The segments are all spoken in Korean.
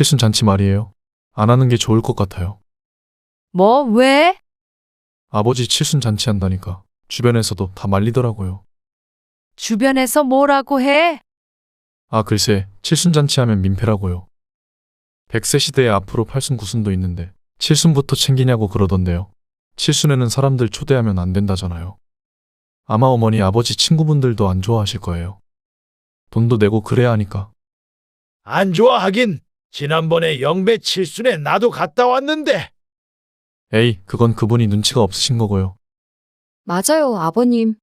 칠순잔치 말이에요. 안 하는 게 좋을 것 같아요. 뭐, 왜? 아버지 칠순잔치 한다니까 주변에서도 다 말리더라고요. 주변에서 뭐라고 해? 아, 글쎄, 칠순잔치 하면 민폐라고요. 100세 시대에 앞으로 팔순구순도 있는데 칠순부터 챙기냐고 그러던데요. 칠순에는 사람들 초대하면 안 된다잖아요. 아마 어머니, 아버지 친구분들도 안 좋아하실 거예요. 돈도 내고 그래야 하니까. 안 좋아하긴. 지난번에 영배 칠순에 나도 갔다 왔는데. 에이, 그건 그분이 눈치가 없으신 거고요. 맞아요, 아버님.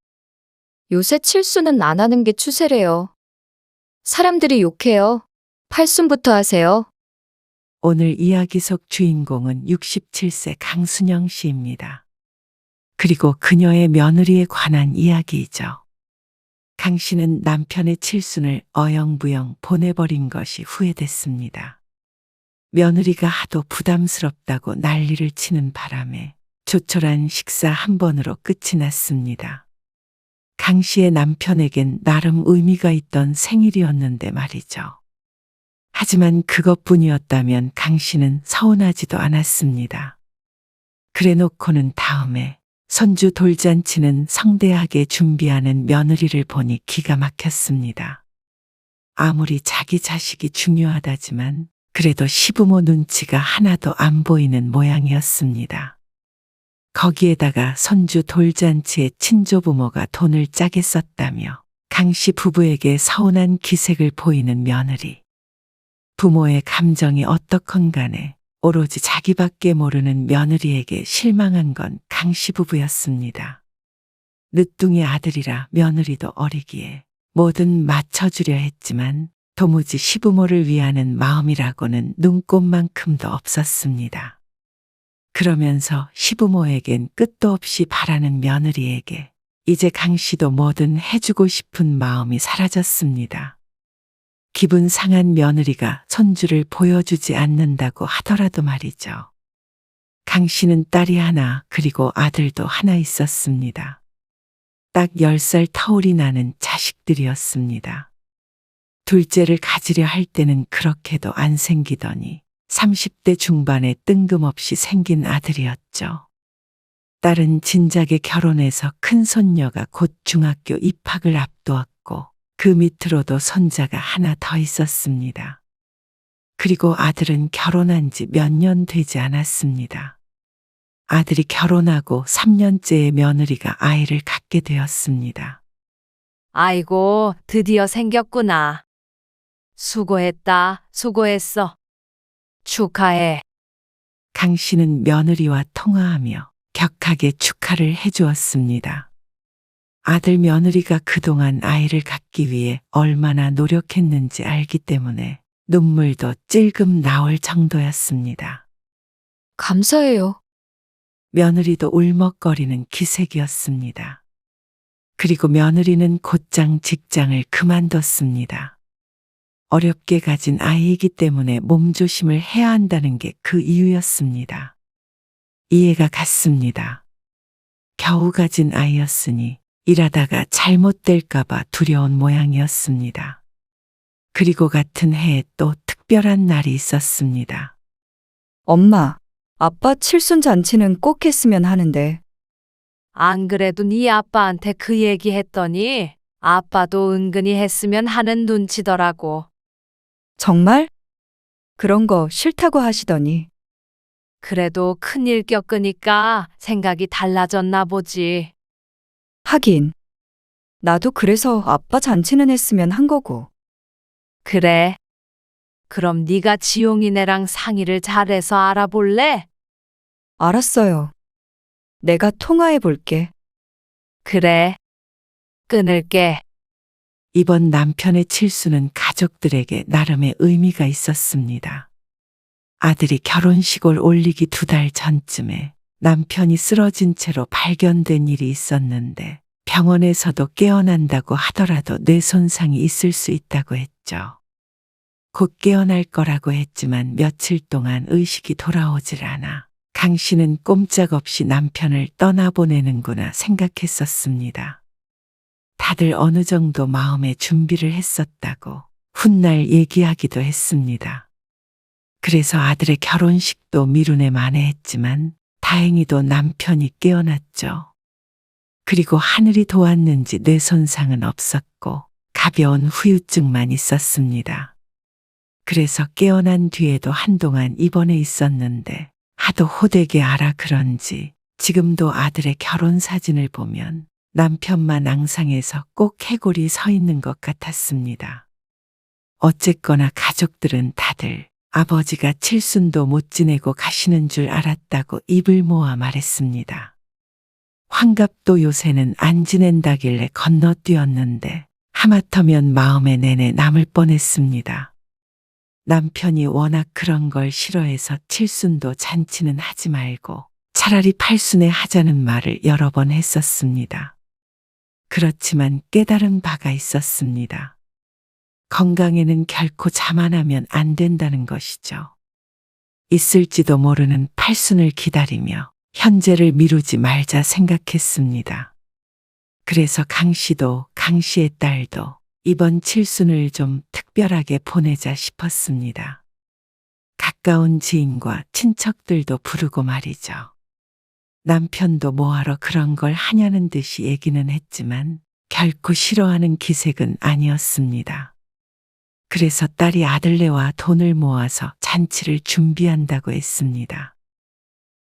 요새 칠순은 안 하는 게 추세래요. 사람들이 욕해요. 팔순부터 하세요. 오늘 이야기 속 주인공은 67세 강순영 씨입니다. 그리고 그녀의 며느리에 관한 이야기이죠. 강 씨는 남편의 칠순을 어영부영 보내버린 것이 후회됐습니다. 며느리가 하도 부담스럽다고 난리를 치는 바람에 조촐한 식사 한 번으로 끝이 났습니다. 강 씨의 남편에겐 나름 의미가 있던 생일이었는데 말이죠. 하지만 그것뿐이었다면 강 씨는 서운하지도 않았습니다. 그래 놓고는 다음에 손주 돌잔치는 성대하게 준비하는 며느리를 보니 기가 막혔습니다. 아무리 자기 자식이 중요하다지만 그래도 시부모 눈치가 하나도 안 보이는 모양이었습니다. 거기에다가 손주 돌잔치에 친조부모가 돈을 짜게 썼다며 강 씨 부부에게 서운한 기색을 보이는 며느리. 부모의 감정이 어떻건 간에 오로지 자기밖에 모르는 며느리에게 실망한 건 강 씨 부부였습니다. 늦둥이 아들이라 며느리도 어리기에 뭐든 맞춰주려 했지만 도무지 시부모를 위하는 마음이라고는 눈꼽만큼도 없었습니다. 그러면서 시부모에겐 끝도 없이 바라는 며느리에게 이제 강 씨도 뭐든 해주고 싶은 마음이 사라졌습니다. 기분 상한 며느리가 손주를 보여주지 않는다고 하더라도 말이죠. 강 씨는 딸이 하나 그리고 아들도 하나 있었습니다. 딱 10살 터울이 나는 자식들이었습니다. 둘째를 가지려 할 때는 그렇게도 안 생기더니 30대 중반에 뜬금없이 생긴 아들이었죠. 딸은 진작에 결혼해서 큰 손녀가 곧 중학교 입학을 앞두었고 그 밑으로도 손자가 하나 더 있었습니다. 그리고 아들은 결혼한 지 몇 년 되지 않았습니다. 아들이 결혼하고 3년째의 며느리가 아이를 갖게 되었습니다. 아이고, 드디어 생겼구나. 수고했다, 수고했어. 축하해. 강 씨는 며느리와 통화하며 격하게 축하를 해주었습니다. 아들 며느리가 그동안 아이를 갖기 위해 얼마나 노력했는지 알기 때문에 눈물도 찔끔 나올 정도였습니다. 감사해요. 며느리도 울먹거리는 기색이었습니다. 그리고 며느리는 곧장 직장을 그만뒀습니다. 어렵게 가진 아이이기 때문에 몸조심을 해야 한다는 게 그 이유였습니다. 이해가 갔습니다. 겨우 가진 아이였으니 일하다가 잘못될까봐 두려운 모양이었습니다. 그리고 같은 해에 또 특별한 날이 있었습니다. 엄마, 아빠 칠순 잔치는 꼭 했으면 하는데. 안 그래도 네 아빠한테 그 얘기 했더니 아빠도 은근히 했으면 하는 눈치더라고. 정말? 그런 거 싫다고 하시더니. 그래도 큰일 겪으니까 생각이 달라졌나 보지. 하긴. 나도 그래서 아빠 잔치는 했으면 한 거고. 그래. 그럼 네가 지용이네랑 상의를 잘해서 알아볼래? 알았어요. 내가 통화해 볼게. 그래. 끊을게. 이번 남편의 칠수는 가족들에게 나름의 의미가 있었습니다. 아들이 결혼식을 올리기 2달 전쯤에 남편이 쓰러진 채로 발견된 일이 있었는데 병원에서도 깨어난다고 하더라도 뇌 손상이 있을 수 있다고 했죠. 곧 깨어날 거라고 했지만 며칠 동안 의식이 돌아오질 않아 강 씨는 꼼짝없이 남편을 떠나보내는구나 생각했었습니다. 다들 어느 정도 마음의 준비를 했었다고 훗날 얘기하기도 했습니다. 그래서 아들의 결혼식도 미루네 만회했지만 다행히도 남편이 깨어났죠. 그리고 하늘이 도왔는지 뇌 손상은 없었고 가벼운 후유증만 있었습니다. 그래서 깨어난 뒤에도 한동안 입원해 있었는데 하도 호되게 알아 그런지 지금도 아들의 결혼 사진을 보면 남편만 앙상해서 꼭 해골이 서 있는 것 같았습니다. 어쨌거나 가족들은 다들 아버지가 칠순도 못 지내고 가시는 줄 알았다고 입을 모아 말했습니다. 환갑도 요새는 안 지낸다길래 건너뛰었는데 하마터면 마음에 내내 남을 뻔했습니다. 남편이 워낙 그런 걸 싫어해서 칠순도 잔치는 하지 말고 차라리 팔순에 하자는 말을 여러 번 했었습니다. 그렇지만 깨달은 바가 있었습니다. 건강에는 결코 자만하면 안 된다는 것이죠. 있을지도 모르는 팔순을 기다리며 현재를 미루지 말자 생각했습니다. 그래서 강 씨도 강 씨의 딸도 이번 칠순을 좀 특별하게 보내자 싶었습니다. 가까운 지인과 친척들도 부르고 말이죠. 남편도 뭐하러 그런 걸 하냐는 듯이 얘기는 했지만 결코 싫어하는 기색은 아니었습니다. 그래서 딸이 아들네와 돈을 모아서 잔치를 준비한다고 했습니다.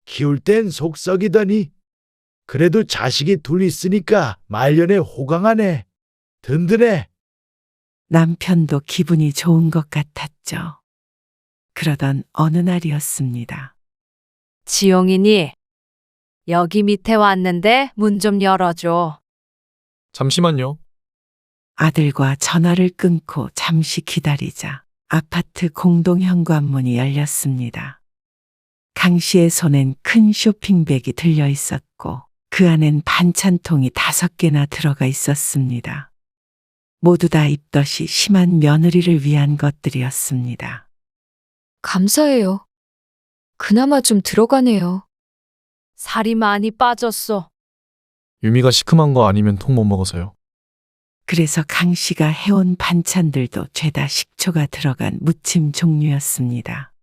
키울 땐 속 썩이더니 그래도 자식이 둘 있으니까 말년에 호강하네. 든든해. 남편도 기분이 좋은 것 같았죠. 그러던 어느 날이었습니다. 지용이니 여기 밑에 왔는데 문 좀 열어줘. 잠시만요. 아들과 전화를 끊고 잠시 기다리자 아파트 공동 현관문이 열렸습니다. 강 씨의 손엔 큰 쇼핑백이 들려 있었고 그 안엔 반찬통이 5개나 들어가 있었습니다. 모두 다 입덧이 심한 며느리를 위한 것들이었습니다. 감사해요. 그나마 좀 들어가네요. 살이 많이 빠졌어. 유미가 시큼한 거 아니면 통 못 먹어서요. 그래서 강 씨가 해온 반찬들도 죄다 식초가 들어간 무침 종류였습니다.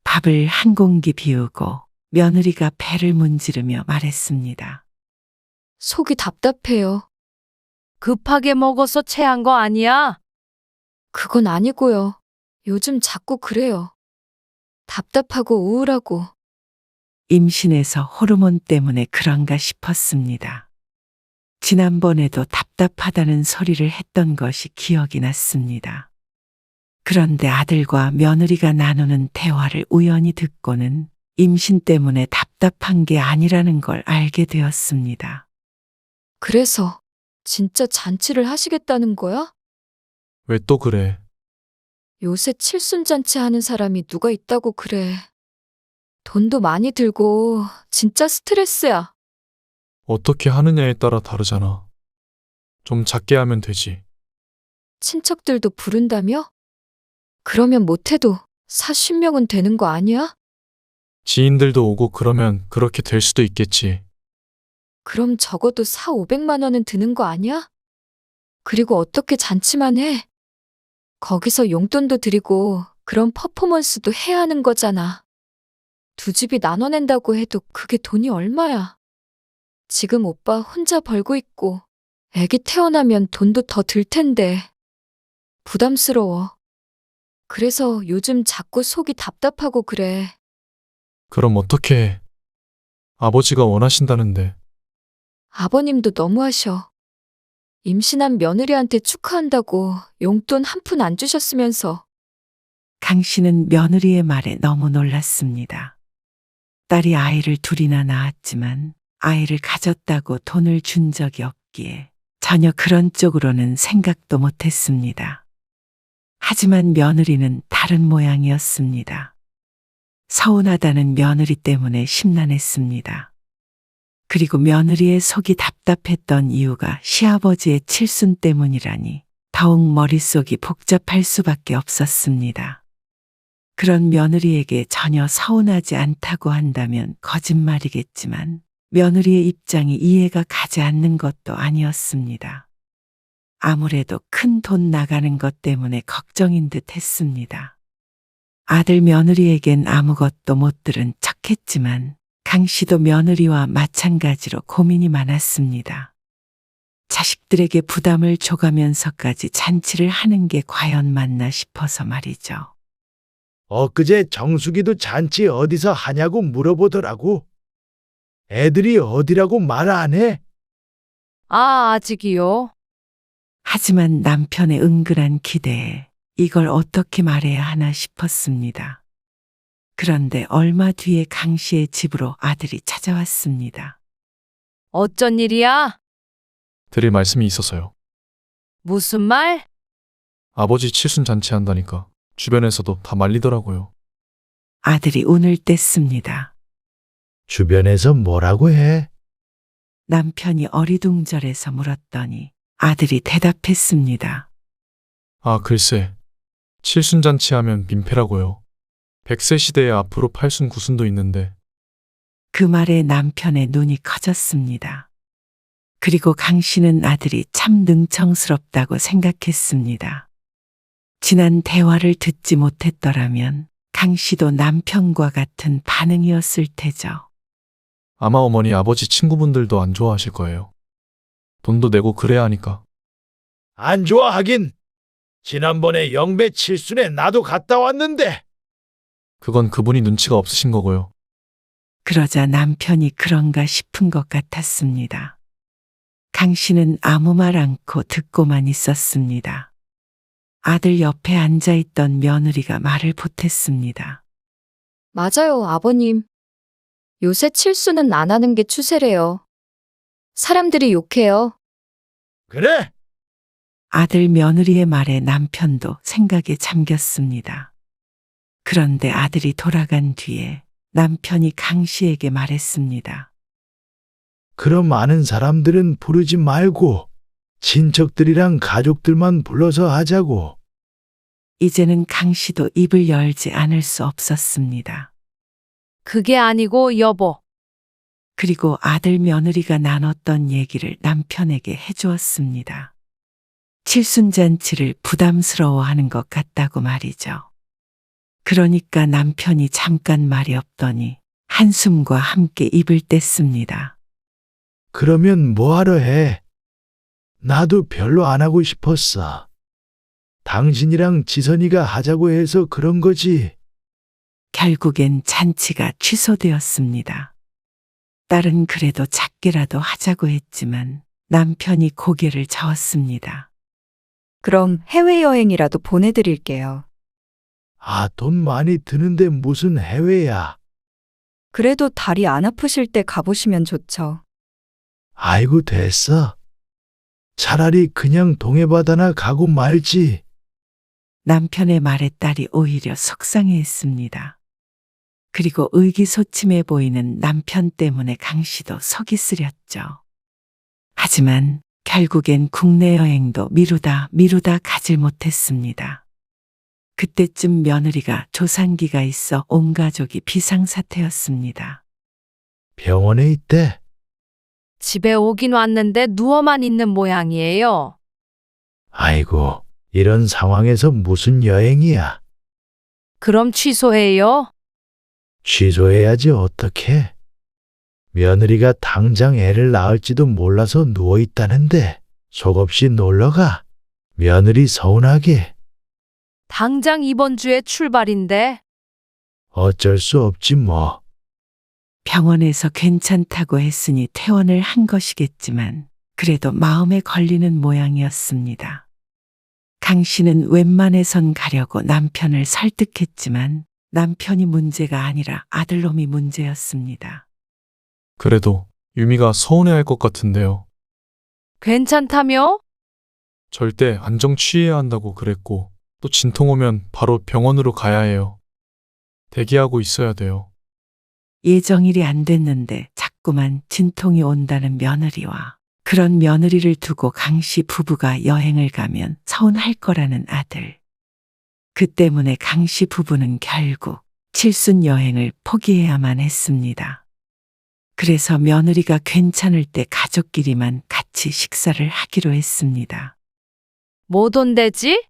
밥을 한 공기 비우고 며느리가 배를 문지르며 말했습니다. 속이 답답해요. 급하게 먹어서 체한 거 아니야? 그건 아니고요. 요즘 자꾸 그래요. 답답하고 우울하고. 임신해서 호르몬 때문에 그런가 싶었습니다. 지난번에도 답답하다는 소리를 했던 것이 기억이 났습니다. 그런데 아들과 며느리가 나누는 대화를 우연히 듣고는 임신 때문에 답답한 게 아니라는 걸 알게 되었습니다. 그래서 진짜 잔치를 하시겠다는 거야? 왜 또 그래? 요새 칠순잔치 하는 사람이 누가 있다고 그래. 돈도 많이 들고 진짜 스트레스야. 어떻게 하느냐에 따라 다르잖아. 좀 작게 하면 되지. 친척들도 부른다며? 그러면 못해도 40명은 되는 거 아니야? 지인들도 오고 그러면 그렇게 될 수도 있겠지. 그럼 적어도 4,500만 원은 드는 거 아니야? 그리고 어떻게 잔치만 해? 거기서 용돈도 드리고 그런 퍼포먼스도 해야 하는 거잖아. 두 집이 나눠낸다고 해도 그게 돈이 얼마야? 지금 오빠 혼자 벌고 있고 애기 태어나면 돈도 더 들 텐데 부담스러워. 그래서 요즘 자꾸 속이 답답하고 그래. 그럼 어떻게 해? 아버지가 원하신다는데. 아버님도 너무하셔. 임신한 며느리한테 축하한다고 용돈 한 푼 안 주셨으면서. 강 씨는 며느리의 말에 너무 놀랐습니다. 딸이 아이를 둘이나 낳았지만 아이를 가졌다고 돈을 준 적이 없기에 전혀 그런 쪽으로는 생각도 못했습니다. 하지만 며느리는 다른 모양이었습니다. 서운하다는 며느리 때문에 심란했습니다. 그리고 며느리의 속이 답답했던 이유가 시아버지의 칠순 때문이라니 더욱 머릿속이 복잡할 수밖에 없었습니다. 그런 며느리에게 전혀 서운하지 않다고 한다면 거짓말이겠지만 며느리의 입장이 이해가 가지 않는 것도 아니었습니다. 아무래도 큰 돈 나가는 것 때문에 걱정인 듯 했습니다. 아들 며느리에겐 아무것도 못 들은 척했지만 강 씨도 며느리와 마찬가지로 고민이 많았습니다. 자식들에게 부담을 줘가면서까지 잔치를 하는 게 과연 맞나 싶어서 말이죠. 엊그제 정숙이도 잔치 어디서 하냐고 물어보더라고. 애들이 어디라고 말 안 해? 아직이요. 하지만 남편의 은근한 기대에 이걸 어떻게 말해야 하나 싶었습니다. 그런데 얼마 뒤에 강 씨의 집으로 아들이 찾아왔습니다. 어쩐 일이야? 드릴 말씀이 있어서요. 무슨 말? 아버지 칠순 잔치 한다니까 주변에서도 다 말리더라고요. 아들이 운을 뗐습니다. 주변에서 뭐라고 해? 남편이 어리둥절해서 물었더니 아들이 대답했습니다. 아, 글쎄. 칠순 잔치 하면 민폐라고요. 100세 시대에 앞으로 8순 9순도 있는데 그 말에 남편의 눈이 커졌습니다. 그리고 강 씨는 아들이 참 능청스럽다고 생각했습니다. 지난 대화를 듣지 못했더라면 강 씨도 남편과 같은 반응이었을 테죠. 아마 어머니 아버지 친구분들도 안 좋아하실 거예요. 돈도 내고 그래야 하니까. 안 좋아하긴. 지난번에 영배 칠순에 나도 갔다 왔는데. 그건 그분이 눈치가 없으신 거고요. 그러자 남편이 그런가 싶은 것 같았습니다. 강 씨는 아무 말 않고 듣고만 있었습니다. 아들 옆에 앉아있던 며느리가 말을 보탰습니다. 맞아요, 아버님. 요새 칠수는 안 하는 게 추세래요. 사람들이 욕해요. 그래? 아들 며느리의 말에 남편도 생각에 잠겼습니다. 그런데 아들이 돌아간 뒤에 남편이 강 씨에게 말했습니다. 그럼 아는 사람들은 부르지 말고 친척들이랑 가족들만 불러서 하자고. 이제는 강 씨도 입을 열지 않을 수 없었습니다. 그게 아니고 여보. 그리고 아들 며느리가 나눴던 얘기를 남편에게 해주었습니다. 칠순잔치를 부담스러워하는 것 같다고 말이죠. 그러니까 남편이 잠깐 말이 없더니 한숨과 함께 입을 뗐습니다. 그러면 뭐하러 해? 나도 별로 안 하고 싶었어. 당신이랑 지선이가 하자고 해서 그런 거지. 결국엔 잔치가 취소되었습니다. 딸은 그래도 작게라도 하자고 했지만 남편이 고개를 저었습니다. 그럼 해외여행이라도 보내드릴게요. 아, 돈 많이 드는데 무슨 해외야. 그래도 다리 안 아프실 때 가보시면 좋죠. 아이고, 됐어. 차라리 그냥 동해바다나 가고 말지. 남편의 말에 딸이 오히려 속상해했습니다. 그리고 의기소침해 보이는 남편 때문에 강 씨도 속이 쓰렸죠. 하지만 결국엔 국내 여행도 미루다 가질 못했습니다. 그때쯤 며느리가 조산기가 있어 온 가족이 비상사태였습니다. 병원에 있대. 집에 오긴 왔는데 누워만 있는 모양이에요. 아이고, 이런 상황에서 무슨 여행이야. 그럼 취소해요? 취소해야지 어떡해. 며느리가 당장 애를 낳을지도 몰라서 누워있다는데 속없이 놀러가. 며느리 서운하게. 당장 이번 주에 출발인데. 어쩔 수 없지 뭐. 병원에서 괜찮다고 했으니 퇴원을 한 것이겠지만 그래도 마음에 걸리는 모양이었습니다. 강 씨는 웬만해선 가려고 남편을 설득했지만 남편이 문제가 아니라 아들놈이 문제였습니다. 그래도 유미가 서운해할 것 같은데요. 괜찮다며? 절대 안정 취해야 한다고 그랬고 또 진통 오면 바로 병원으로 가야 해요. 대기하고 있어야 돼요. 예정일이 안 됐는데 자꾸만 진통이 온다는 며느리와 그런 며느리를 두고 강 씨 부부가 여행을 가면 서운할 거라는 아들. 그 때문에 강 씨 부부는 결국 칠순 여행을 포기해야만 했습니다. 그래서 며느리가 괜찮을 때 가족끼리만 같이 식사를 하기로 했습니다. 못 온대지?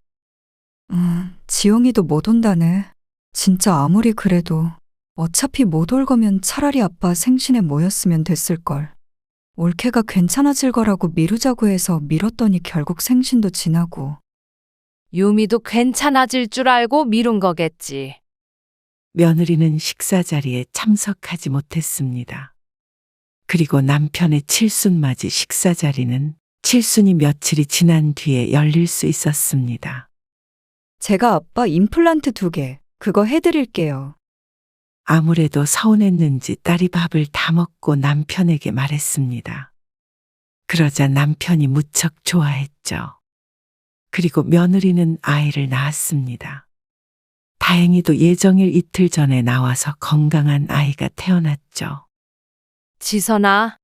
지용이도 못 온다네. 진짜 아무리 그래도 어차피 못 올 거면 차라리 아빠 생신에 모였으면 됐을걸. 올케가 괜찮아질 거라고 미루자고 해서 미뤘더니 결국 생신도 지나고. 유미도 괜찮아질 줄 알고 미룬 거겠지. 며느리는 식사 자리에 참석하지 못했습니다. 그리고 남편의 칠순맞이 식사 자리는 칠순이 며칠이 지난 뒤에 열릴 수 있었습니다. 제가 아빠 임플란트 2개, 그거 해드릴게요. 아무래도 서운했는지 딸이 밥을 다 먹고 남편에게 말했습니다. 그러자 남편이 무척 좋아했죠. 그리고 며느리는 아이를 낳았습니다. 다행히도 예정일 이틀 전에 나와서 건강한 아이가 태어났죠. 지선아.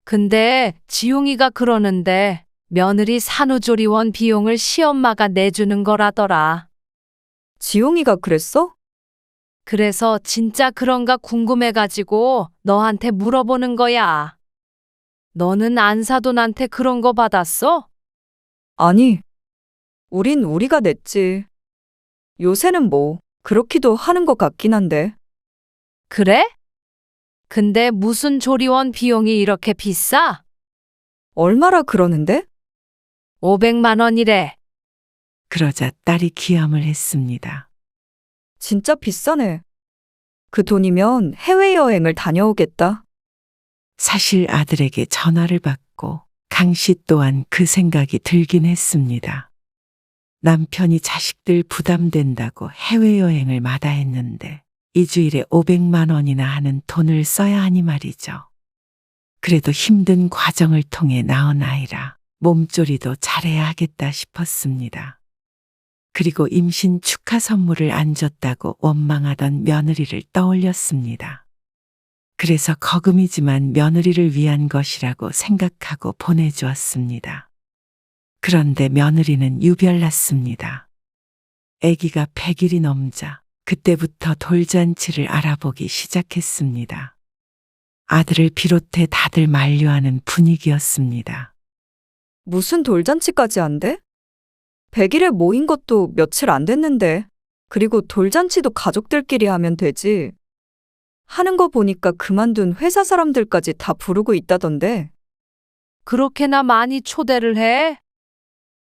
근데 지용이가 그러는데 며느리 산후조리원 비용을 시엄마가 내주는 거라더라. 지용이가 그랬어? 그래서 진짜 그런가 궁금해가지고 너한테 물어보는 거야. 너는 안사돈한테 그런 거 받았어? 아니, 우린 우리가 냈지. 요새는 뭐, 그렇기도 하는 것 같긴 한데. 그래? 근데 무슨 조리원 비용이 이렇게 비싸? 얼마라 그러는데? 500만 원이래. 그러자 딸이 기함을 했습니다. 진짜 비싸네. 그 돈이면 해외여행을 다녀오겠다. 사실 아들에게 전화를 받고 강 씨 또한 그 생각이 들긴 했습니다. 남편이 자식들 부담된다고 해외여행을 마다했는데 일주일에 500만 원이나 하는 돈을 써야 하니 말이죠. 그래도 힘든 과정을 통해 낳은 아이라 몸조리도 잘해야 하겠다 싶었습니다. 그리고 임신 축하 선물을 안 줬다고 원망하던 며느리를 떠올렸습니다. 그래서 거금이지만 며느리를 위한 것이라고 생각하고 보내주었습니다. 그런데 며느리는 유별났습니다. 아기가 100일이 넘자 그때부터 돌잔치를 알아보기 시작했습니다. 아들을 비롯해 다들 만류하는 분위기였습니다. 무슨 돌잔치까지 한대? 100일에 모인 것도 며칠 안 됐는데. 그리고 돌잔치도 가족들끼리 하면 되지. 하는 거 보니까 그만둔 회사 사람들까지 다 부르고 있다던데. 그렇게나 많이 초대를 해?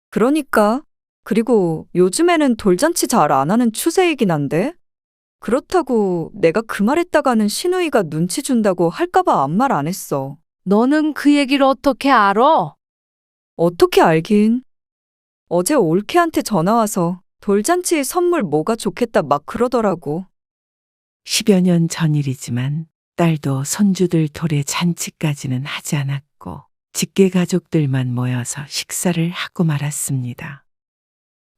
그러니까. 그리고 요즘에는 돌잔치 잘 안 하는 추세이긴 한데. 그렇다고 내가 그 말했다가는 시누이가 눈치 준다고 할까봐 아무 말 안 했어. 너는 그 얘기를 어떻게 알아? 어떻게 알긴. 어제 올케한테 전화 와서 돌잔치 선물 뭐가 좋겠다 막 그러더라고. 10여 년 전 일이지만 딸도 손주들 돌에 잔치까지는 하지 않았고 직계 가족들만 모여서 식사를 하고 말았습니다.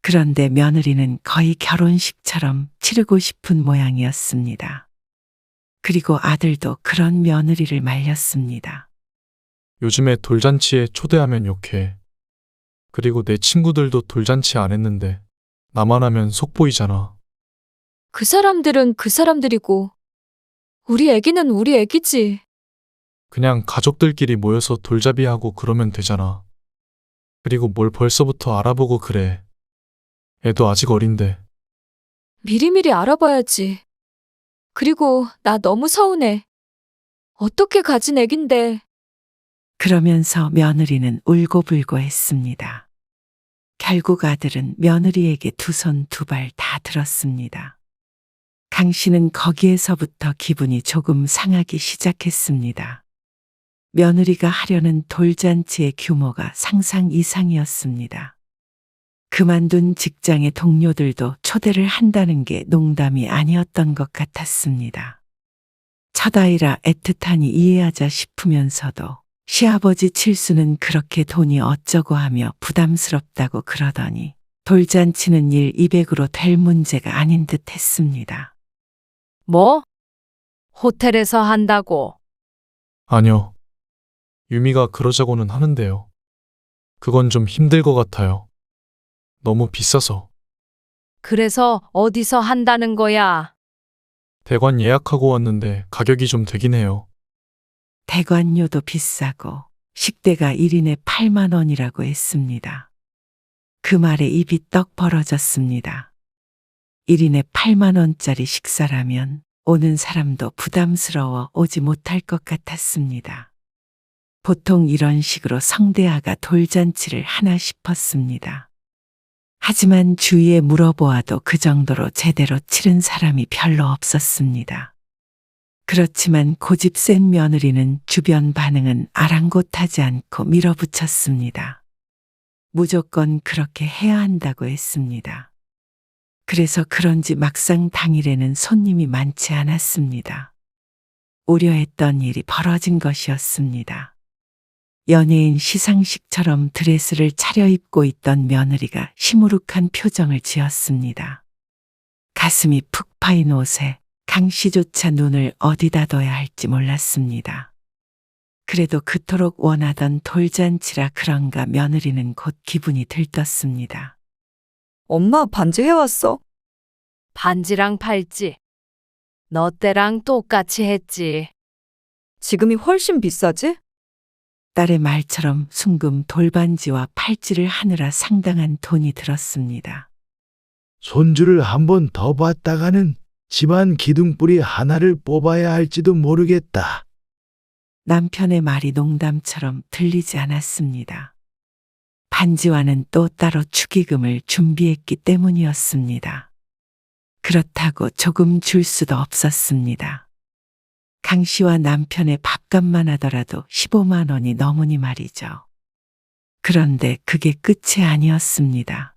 그런데 며느리는 거의 결혼식처럼 치르고 싶은 모양이었습니다. 그리고 아들도 그런 며느리를 말렸습니다. 요즘에 돌잔치에 초대하면 욕해. 그리고 내 친구들도 돌잔치 안 했는데 나만 하면 속 보이잖아. 그 사람들은 그 사람들이고 우리 애기는 우리 애기지. 그냥 가족들끼리 모여서 돌잡이하고 그러면 되잖아. 그리고 뭘 벌써부터 알아보고 그래. 애도 아직 어린데. 미리미리 알아봐야지. 그리고 나 너무 서운해. 어떻게 가진 애긴데. 그러면서 며느리는 울고불고 했습니다. 결국 아들은 며느리에게 두 손 두 발 다 들었습니다. 강 씨는 거기에서부터 기분이 조금 상하기 시작했습니다. 며느리가 하려는 돌잔치의 규모가 상상 이상이었습니다. 그만둔 직장의 동료들도 초대를 한다는 게 농담이 아니었던 것 같았습니다. 첫 아이라 애틋하니 이해하자 싶으면서도 시아버지 칠수는 그렇게 돈이 어쩌고 하며 부담스럽다고 그러더니 돌잔치는 200으로 될 문제가 아닌 듯 했습니다. 뭐? 호텔에서 한다고? 아니요. 유미가 그러자고는 하는데요. 그건 좀 힘들 것 같아요. 너무 비싸서. 그래서 어디서 한다는 거야? 대관 예약하고 왔는데 가격이 좀 되긴 해요. 대관료도 비싸고 식대가 1인에 8만 원이라고 했습니다. 그 말에 입이 떡 벌어졌습니다. 1인에 8만 원짜리 식사라면 오는 사람도 부담스러워 오지 못할 것 같았습니다. 보통 이런 식으로 성대하가 돌잔치를 하나 싶었습니다. 하지만 주위에 물어보아도 그 정도로 제대로 치른 사람이 별로 없었습니다. 그렇지만 고집 센 며느리는 주변 반응은 아랑곳하지 않고 밀어붙였습니다. 무조건 그렇게 해야 한다고 했습니다. 그래서 그런지 막상 당일에는 손님이 많지 않았습니다. 우려했던 일이 벌어진 것이었습니다. 연예인 시상식처럼 드레스를 차려입고 있던 며느리가 시무룩한 표정을 지었습니다. 가슴이 푹 파인 옷에 강 씨조차 눈을 어디다 둬야 할지 몰랐습니다. 그래도 그토록 원하던 돌잔치라 그런가 며느리는 곧 기분이 들떴습니다. 엄마 반지 해왔어? 반지랑 팔찌. 너 때랑 똑같이 했지. 지금이 훨씬 비싸지? 딸의 말처럼 순금 돌반지와 팔찌를 하느라 상당한 돈이 들었습니다. 손주를 한 번 더 봤다가는 집안 기둥뿌리 하나를 뽑아야 할지도 모르겠다. 남편의 말이 농담처럼 들리지 않았습니다. 반지와는 또 따로 축의금을 준비했기 때문이었습니다. 그렇다고 조금 줄 수도 없었습니다. 강 씨와 남편의 밥값만 하더라도 15만 원이 넘으니 말이죠. 그런데 그게 끝이 아니었습니다.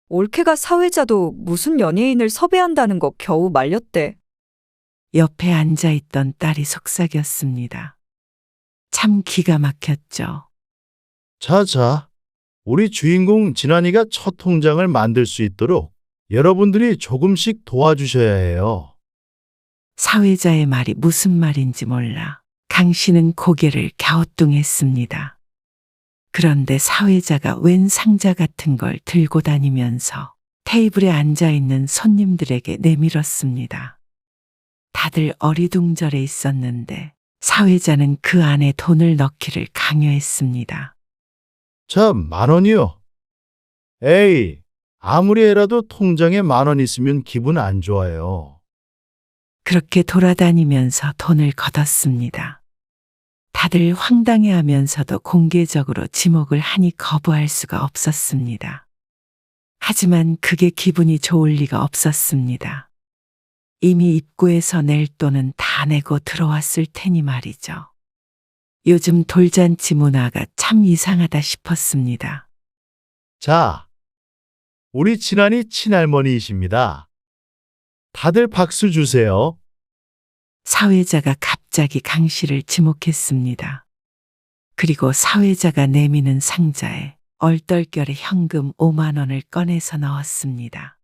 올케가 사회자도 무슨 연예인을 섭외한다는 거 겨우 말렸대. 옆에 앉아있던 딸이 속삭였습니다. 참 기가 막혔죠. 자자, 우리 주인공 진환이가 첫 통장을 만들 수 있도록 여러분들이 조금씩 도와주셔야 해요. 사회자의 말이 무슨 말인지 몰라 강 씨는 고개를 갸우뚱했습니다. 그런데 사회자가 웬 상자 같은 걸 들고 다니면서 테이블에 앉아있는 손님들에게 내밀었습니다. 다들 어리둥절해 있었는데 사회자는 그 안에 돈을 넣기를 강요했습니다. 자, 10,000원이요. 에이, 아무리 해라도 통장에 10,000원 있으면 기분 안 좋아요. 그렇게 돌아다니면서 돈을 걷었습니다. 다들 황당해하면서도 공개적으로 지목을 하니 거부할 수가 없었습니다. 하지만 그게 기분이 좋을 리가 없었습니다. 이미 입구에서 낼 돈은 다 내고 들어왔을 테니 말이죠. 요즘 돌잔치 문화가 참 이상하다 싶었습니다. 자, 우리 진환이 친할머니이십니다. 다들 박수 주세요. 사회자가 갑자기 강 씨를 지목했습니다. 그리고 사회자가 내미는 상자에 얼떨결에 현금 5만 원을 꺼내서 넣었습니다.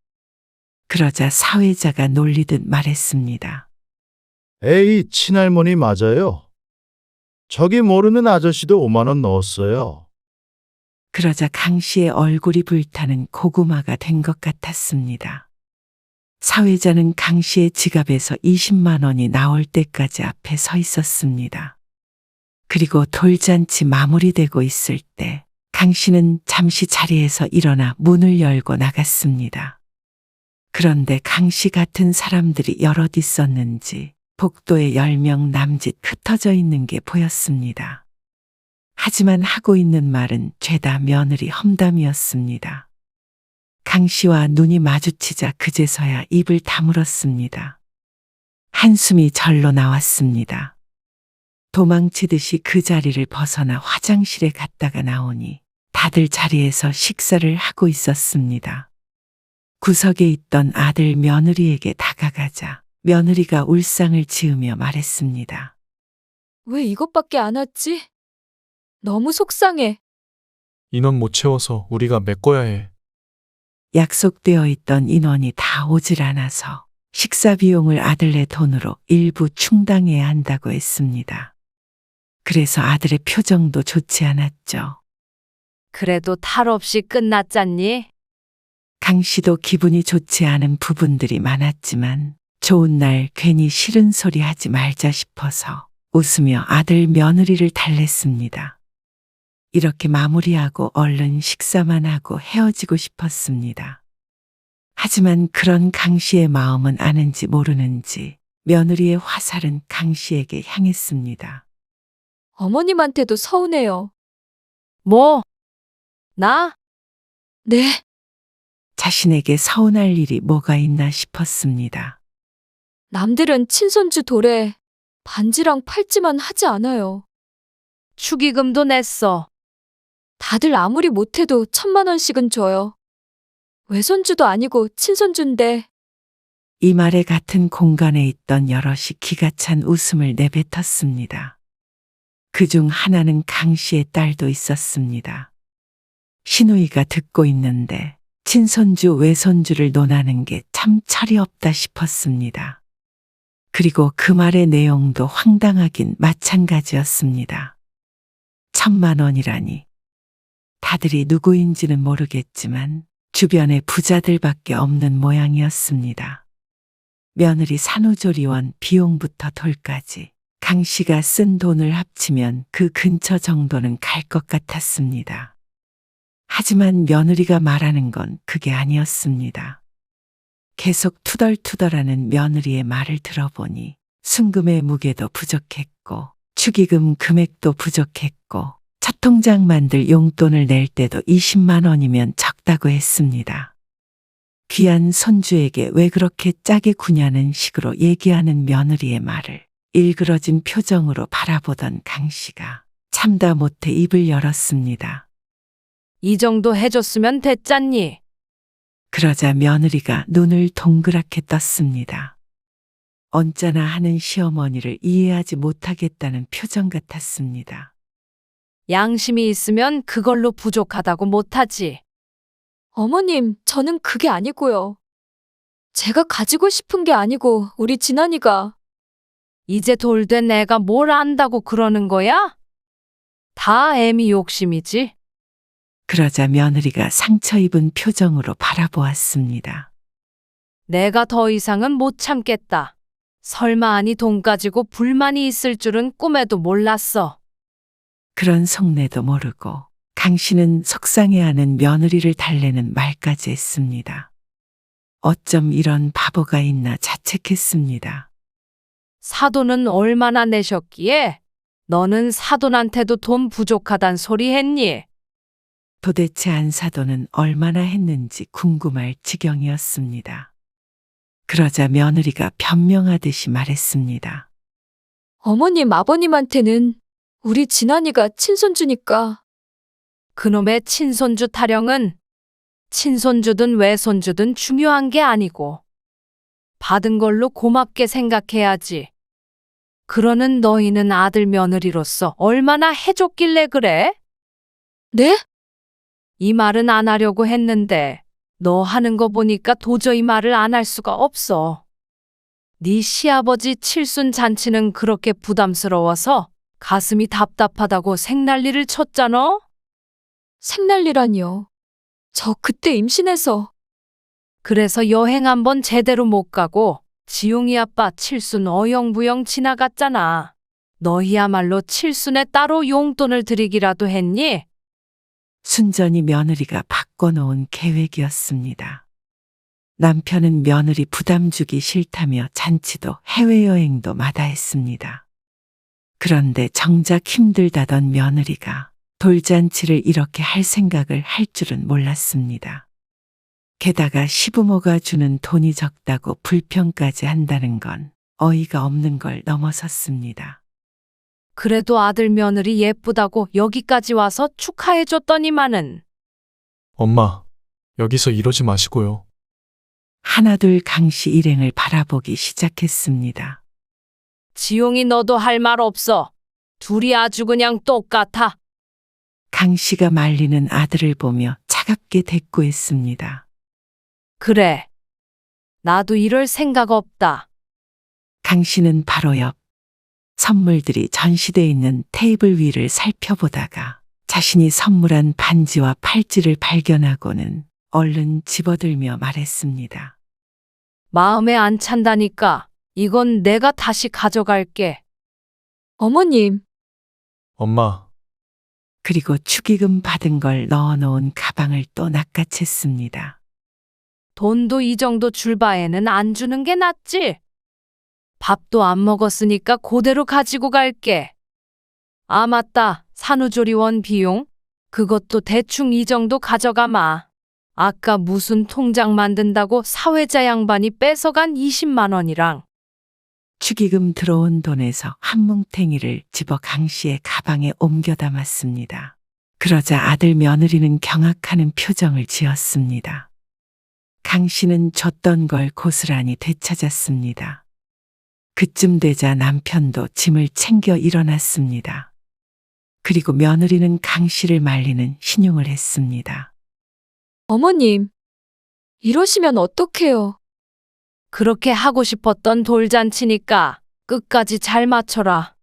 그러자 사회자가 놀리듯 말했습니다. 에이, 친할머니 맞아요. 저기 모르는 아저씨도 5만 원 넣었어요. 그러자 강 씨의 얼굴이 불타는 고구마가 된 것 같았습니다. 사회자는 강 씨의 지갑에서 20만 원이 나올 때까지 앞에 서 있었습니다. 그리고 돌잔치 마무리되고 있을 때 강 씨는 잠시 자리에서 일어나 문을 열고 나갔습니다. 그런데 강 씨 같은 사람들이 여럿 있었는지 복도에 10명 남짓 흩어져 있는 게 보였습니다. 하지만 하고 있는 말은 죄다 며느리 험담이었습니다. 강 씨와 눈이 마주치자 그제서야 입을 다물었습니다. 한숨이 절로 나왔습니다. 도망치듯이 그 자리를 벗어나 화장실에 갔다가 나오니 다들 자리에서 식사를 하고 있었습니다. 구석에 있던 아들 며느리에게 다가가자 며느리가 울상을 지으며 말했습니다. 왜 이것밖에 안 왔지? 너무 속상해. 인원 못 채워서 우리가 메꿔야 해. 약속되어 있던 인원이 다 오질 않아서 식사 비용을 아들네 돈으로 일부 충당해야 한다고 했습니다. 그래서 아들의 표정도 좋지 않았죠. 그래도 탈 없이 끝났잖니? 강 씨도 기분이 좋지 않은 부분들이 많았지만 좋은 날 괜히 싫은 소리 하지 말자 싶어서 웃으며 아들 며느리를 달랬습니다. 이렇게 마무리하고 얼른 식사만 하고 헤어지고 싶었습니다. 하지만 그런 강 씨의 마음은 아는지 모르는지 며느리의 화살은 강 씨에게 향했습니다. 어머님한테도 서운해요. 뭐? 나? 네, 자신에게 서운할 일이 뭐가 있나 싶었습니다. 남들은 친손주 돌에 반지랑 팔찌만 하지 않아요. 축의금도 냈어. 다들 아무리 못해도 1,000만 원씩은 줘요. 외손주도 아니고 친손주인데 이 말에 같은 공간에 있던 여럿이 기가 찬 웃음을 내뱉었습니다. 그중 하나는 강 씨의 딸도 있었습니다. 신우이가 듣고 있는데 친손주 외손주를 논하는 게 참 철이 없다 싶었습니다. 그리고 그 말의 내용도 황당하긴 마찬가지였습니다. 1,000만 원이라니. 다들이 누구인지는 모르겠지만 주변에 부자들밖에 없는 모양이었습니다. 며느리 산후조리원 비용부터 돌까지 강 씨가 쓴 돈을 합치면 그 근처 정도는 갈 것 같았습니다. 하지만 며느리가 말하는 건 그게 아니었습니다. 계속 투덜투덜하는 며느리의 말을 들어보니 순금의 무게도 부족했고 축의금 금액도 부족했고 첫 통장 만들 용돈을 낼 때도 20만 원이면 적다고 했습니다. 귀한 손주에게 왜 그렇게 짜게 구냐는 식으로 얘기하는 며느리의 말을 일그러진 표정으로 바라보던 강 씨가 참다 못해 입을 열었습니다. 이 정도 해줬으면 됐잖니. 그러자 며느리가 눈을 동그랗게 떴습니다. 언짢아 하는 시어머니를 이해하지 못하겠다는 표정 같았습니다. 양심이 있으면 그걸로 부족하다고 못하지. 어머님, 저는 그게 아니고요. 제가 가지고 싶은 게 아니고 우리 진환이가 이제 돌된 애가 뭘 안다고 그러는 거야? 다 애미 욕심이지. 그러자 며느리가 상처 입은 표정으로 바라보았습니다. 내가 더 이상은 못 참겠다. 설마 아니 돈 가지고 불만이 있을 줄은 꿈에도 몰랐어. 그런 속내도 모르고 강 씨는 속상해하는 며느리를 달래는 말까지 했습니다. 어쩜 이런 바보가 있나 자책했습니다. 사돈은 얼마나 내셨기에 너는 사돈한테도 돈 부족하단 소리 했니? 도대체 안사돈은 얼마나 했는지 궁금할 지경이었습니다. 그러자 며느리가 변명하듯이 말했습니다. 어머님, 아버님한테는 우리 진환이가 친손주니까 그놈의 친손주 타령은 친손주든 외손주든 중요한 게 아니고 받은 걸로 고맙게 생각해야지. 그러는 너희는 아들 며느리로서 얼마나 해줬길래 그래? 네? 이 말은 안 하려고 했는데 너 하는 거 보니까 도저히 말을 안 할 수가 없어. 네 시아버지 칠순 잔치는 그렇게 부담스러워서 가슴이 답답하다고 생난리를 쳤잖아? 생난리라니요. 저 그때 임신해서 그래서 여행 한번 제대로 못 가고 지용이 아빠 칠순 어영부영 지나갔잖아. 너희야말로 칠순에 따로 용돈을 드리기라도 했니? 순전히 며느리가 바꿔놓은 계획이었습니다. 남편은 며느리 부담 주기 싫다며 잔치도 해외여행도 마다했습니다. 그런데 정작 힘들다던 며느리가 돌잔치를 이렇게 할 생각을 할 줄은 몰랐습니다. 게다가 시부모가 주는 돈이 적다고 불평까지 한다는 건 어이가 없는 걸 넘어섰습니다. 그래도 아들 며느리 예쁘다고 여기까지 와서 축하해줬더니만은. 엄마, 여기서 이러지 마시고요. 하나둘 강씨 일행을 바라보기 시작했습니다. 지용이 너도 할 말 없어. 둘이 아주 그냥 똑같아. 강씨가 말리는 아들을 보며 차갑게 대꾸했습니다. 그래. 나도 이럴 생각 없다. 강씨는 바로 옆 선물들이 전시돼 있는 테이블 위를 살펴보다가 자신이 선물한 반지와 팔찌를 발견하고는 얼른 집어들며 말했습니다. 마음에 안 찬다니까. 이건 내가 다시 가져갈게. 어머님, 엄마, 그리고 축의금 받은 걸 넣어놓은 가방을 또 낚아챘습니다. 돈도 이 정도 줄 바에는 안 주는 게 낫지. 밥도 안 먹었으니까 그대로 가지고 갈게. 아, 맞다. 산후조리원 비용? 그것도 대충 이 정도 가져가마. 아까 무슨 통장 만든다고 사회자 양반이 뺏어간 20만 원이랑. 축의금 들어온 돈에서 한 뭉탱이를 집어 강 씨의 가방에 옮겨 담았습니다. 그러자 아들 며느리는 경악하는 표정을 지었습니다. 강 씨는 줬던 걸 고스란히 되찾았습니다. 그쯤 되자 남편도 짐을 챙겨 일어났습니다. 그리고 며느리는 강 씨를 말리는 신용을 했습니다. 어머님, 이러시면 어떡해요? 그렇게 하고 싶었던 돌잔치니까 끝까지 잘 맞춰라.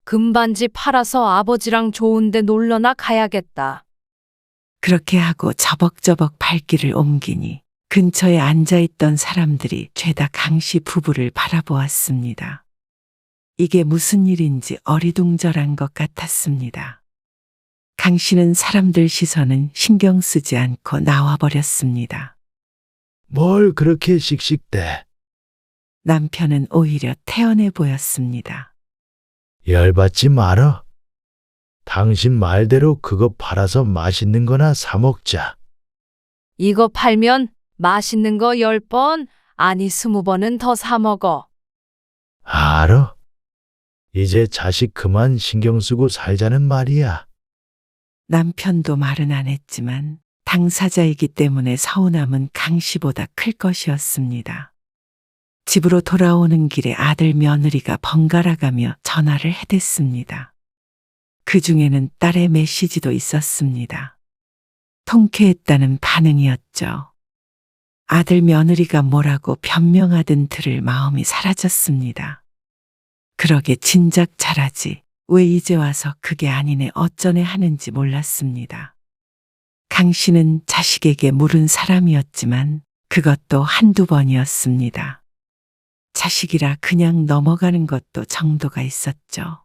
금반지 팔아서 아버지랑 좋은데 놀러나 가야겠다. 그렇게 하고 저벅저벅 발길을 옮기니 근처에 앉아있던 사람들이 죄다 강씨 부부를 바라보았습니다. 이게 무슨 일인지 어리둥절한 것 같았습니다. 강씨는 사람들 시선은 신경 쓰지 않고 나와버렸습니다. 뭘 그렇게 씩씩대? 남편은 오히려 태연해 보였습니다. 열받지 말어. 당신 말대로 그거 팔아서 맛있는 거나 사 먹자. 이거 팔면 맛있는 거 10번, 아니 20번은 더 사 먹어. 알어? 이제 자식 그만 신경 쓰고 살자는 말이야. 남편도 말은 안 했지만 당사자이기 때문에 서운함은 강씨보다 클 것이었습니다. 집으로 돌아오는 길에 아들 며느리가 번갈아가며 전화를 해댔습니다. 그 중에는 딸의 메시지도 있었습니다. 통쾌했다는 반응이었죠. 아들 며느리가 뭐라고 변명하든 들을 마음이 사라졌습니다. 그러게 진작 잘하지 왜 이제 와서 그게 아니네 어쩌네 하는지 몰랐습니다. 강 씨는 자식에게 물은 사람이었지만 그것도 한두 번이었습니다. 자식이라 그냥 넘어가는 것도 정도가 있었죠.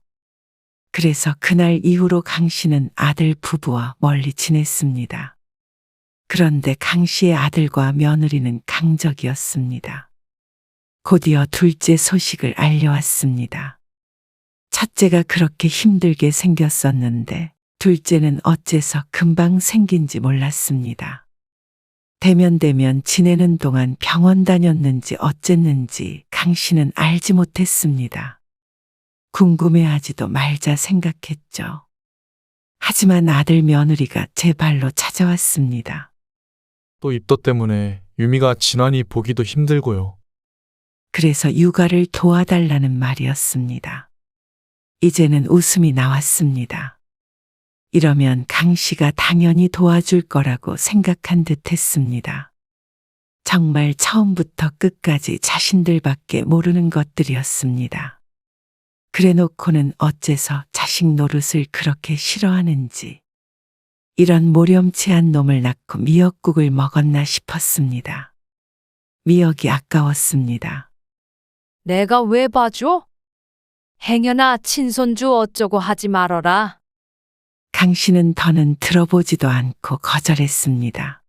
그래서 그날 이후로 강 씨는 아들 부부와 멀리 지냈습니다. 그런데 강 씨의 아들과 며느리는 강적이었습니다. 곧이어 둘째 소식을 알려왔습니다. 첫째가 그렇게 힘들게 생겼었는데 둘째는 어째서 금방 생긴지 몰랐습니다. 대면대면 지내는 동안 병원 다녔는지 어쨌는지 강 씨는 알지 못했습니다. 궁금해하지도 말자 생각했죠. 하지만 아들 며느리가 제 발로 찾아왔습니다. 또 입덧 때문에 유미가 진환이 보기도 힘들고요. 그래서 육아를 도와달라는 말이었습니다. 이제는 웃음이 나왔습니다. 이러면 강 씨가 당연히 도와줄 거라고 생각한 듯 했습니다. 정말 처음부터 끝까지 자신들밖에 모르는 것들이었습니다. 그래 놓고는 어째서 자식 노릇을 그렇게 싫어하는지. 이런 모렴치한 놈을 낳고 미역국을 먹었나 싶었습니다. 미역이 아까웠습니다. 내가 왜 봐줘? 행여나 친손주 어쩌고 하지 말어라. 강 씨는 더는 들어보지도 않고 거절했습니다.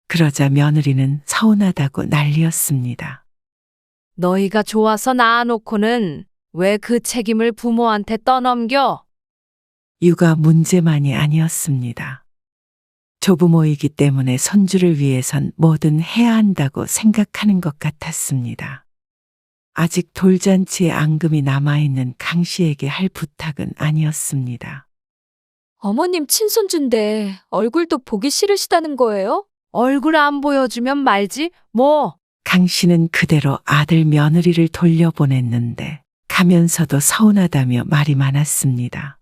그러자 며느리는 서운하다고 난리였습니다. 너희가 좋아서 낳아놓고는 왜 그 책임을 부모한테 떠넘겨? 육아 문제만이 아니었습니다. 조부모이기 때문에 손주를 위해선 뭐든 해야 한다고 생각하는 것 같았습니다. 아직 돌잔치에 앙금이 남아있는 강 씨에게 할 부탁은 아니었습니다. 어머님 친손주인데 얼굴도 보기 싫으시다는 거예요? 얼굴 안 보여주면 말지 뭐. 강 씨는 그대로 아들 며느리를 돌려보냈는데 가면서도 서운하다며 말이 많았습니다.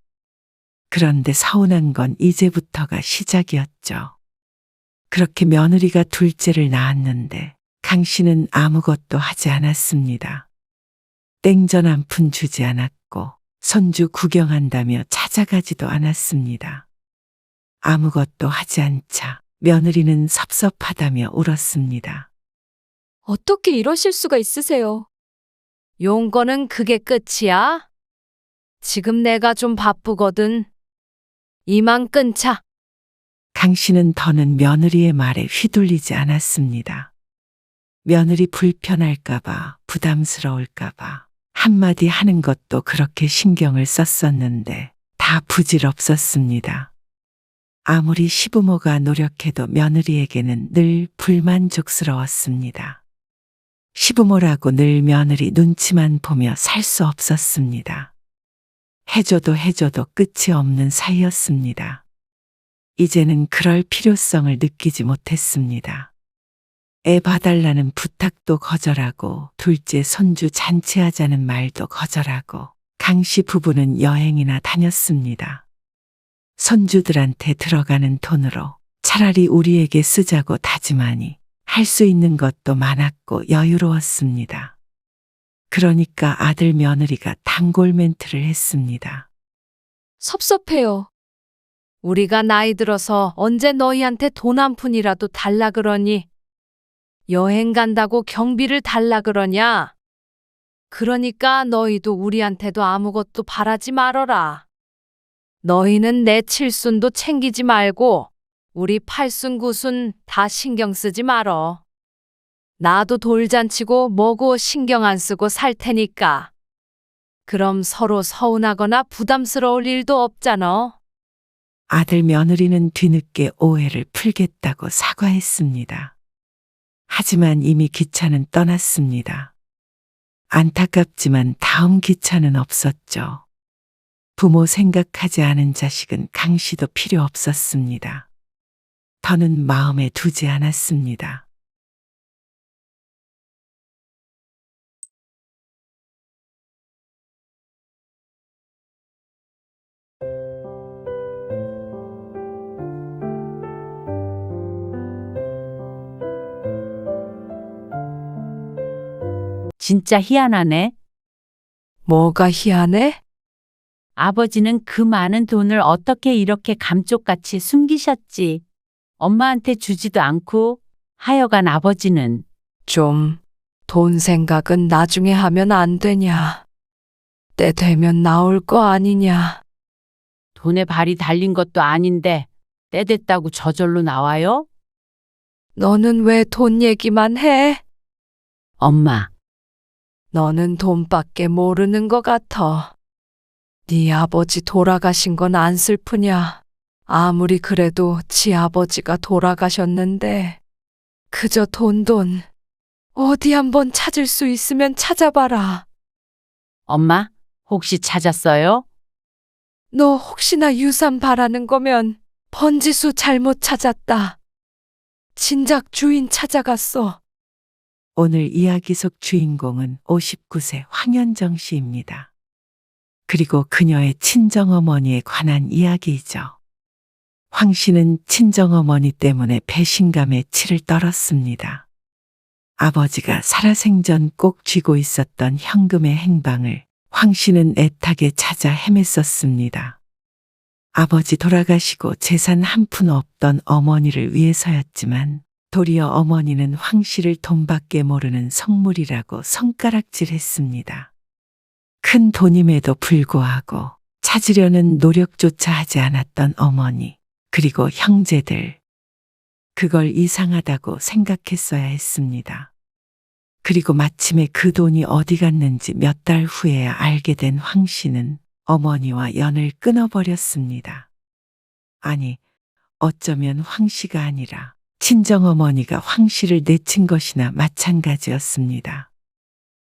그런데 서운한 건 이제부터가 시작이었죠. 그렇게 며느리가 둘째를 낳았는데 강 씨는 아무것도 하지 않았습니다. 땡전 한 푼 주지 않았고 손주 구경한다며 찾아가지도 않았습니다. 아무것도 하지 않자 며느리는 섭섭하다며 울었습니다. 어떻게 이러실 수가 있으세요? 용건은 그게 끝이야? 지금 내가 좀 바쁘거든. 이만 끊자. 강 씨는 더는 며느리의 말에 휘둘리지 않았습니다. 며느리 불편할까봐, 부담스러울까봐 한마디 하는 것도 그렇게 신경을 썼었는데 다 부질없었습니다. 아무리 시부모가 노력해도 며느리에게는 늘 불만족스러웠습니다. 시부모라고 늘 며느리 눈치만 보며 살 수 없었습니다. 해줘도 끝이 없는 사이였습니다. 이제는 그럴 필요성을 느끼지 못했습니다. 애 봐달라는 부탁도 거절하고 둘째 손주 잔치하자는 말도 거절하고 강씨 부부는 여행이나 다녔습니다. 손주들한테 들어가는 돈으로 차라리 우리에게 쓰자고 다짐하니 할 수 있는 것도 많았고 여유로웠습니다. 그러니까 아들 며느리가 단골 멘트를 했습니다. 섭섭해요. 우리가 나이 들어서 언제 너희한테 돈 한 푼이라도 달라 그러니? 여행 간다고 경비를 달라 그러냐? 그러니까 너희도 우리한테도 아무것도 바라지 말어라. 너희는 내 칠순도 챙기지 말고 우리 팔순 구순 다 신경 쓰지 말어. 나도 돌잔치고 뭐고 신경 안 쓰고 살 테니까. 그럼 서로 서운하거나 부담스러울 일도 없잖아. 아들 며느리는 뒤늦게 오해를 풀겠다고 사과했습니다. 하지만 이미 기차는 떠났습니다. 안타깝지만 다음 기차는 없었죠. 부모 생각하지 않은 자식은 강씨도 필요 없었습니다. 더는 마음에 두지 않았습니다. 진짜 희한하네. 뭐가 희한해? 아버지는 그 많은 돈을 어떻게 이렇게 감쪽같이 숨기셨지. 엄마한테 주지도 않고. 하여간 아버지는 좀 돈 생각은 나중에 하면 안 되냐? 때 되면 나올 거 아니냐? 돈에 발이 달린 것도 아닌데 때 됐다고 저절로 나와요? 너는 왜 돈 얘기만 해? 엄마, 너는 돈밖에 모르는 것 같아. 네 아버지 돌아가신 건 안 슬프냐? 아무리 그래도 지 아버지가 돌아가셨는데 그저 돈. 어디 한번 찾을 수 있으면 찾아봐라. 엄마, 혹시 찾았어요? 너 혹시나 유산 바라는 거면 번지수 잘못 찾았다. 진작 주인 찾아갔어. 오늘 이야기 속 주인공은 59세 황현정 씨입니다. 그리고 그녀의 친정어머니에 관한 이야기이죠. 황 씨는 친정어머니 때문에 배신감에 치를 떨었습니다. 아버지가 살아생전 꼭 쥐고 있었던 현금의 행방을 황 씨는 애타게 찾아 헤맸었습니다. 아버지 돌아가시고 재산 한 푼 없던 어머니를 위해서였지만 도리어 어머니는 황 씨를 돈밖에 모르는 성물이라고 손가락질했습니다. 큰 돈임에도 불구하고 찾으려는 노력조차 하지 않았던 어머니, 그리고 형제들. 그걸 이상하다고 생각했어야 했습니다. 그리고 마침에 그 돈이 어디 갔는지 몇 달 후에야 알게 된 황 씨는 어머니와 연을 끊어버렸습니다. 아니, 어쩌면 황 씨가 아니라 친정어머니가 황 씨를 내친 것이나 마찬가지였습니다.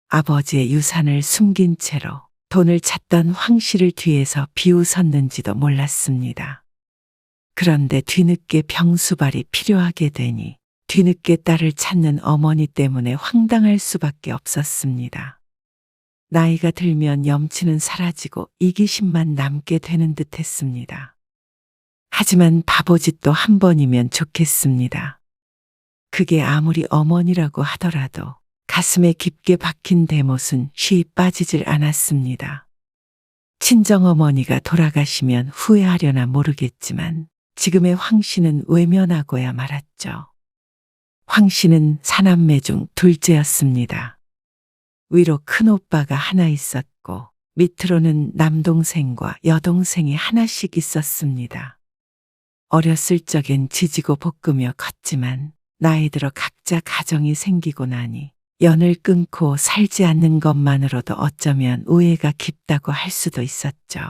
아버지의 유산을 숨긴 채로 돈을 찾던 황 씨를 뒤에서 비웃었는지도 몰랐습니다. 그런데 뒤늦게 병수발이 필요하게 되니 뒤늦게 딸을 찾는 어머니 때문에 황당할 수밖에 없었습니다. 나이가 들면 염치는 사라지고 이기심만 남게 되는 듯 했습니다. 하지만 바보짓도 한 번이면 좋겠습니다. 그게 아무리 어머니라고 하더라도 가슴에 깊게 박힌 대못은 쉬이 빠지질 않았습니다. 친정어머니가 돌아가시면 후회하려나 모르겠지만 지금의 황 씨는 외면하고야 말았죠. 황 씨는 사남매 중 둘째였습니다. 위로 큰 오빠가 하나 있었고 밑으로는 남동생과 여동생이 하나씩 있었습니다. 어렸을 적엔 지지고 볶으며 컸지만 나이 들어 각자 가정이 생기고 나니 연을 끊고 살지 않는 것만으로도 어쩌면 우애가 깊다고 할 수도 있었죠.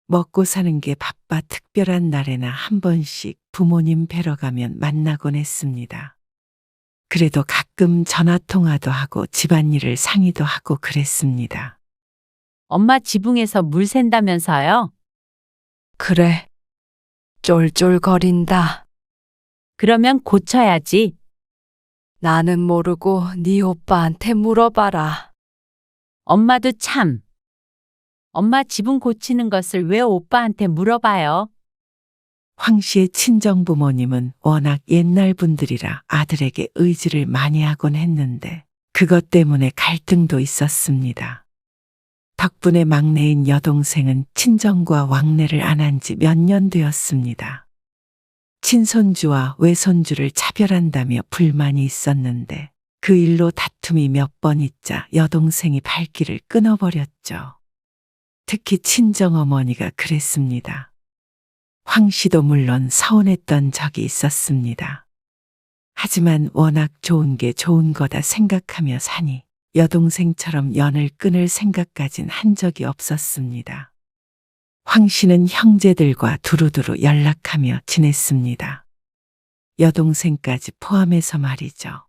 먹고 사는 게 바빠 특별한 날에나 한 번씩 부모님 뵈러 가면 만나곤 했습니다. 그래도 가끔 전화통화도 하고 집안일을 상의도 하고 그랬습니다. 엄마 지붕에서 물 샌다면서요? 그래. 쫄쫄거린다. 그러면 고쳐야지. 나는 모르고 네 오빠한테 물어봐라. 엄마도 참. 엄마 지붕 고치는 것을 왜 오빠한테 물어봐요? 황 씨의 친정 부모님은 워낙 옛날 분들이라 아들에게 의지를 많이 하곤 했는데 그것 때문에 갈등도 있었습니다. 덕분에 막내인 여동생은 친정과 왕래를 안 한 지 몇 년 되었습니다. 친손주와 외손주를 차별한다며 불만이 있었는데 그 일로 다툼이 몇 번 있자 여동생이 발길을 끊어버렸죠. 특히 친정어머니가 그랬습니다. 황 씨도 물론 서운했던 적이 있었습니다. 하지만 워낙 좋은 게 좋은 거다 생각하며 사니 여동생처럼 연을 끊을 생각까진 한 적이 없었습니다. 황 씨는 형제들과 두루두루 연락하며 지냈습니다. 여동생까지 포함해서 말이죠.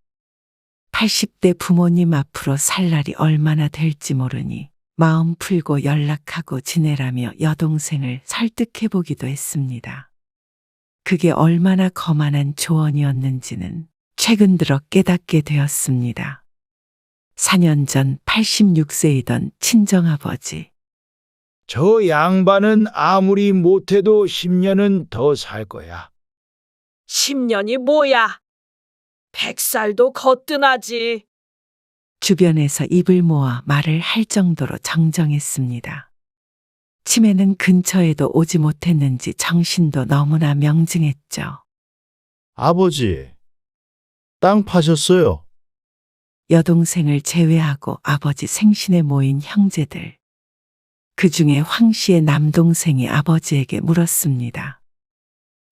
80대 부모님 앞으로 살 날이 얼마나 될지 모르니 마음 풀고 연락하고 지내라며 여동생을 설득해보기도 했습니다. 그게 얼마나 거만한 조언이었는지는 최근 들어 깨닫게 되었습니다. 4년 전 86세이던 친정아버지. 저 양반은 아무리 못해도 10년은 더 살 거야. 10년이 뭐야? 100살도 거뜬하지. 주변에서 입을 모아 말을 할 정도로 정정했습니다. 치매는 근처에도 오지 못했는지 정신도 너무나 명징했죠. 아버지, 땅 파셨어요? 여동생을 제외하고 아버지 생신에 모인 형제들. 그 중에 황 씨의 남동생이 아버지에게 물었습니다.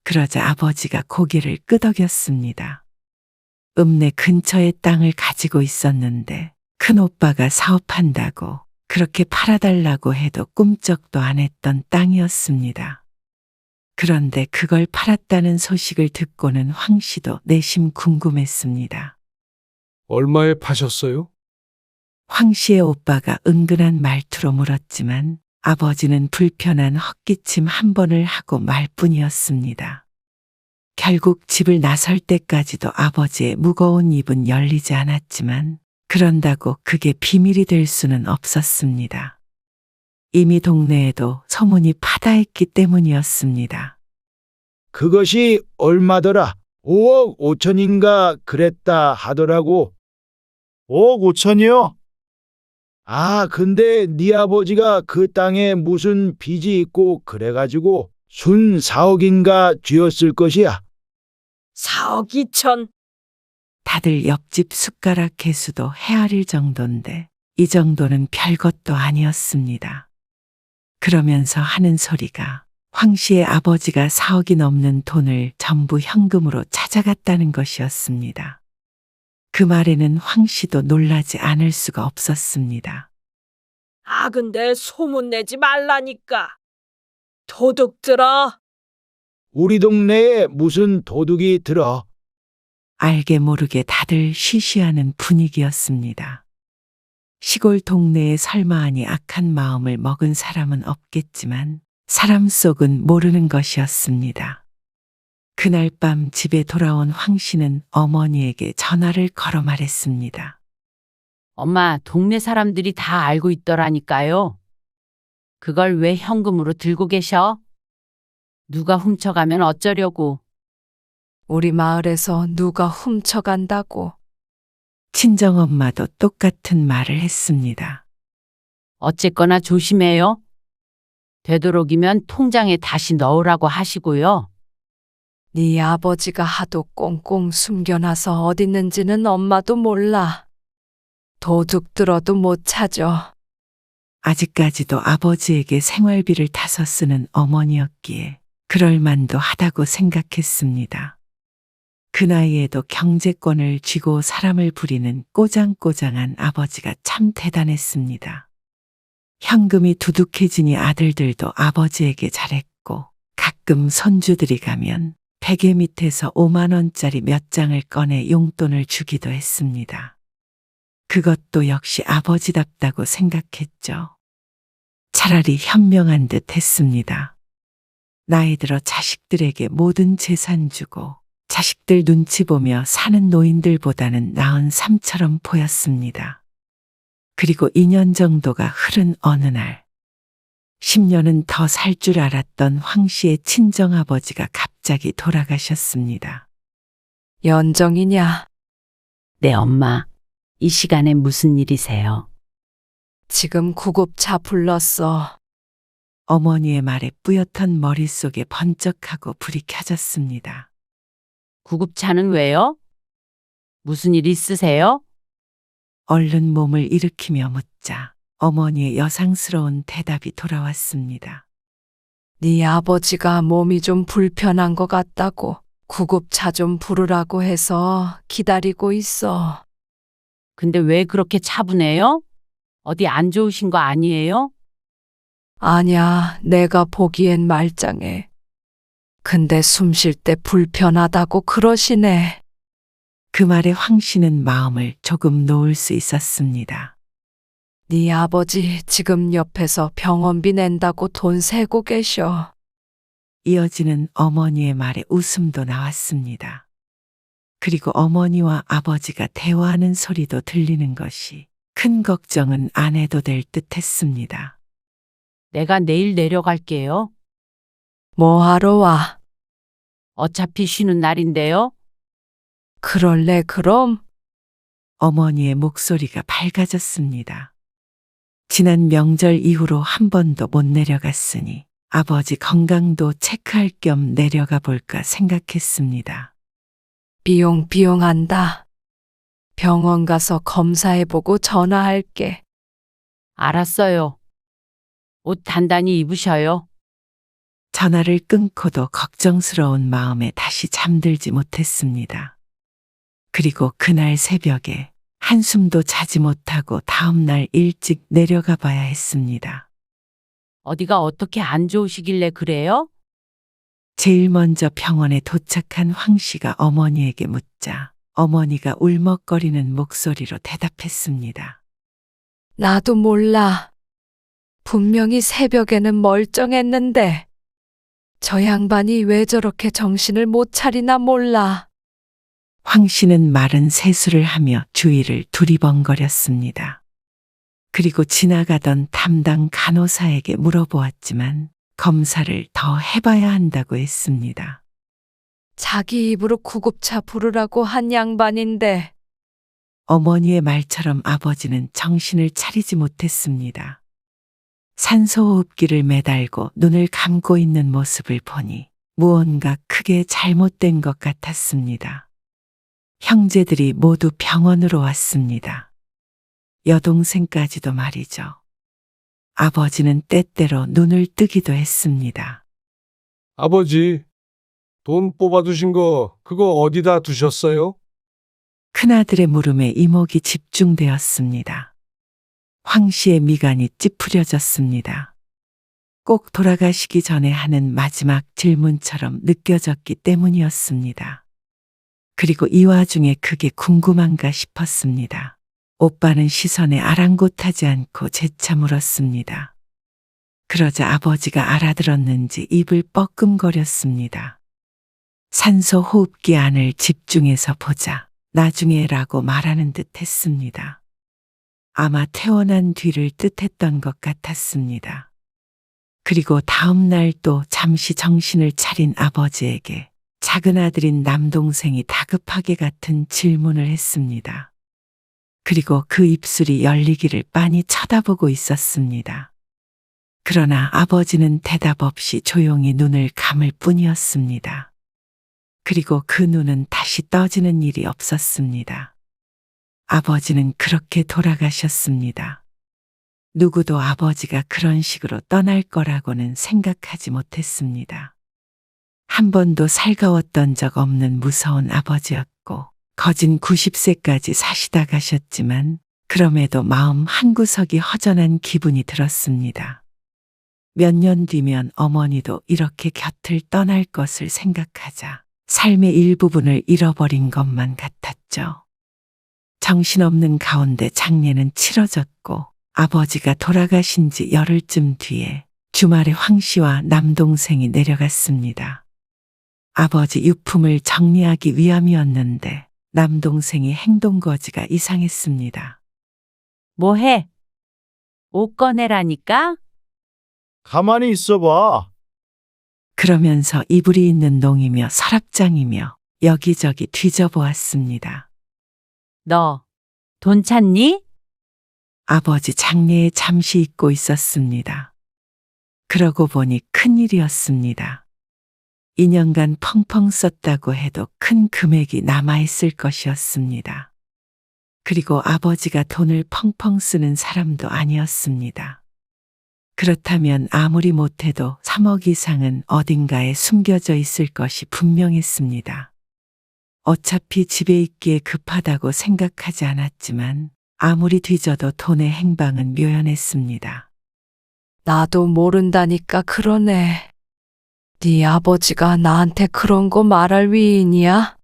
그러자 아버지가 고개를 끄덕였습니다. 읍내 근처에 땅을 가지고 있었는데 큰 오빠가 사업한다고 그렇게 팔아달라고 해도 꿈쩍도 안 했던 땅이었습니다. 그런데 그걸 팔았다는 소식을 듣고는 황 씨도 내심 궁금했습니다. 얼마에 파셨어요? 황 씨의 오빠가 은근한 말투로 물었지만 아버지는 불편한 헛기침 한 번을 하고 말뿐이었습니다. 결국 집을 나설 때까지도 아버지의 무거운 입은 열리지 않았지만 그런다고 그게 비밀이 될 수는 없었습니다. 이미 동네에도 소문이 파다했기 때문이었습니다. 그것이 얼마더라? 5억 5천인가 그랬다 하더라고. 5억 5천이요? 아, 근데 네 아버지가 그 땅에 무슨 빚이 있고 그래가지고 순 4억인가 쥐었을 것이야. 4억 2천. 다들 옆집 숟가락 개수도 헤아릴 정도인데 이 정도는 별것도 아니었습니다. 그러면서 하는 소리가 황 씨의 아버지가 4억이 넘는 돈을 전부 현금으로 찾아갔다는 것이었습니다. 그 말에는 황 씨도 놀라지 않을 수가 없었습니다. 아, 근데 소문내지 말라니까. 도둑 들어. 우리 동네에 무슨 도둑이 들어. 알게 모르게 다들 쉬쉬하는 분위기였습니다. 시골 동네에 설마하니 악한 마음을 먹은 사람은 없겠지만 사람 속은 모르는 것이었습니다. 그날 밤 집에 돌아온 황 씨는 어머니에게 전화를 걸어 말했습니다. 엄마, 동네 사람들이 다 알고 있더라니까요. 그걸 왜 현금으로 들고 계셔? 누가 훔쳐가면 어쩌려고. 우리 마을에서 누가 훔쳐간다고. 친정엄마도 똑같은 말을 했습니다. 어쨌거나 조심해요. 되도록이면 통장에 다시 넣으라고 하시고요. 네 아버지가 하도 꽁꽁 숨겨놔서 어딨는지는 엄마도 몰라. 도둑 들어도 못 찾아. 아직까지도 아버지에게 생활비를 타서 쓰는 어머니였기에 그럴 만도 하다고 생각했습니다. 그 나이에도 경제권을 쥐고 사람을 부리는 꼬장꼬장한 아버지가 참 대단했습니다. 현금이 두둑해지니 아들들도 아버지에게 잘했고 가끔 손주들이 가면 베개 밑에서 5만 원짜리 몇 장을 꺼내 용돈을 주기도 했습니다. 그것도 역시 아버지답다고 생각했죠. 차라리 현명한 듯 했습니다. 나이 들어 자식들에게 모든 재산 주고 자식들 눈치 보며 사는 노인들보다는 나은 삶처럼 보였습니다. 그리고 2년 정도가 흐른 어느 날, 10년은 더 살 줄 알았던 황 씨의 친정아버지가 갑자기 돌아가셨습니다. 연정이냐? 네, 엄마. 이 시간에 무슨 일이세요? 지금 구급차 불렀어. 어머니의 말에 뿌옇던 머릿속에 번쩍하고 불이 켜졌습니다. 구급차는 왜요? 무슨 일 있으세요? 얼른 몸을 일으키며 묻자 어머니의 여상스러운 대답이 돌아왔습니다. 네 아버지가 몸이 좀 불편한 것 같다고 구급차 좀 부르라고 해서 기다리고 있어. 근데 왜 그렇게 차분해요? 어디 안 좋으신 거 아니에요? 아냐, 내가 보기엔 말짱해. 근데 숨 쉴 때 불편하다고 그러시네. 그 말에 황 씨는 마음을 조금 놓을 수 있었습니다. 네 아버지 지금 옆에서 병원비 낸다고 돈 세고 계셔. 이어지는 어머니의 말에 웃음도 나왔습니다. 그리고 어머니와 아버지가 대화하는 소리도 들리는 것이 큰 걱정은 안 해도 될 듯 했습니다. 내가 내일 내려갈게요. 뭐 하러 와? 어차피 쉬는 날인데요. 그럴래 그럼? 어머니의 목소리가 밝아졌습니다. 지난 명절 이후로 한 번도 못 내려갔으니 아버지 건강도 체크할 겸 내려가 볼까 생각했습니다. 비용한다. 병원 가서 검사해보고 전화할게. 알았어요. 옷 단단히 입으셔요. 전화를 끊고도 걱정스러운 마음에 다시 잠들지 못했습니다. 그리고 그날 새벽에 한숨도 자지 못하고 다음날 일찍 내려가 봐야 했습니다. 어디가 어떻게 안 좋으시길래 그래요? 제일 먼저 병원에 도착한 황 씨가 어머니에게 묻자 어머니가 울먹거리는 목소리로 대답했습니다. 나도 몰라. 분명히 새벽에는 멀쩡했는데 저 양반이 왜 저렇게 정신을 못 차리나 몰라. 황 씨는 마른 세수를 하며 주위를 두리번거렸습니다. 그리고 지나가던 담당 간호사에게 물어보았지만 검사를 더 해봐야 한다고 했습니다. 자기 입으로 구급차 부르라고 한 양반인데. 어머니의 말처럼 아버지는 정신을 차리지 못했습니다. 산소호흡기를 매달고 눈을 감고 있는 모습을 보니 무언가 크게 잘못된 것 같았습니다. 형제들이 모두 병원으로 왔습니다. 여동생까지도 말이죠. 아버지는 때때로 눈을 뜨기도 했습니다. 아버지, 돈 뽑아두신 거 그거 어디다 두셨어요? 큰아들의 물음에 이목이 집중되었습니다. 황 씨의 미간이 찌푸려졌습니다. 꼭 돌아가시기 전에 하는 마지막 질문처럼 느껴졌기 때문이었습니다. 그리고 이 와중에 그게 궁금한가 싶었습니다. 오빠는 시선에 아랑곳하지 않고 재차 물었습니다. 그러자 아버지가 알아들었는지 입을 뻐끔거렸습니다. 산소 호흡기 안을 집중해서 보자. 나중에라고 말하는 듯 했습니다. 아마 퇴원한 뒤를 뜻했던 것 같았습니다. 그리고 다음 날 또 잠시 정신을 차린 아버지에게 작은 아들인 남동생이 다급하게 같은 질문을 했습니다. 그리고 그 입술이 열리기를 빤히 쳐다보고 있었습니다. 그러나 아버지는 대답 없이 조용히 눈을 감을 뿐이었습니다. 그리고 그 눈은 다시 떠지는 일이 없었습니다. 아버지는 그렇게 돌아가셨습니다. 누구도 아버지가 그런 식으로 떠날 거라고는 생각하지 못했습니다. 한 번도 살가웠던 적 없는 무서운 아버지였고 거진 90세까지 사시다 가셨지만 그럼에도 마음 한구석이 허전한 기분이 들었습니다. 몇 년 뒤면 어머니도 이렇게 곁을 떠날 것을 생각하자 삶의 일부분을 잃어버린 것만 같았죠. 정신없는 가운데 장례는 치러졌고 아버지가 돌아가신 지 열흘쯤 뒤에 주말에 황 씨와 남동생이 내려갔습니다. 아버지 유품을 정리하기 위함이었는데 남동생이 행동거지가 이상했습니다. 뭐해? 옷 꺼내라니까? 가만히 있어봐. 그러면서 이불이 있는 농이며 서랍장이며 여기저기 뒤져보았습니다. 너 돈 찾니? 아버지 장례에 잠시 잊고 있었습니다. 그러고 보니 큰일이었습니다. 2년간 펑펑 썼다고 해도 큰 금액이 남아있을 것이었습니다. 그리고 아버지가 돈을 펑펑 쓰는 사람도 아니었습니다. 그렇다면 아무리 못해도 3억 이상은 어딘가에 숨겨져 있을 것이 분명했습니다. 어차피 집에 있기에 급하다고 생각하지 않았지만 아무리 뒤져도 돈의 행방은 묘연했습니다. 나도 모른다니까 그러네. 네 아버지가 나한테 그런 거 말할 위인이야?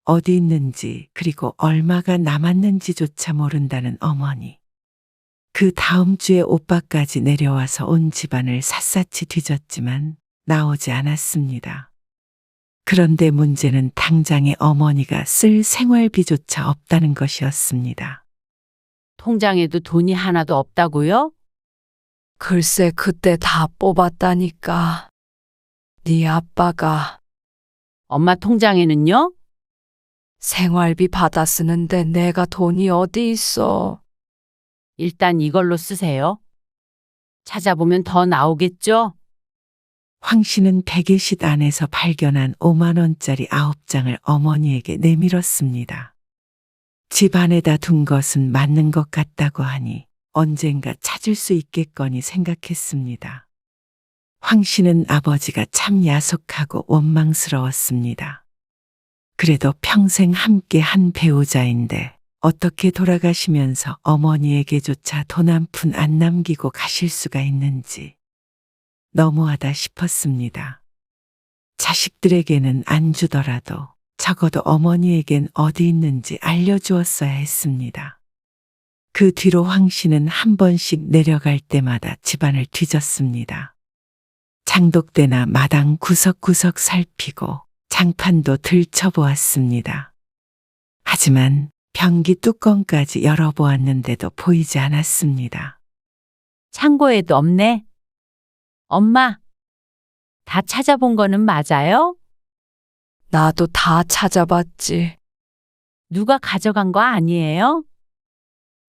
어디 있는지 그리고 얼마가 남았는지조차 모른다는 어머니. 그 다음 주에 오빠까지 내려와서 온 집안을 샅샅이 뒤졌지만 나오지 않았습니다. 그런데 문제는 당장에 어머니가 쓸 생활비조차 없다는 것이었습니다. 통장에도 돈이 하나도 없다고요? 글쎄 그때 다 뽑았다니까. 네 아빠가 엄마 통장에는요? 생활비 받아 쓰는데 내가 돈이 어디 있어. 일단 이걸로 쓰세요. 찾아보면 더 나오겠죠? 황 씨는 베개실 안에서 발견한 5만 원짜리 9장을 어머니에게 내밀었습니다. 집 안에다 둔 것은 맞는 것 같다고 하니 언젠가 찾을 수 있겠거니 생각했습니다. 황 씨는 아버지가 참 야속하고 원망스러웠습니다. 그래도 평생 함께 한 배우자인데 어떻게 돌아가시면서 어머니에게조차 돈 한 푼 안 남기고 가실 수가 있는지 너무하다 싶었습니다. 자식들에게는 안 주더라도 적어도 어머니에겐 어디 있는지 알려주었어야 했습니다. 그 뒤로 황 씨는 한 번씩 내려갈 때마다 집안을 뒤졌습니다. 장독대나 마당 구석구석 살피고 장판도 들춰보았습니다. 하지만 변기 뚜껑까지 열어보았는데도 보이지 않았습니다. 창고에도 없네. 엄마, 다 찾아본 거는 맞아요? 나도 다 찾아봤지. 누가 가져간 거 아니에요?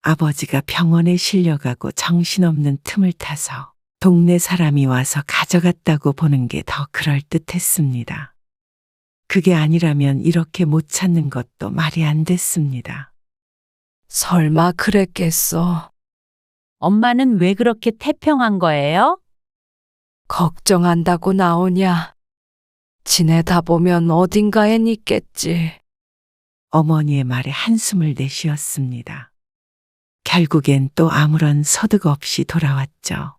아버지가 병원에 실려가고 정신없는 틈을 타서 동네 사람이 와서 가져갔다고 보는 게 더 그럴듯했습니다. 그게 아니라면 이렇게 못 찾는 것도 말이 안 됐습니다. 설마 그랬겠어. 엄마는 왜 그렇게 태평한 거예요? 걱정한다고 나오냐. 지내다 보면 어딘가엔 있겠지. 어머니의 말에 한숨을 내쉬었습니다. 결국엔 또 아무런 소득 없이 돌아왔죠.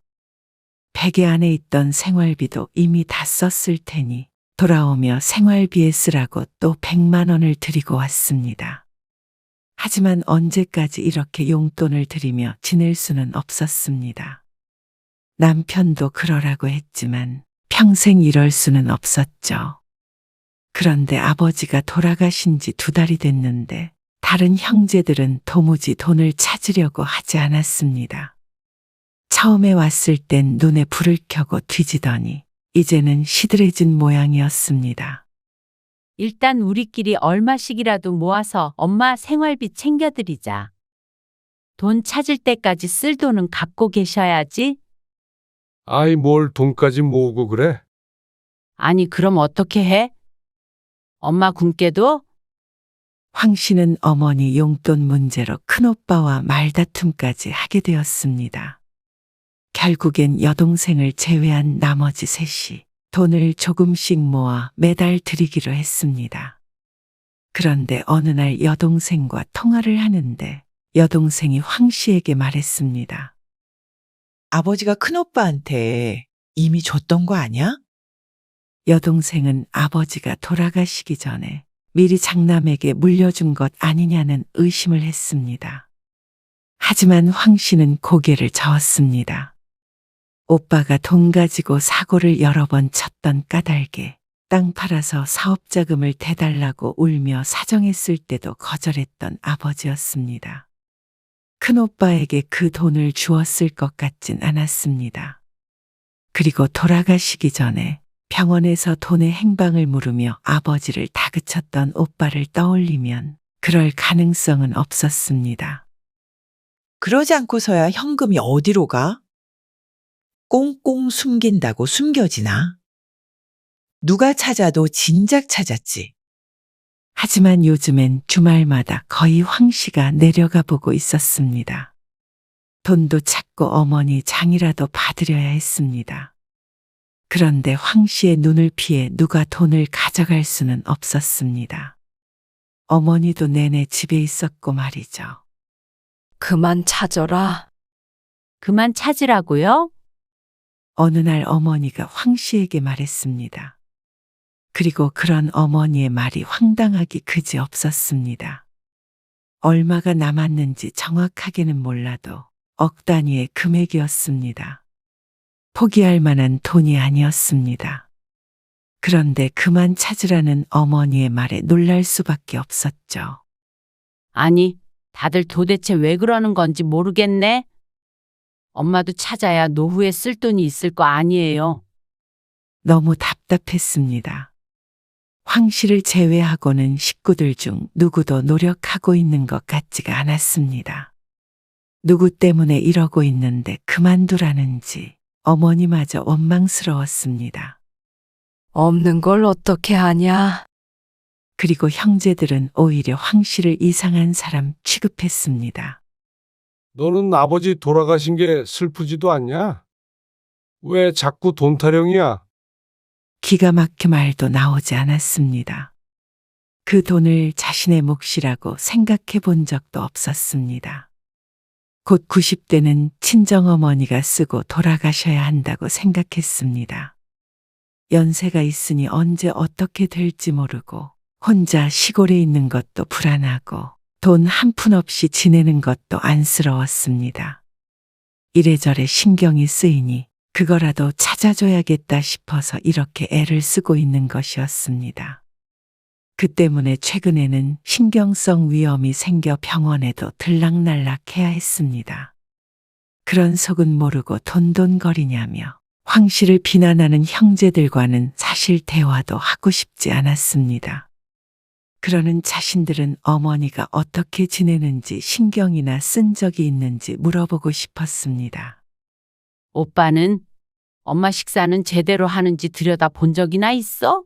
베개 안에 있던 생활비도 이미 다 썼을 테니 돌아오며 생활비에 쓰라고 또 100만 원을 드리고 왔습니다. 하지만 언제까지 이렇게 용돈을 드리며 지낼 수는 없었습니다. 남편도 그러라고 했지만 평생 이럴 수는 없었죠. 그런데 아버지가 돌아가신 지 2달이 됐는데 다른 형제들은 도무지 돈을 찾으려고 하지 않았습니다. 처음에 왔을 땐 눈에 불을 켜고 뒤지더니 이제는 시들해진 모양이었습니다. 일단 우리끼리 얼마씩이라도 모아서 엄마 생활비 챙겨드리자. 돈 찾을 때까지 쓸 돈은 갖고 계셔야지. 아이, 뭘 돈까지 모으고 그래? 아니, 그럼 어떻게 해? 엄마 굶게도? 황 씨는 어머니 용돈 문제로 큰오빠와 말다툼까지 하게 되었습니다. 결국엔 여동생을 제외한 나머지 셋이 돈을 조금씩 모아 매달 드리기로 했습니다. 그런데 어느 날 여동생과 통화를 하는데 여동생이 황 씨에게 말했습니다. 아버지가 큰오빠한테 이미 줬던 거 아니야? 여동생은 아버지가 돌아가시기 전에 미리 장남에게 물려준 것 아니냐는 의심을 했습니다. 하지만 황 씨는 고개를 저었습니다. 오빠가 돈 가지고 사고를 여러 번 쳤던 까닭에 땅 팔아서 사업 자금을 대달라고 울며 사정했을 때도 거절했던 아버지였습니다. 큰오빠에게 그 돈을 주었을 것 같진 않았습니다. 그리고 돌아가시기 전에 병원에서 돈의 행방을 물으며 아버지를 다그쳤던 오빠를 떠올리면 그럴 가능성은 없었습니다. 그러지 않고서야 현금이 어디로 가? 꽁꽁 숨긴다고 숨겨지나? 누가 찾아도 진작 찾았지. 하지만 요즘엔 주말마다 거의 황 씨가 내려가 보고 있었습니다. 돈도 찾고 어머니 장이라도 받으려야 했습니다. 그런데 황 씨의 눈을 피해 누가 돈을 가져갈 수는 없었습니다. 어머니도 내내 집에 있었고 말이죠. 그만 찾아라. 그만 찾으라고요? 어느 날 어머니가 황 씨에게 말했습니다. 그리고 그런 어머니의 말이 황당하기 그지 없었습니다. 얼마가 남았는지 정확하게는 몰라도 억 단위의 금액이었습니다. 포기할 만한 돈이 아니었습니다. 그런데 그만 찾으라는 어머니의 말에 놀랄 수밖에 없었죠. 아니, 다들 도대체 왜 그러는 건지 모르겠네. 엄마도 찾아야 노후에 쓸 돈이 있을 거 아니에요. 너무 답답했습니다. 황 씨를 제외하고는 식구들 중 누구도 노력하고 있는 것 같지가 않았습니다. 누구 때문에 이러고 있는데 그만두라는지 어머니마저 원망스러웠습니다. 없는 걸 어떻게 하냐? 그리고 형제들은 오히려 황 씨를 이상한 사람 취급했습니다. 너는 아버지 돌아가신 게 슬프지도 않냐? 왜 자꾸 돈 타령이야? 기가 막혀 말도 나오지 않았습니다. 그 돈을 자신의 몫이라고 생각해 본 적도 없었습니다. 곧 90대는 친정어머니가 쓰고 돌아가셔야 한다고 생각했습니다. 연세가 있으니 언제 어떻게 될지 모르고 혼자 시골에 있는 것도 불안하고 돈 한 푼 없이 지내는 것도 안쓰러웠습니다. 이래저래 신경이 쓰이니 그거라도 찾아줘야겠다 싶어서 이렇게 애를 쓰고 있는 것이었습니다. 그 때문에 최근에는 신경성 위염이 생겨 병원에도 들락날락해야 했습니다. 그런 속은 모르고 돈돈거리냐며 황 씨를 비난하는 형제들과는 사실 대화도 하고 싶지 않았습니다. 그러는 자신들은 어머니가 어떻게 지내는지 신경이나 쓴 적이 있는지 물어보고 싶었습니다. 오빠는 엄마 식사는 제대로 하는지 들여다 본 적이나 있어?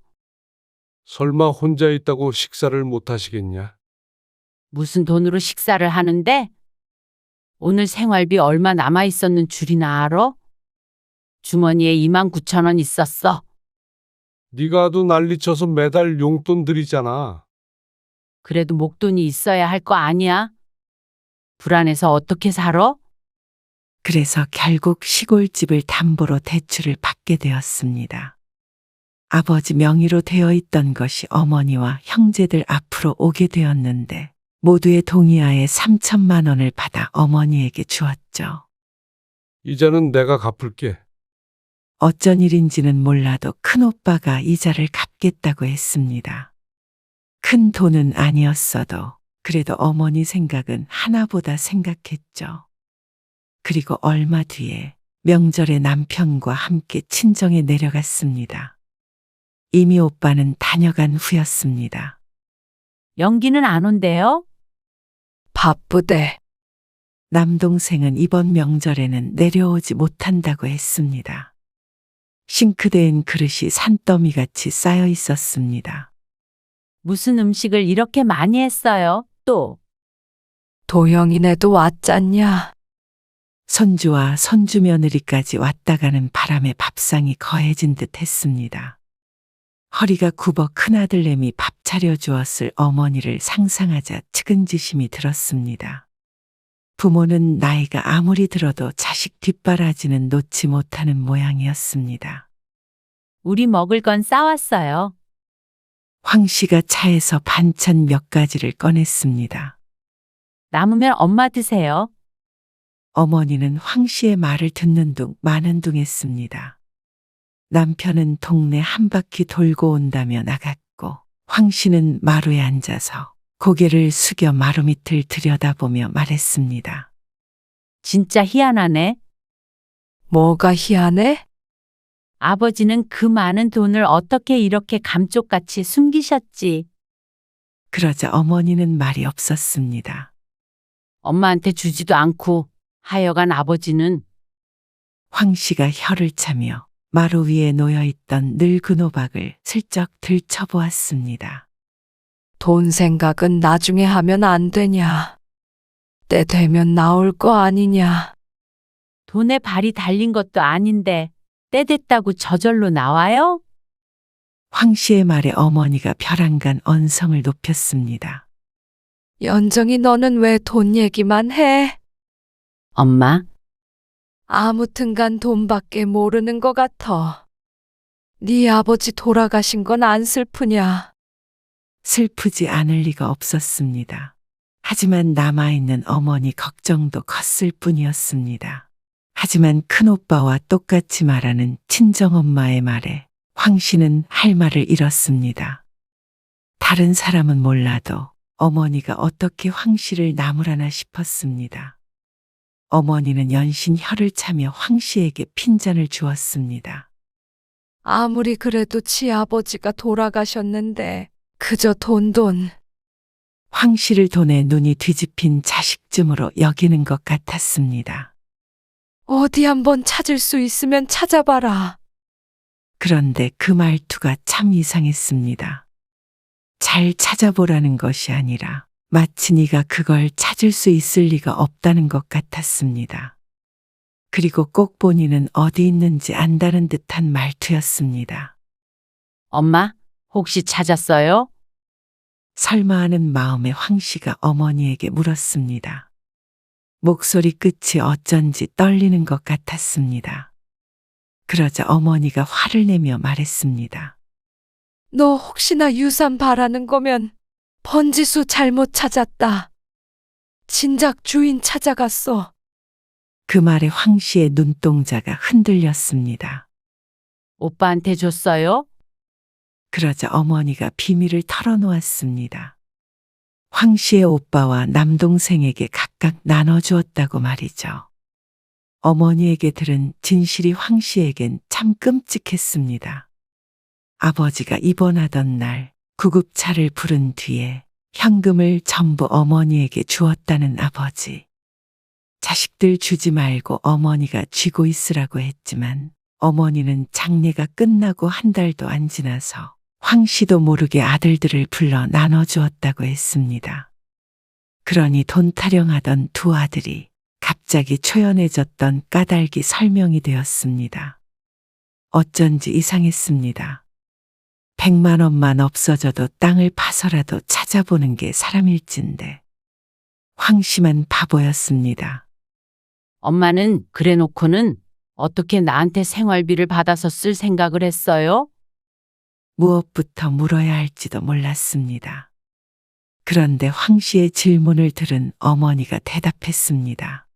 설마 혼자 있다고 식사를 못 하시겠냐? 무슨 돈으로 식사를 하는데? 오늘 생활비 얼마 남아 있었는 줄이나 알아? 주머니에 29,000원 있었어. 네가 아도 난리쳐서 매달 용돈 들이잖아. 그래도 목돈이 있어야 할 거 아니야? 불안해서 어떻게 살아? 그래서 결국 시골집을 담보로 대출을 받게 되었습니다. 아버지 명의로 되어 있던 것이 어머니와 형제들 앞으로 오게 되었는데 모두의 동의하에 3천만 원을 받아 어머니에게 주었죠. 이자는 내가 갚을게. 어쩐 일인지는 몰라도 큰오빠가 이자를 갚겠다고 했습니다. 큰 돈은 아니었어도 그래도 어머니 생각은 하나보다 생각했죠. 그리고 얼마 뒤에 명절에 남편과 함께 친정에 내려갔습니다. 이미 오빠는 다녀간 후였습니다. 연기는 안 온대요? 바쁘대. 남동생은 이번 명절에는 내려오지 못한다고 했습니다. 싱크대엔 그릇이 산더미같이 쌓여 있었습니다. 무슨 음식을 이렇게 많이 했어요? 또 도영이네도 왔잖냐? 손주와 손주 며느리까지 왔다 가는 바람에 밥상이 거해진 듯 했습니다. 허리가 굽어 큰아들내미 밥 차려주었을 어머니를 상상하자 측은지심이 들었습니다. 부모는 나이가 아무리 들어도 자식 뒷바라지는 놓지 못하는 모양이었습니다. 우리 먹을 건 싸왔어요. 황 씨가 차에서 반찬 몇 가지를 꺼냈습니다. 남으면 엄마 드세요. 어머니는 황 씨의 말을 듣는 둥 마는 둥 했습니다. 남편은 동네 한 바퀴 돌고 온다며 나갔고 황 씨는 마루에 앉아서 고개를 숙여 마루 밑을 들여다보며 말했습니다. 진짜 희한하네. 뭐가 희한해? 아버지는 그 많은 돈을 어떻게 이렇게 감쪽같이 숨기셨지? 그러자 어머니는 말이 없었습니다. 엄마한테 주지도 않고 하여간 아버지는 황 씨가 혀를 차며 마루 위에 놓여있던 늙은 호박을 슬쩍 들춰보았습니다. 돈 생각은 나중에 하면 안 되냐? 때 되면 나올 거 아니냐? 돈에 발이 달린 것도 아닌데 때 됐다고 저절로 나와요? 황 씨의 말에 어머니가 벼랑간 언성을 높였습니다. 연정이 너는 왜 돈 얘기만 해? 엄마, 아무튼간 돈밖에 모르는 것 같아. 네 아버지 돌아가신 건 안 슬프냐? 슬프지 않을 리가 없었습니다. 하지만 남아있는 어머니 걱정도 컸을 뿐이었습니다. 하지만 큰오빠와 똑같이 말하는 친정엄마의 말에 황 씨는 할 말을 잃었습니다. 다른 사람은 몰라도 어머니가 어떻게 황 씨를 나무라나 싶었습니다. 어머니는 연신 혀를 차며 황 씨에게 핀잔을 주었습니다. 아무리 그래도 지 아버지가 돌아가셨는데 그저 돈. 황 씨를 돈에 눈이 뒤집힌 자식쯤으로 여기는 것 같았습니다. 어디 한번 찾을 수 있으면 찾아봐라. 그런데 그 말투가 참 이상했습니다. 잘 찾아보라는 것이 아니라 마치 네가 그걸 찾을 수 있을 리가 없다는 것 같았습니다. 그리고 꼭 본인은 어디 있는지 안다는 듯한 말투였습니다. 엄마, 혹시 찾았어요? 설마 하는 마음에 황 씨가 어머니에게 물었습니다. 목소리 끝이 어쩐지 떨리는 것 같았습니다. 그러자 어머니가 화를 내며 말했습니다. 너 혹시나 유산 바라는 거면 번지수 잘못 찾았다. 진작 주인 찾아갔어. 그 말에 황 씨의 눈동자가 흔들렸습니다. 오빠한테 줬어요? 그러자 어머니가 비밀을 털어놓았습니다. 황 씨의 오빠와 남동생에게 각각 나눠주었다고 말이죠. 어머니에게 들은 진실이 황 씨에겐 참 끔찍했습니다. 아버지가 입원하던 날 구급차를 부른 뒤에 현금을 전부 어머니에게 주었다는 아버지. 자식들 주지 말고 어머니가 쥐고 있으라고 했지만 어머니는 장례가 끝나고 한 달도 안 지나서 황 씨도 모르게 아들들을 불러 나눠주었다고 했습니다. 그러니 돈 타령하던 두 아들이 갑자기 초연해졌던 까닭이 설명이 되었습니다. 어쩐지 이상했습니다. 100만 원만 없어져도 땅을 파서라도 찾아보는 게 사람일진데 황 씨만 바보였습니다. 엄마는 그래 놓고는 어떻게 나한테 생활비를 받아서 쓸 생각을 했어요? 무엇부터 물어야 할지도 몰랐습니다. 그런데 황 씨의 질문을 들은 어머니가 대답했습니다.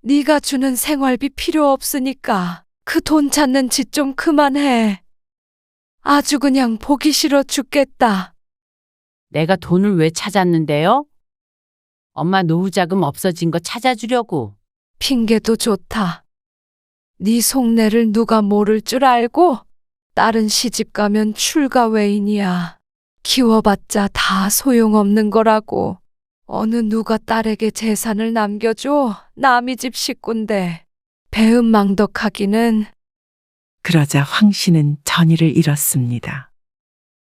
네가 주는 생활비 필요 없으니까 그 돈 찾는 짓 좀 그만해. 아주 그냥 보기 싫어 죽겠다. 내가 돈을 왜 찾았는데요? 엄마 노후자금 없어진 거 찾아주려고. 핑계도 좋다. 네 속내를 누가 모를 줄 알고? 딸은 시집 가면 출가 외인이야. 키워봤자 다 소용없는 거라고. 어느 누가 딸에게 재산을 남겨줘? 남의 집 식구인데. 배은망덕하기는. 그러자 황 씨는 전의를 잃었습니다.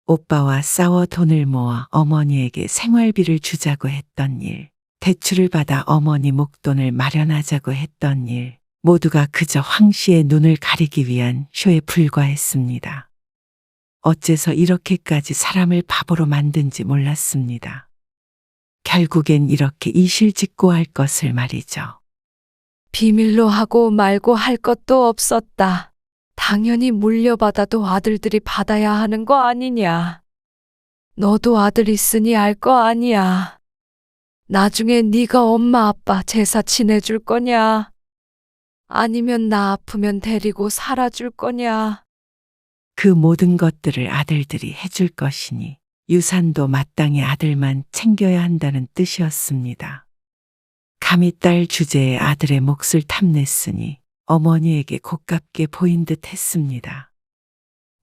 오빠와 싸워 돈을 모아 어머니에게 생활비를 주자고 했던 일 대출을 받아 어머니 목돈을 마련하자고 했던 일, 모두가 그저 황 씨의 눈을 가리기 위한 쇼에 불과했습니다. 어째서 이렇게까지 사람을 바보로 만든지 몰랐습니다. 결국엔 이렇게 이실직고할 것을 말이죠. 비밀로 하고 말고 할 것도 없었다. 당연히 물려받아도 아들들이 받아야 하는 거 아니냐. 너도 아들 있으니 알 거 아니야. 나중에 네가 엄마 아빠 제사 지내줄 거냐? 아니면 나 아프면 데리고 살아줄 거냐? 그 모든 것들을 아들들이 해줄 것이니 유산도 마땅히 아들만 챙겨야 한다는 뜻이었습니다. 감히 딸 주제에 아들의 몫을 탐냈으니 어머니에게 고깝게 보인 듯 했습니다.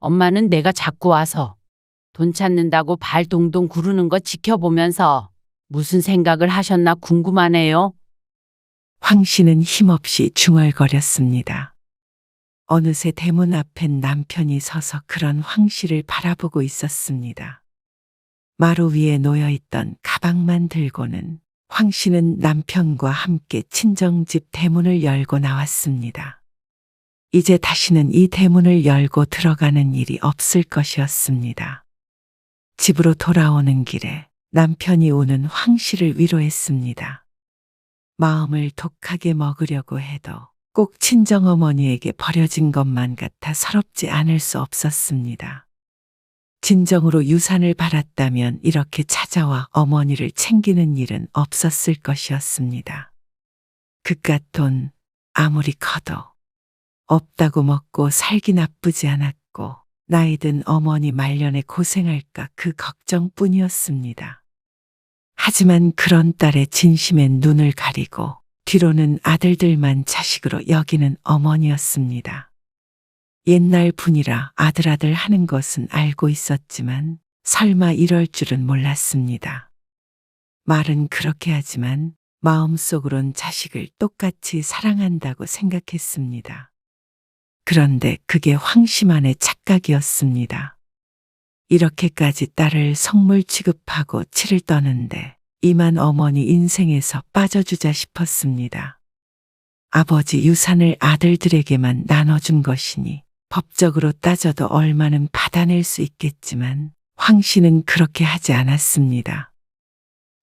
엄마는 내가 자꾸 와서 돈 찾는다고 발 동동 구르는 거 지켜보면서 무슨 생각을 하셨나 궁금하네요. 황 씨는 힘없이 중얼거렸습니다. 어느새 대문 앞엔 남편이 서서 그런 황 씨를 바라보고 있었습니다. 마루 위에 놓여있던 가방만 들고는 황 씨는 남편과 함께 친정집 대문을 열고 나왔습니다. 이제 다시는 이 대문을 열고 들어가는 일이 없을 것이었습니다. 집으로 돌아오는 길에 남편이 우는 황 씨를 위로했습니다. 마음을 독하게 먹으려고 해도 꼭 친정어머니에게 버려진 것만 같아 서럽지 않을 수 없었습니다. 진정으로 유산을 바랐다면 이렇게 찾아와 어머니를 챙기는 일은 없었을 것이었습니다. 그깟 돈 아무리 커도 없다고 먹고 살기 나쁘지 않았고 나이든 어머니 말년에 고생할까 그 걱정뿐이었습니다. 하지만 그런 딸의 진심엔 눈을 가리고 뒤로는 아들들만 자식으로 여기는 어머니였습니다. 옛날 분이라 아들 하는 것은 알고 있었지만 설마 이럴 줄은 몰랐습니다. 말은 그렇게 하지만 마음속으론 자식을 똑같이 사랑한다고 생각했습니다. 그런데 그게 황 씨만의 착각이었습니다. 이렇게까지 딸을 성물 취급하고 치를 떠는데 이만 어머니 인생에서 빠져주자 싶었습니다. 아버지 유산을 아들들에게만 나눠준 것이니 법적으로 따져도 얼마는 받아낼 수 있겠지만 황 씨는 그렇게 하지 않았습니다.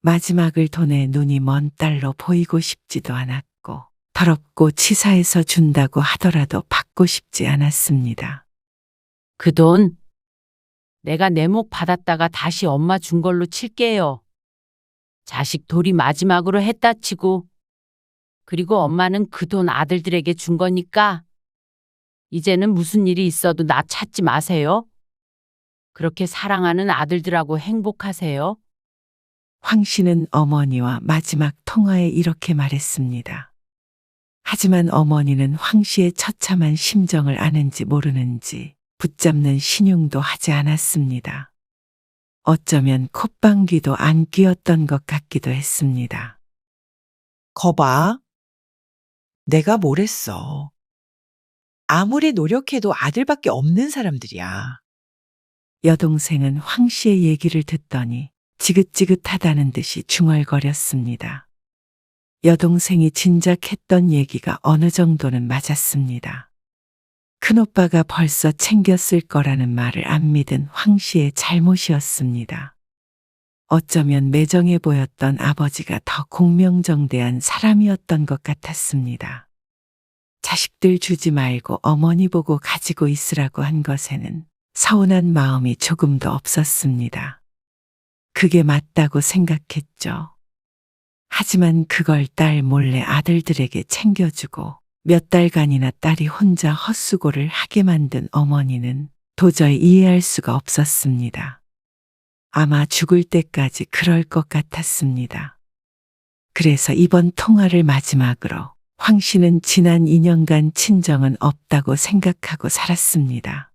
마지막을 돈에 눈이 먼 딸로 보이고 싶지도 않았고 더럽고 치사해서 준다고 하더라도 받고 싶지 않았습니다. 그 돈 내가 내 목 받았다가 다시 엄마 준 걸로 칠게요. 자식 돌이 마지막으로 했다 치고 그리고 엄마는 그 돈 아들들에게 준 거니까 이제는 무슨 일이 있어도 나 찾지 마세요. 그렇게 사랑하는 아들들하고 행복하세요. 황 씨는 어머니와 마지막 통화에 이렇게 말했습니다. 하지만 어머니는 황 씨의 처참한 심정을 아는지 모르는지 붙잡는 신용도 하지 않았습니다. 어쩌면 콧방귀도 안 뀌었던 것 같기도 했습니다. 거봐. 내가 뭘 했어. 아무리 노력해도 아들밖에 없는 사람들이야. 여동생은 황 씨의 얘기를 듣더니 지긋지긋하다는 듯이 중얼거렸습니다. 여동생이 진작 했던 얘기가 어느 정도는 맞았습니다. 큰오빠가 벌써 챙겼을 거라는 말을 안 믿은 황 씨의 잘못이었습니다. 어쩌면 매정해 보였던 아버지가 더 공명정대한 사람이었던 것 같았습니다. 자식들 주지 말고 어머니 보고 가지고 있으라고 한 것에는 서운한 마음이 조금도 없었습니다. 그게 맞다고 생각했죠. 하지만 그걸 딸 몰래 아들들에게 챙겨주고 몇 달간이나 딸이 혼자 헛수고를 하게 만든 어머니는 도저히 이해할 수가 없었습니다. 아마 죽을 때까지 그럴 것 같았습니다. 그래서 이번 통화를 마지막으로 황 씨는 지난 2년간 친정은 없다고 생각하고 살았습니다.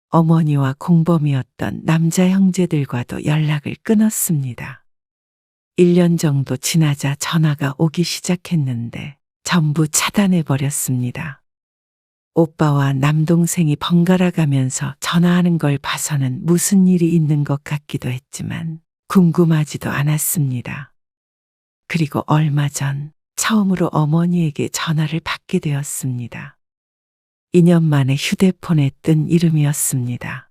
어머니와 공범이었던 남자 형제들과도 연락을 끊었습니다. 1년 정도 지나자 전화가 오기 시작했는데 전부 차단해버렸습니다. 오빠와 남동생이 번갈아 가면서 전화하는 걸 봐서는 무슨 일이 있는 것 같기도 했지만 궁금하지도 않았습니다. 그리고 얼마 전 처음으로 어머니에게 전화를 받게 되었습니다. 2년 만에 휴대폰에 뜬 이름이었습니다.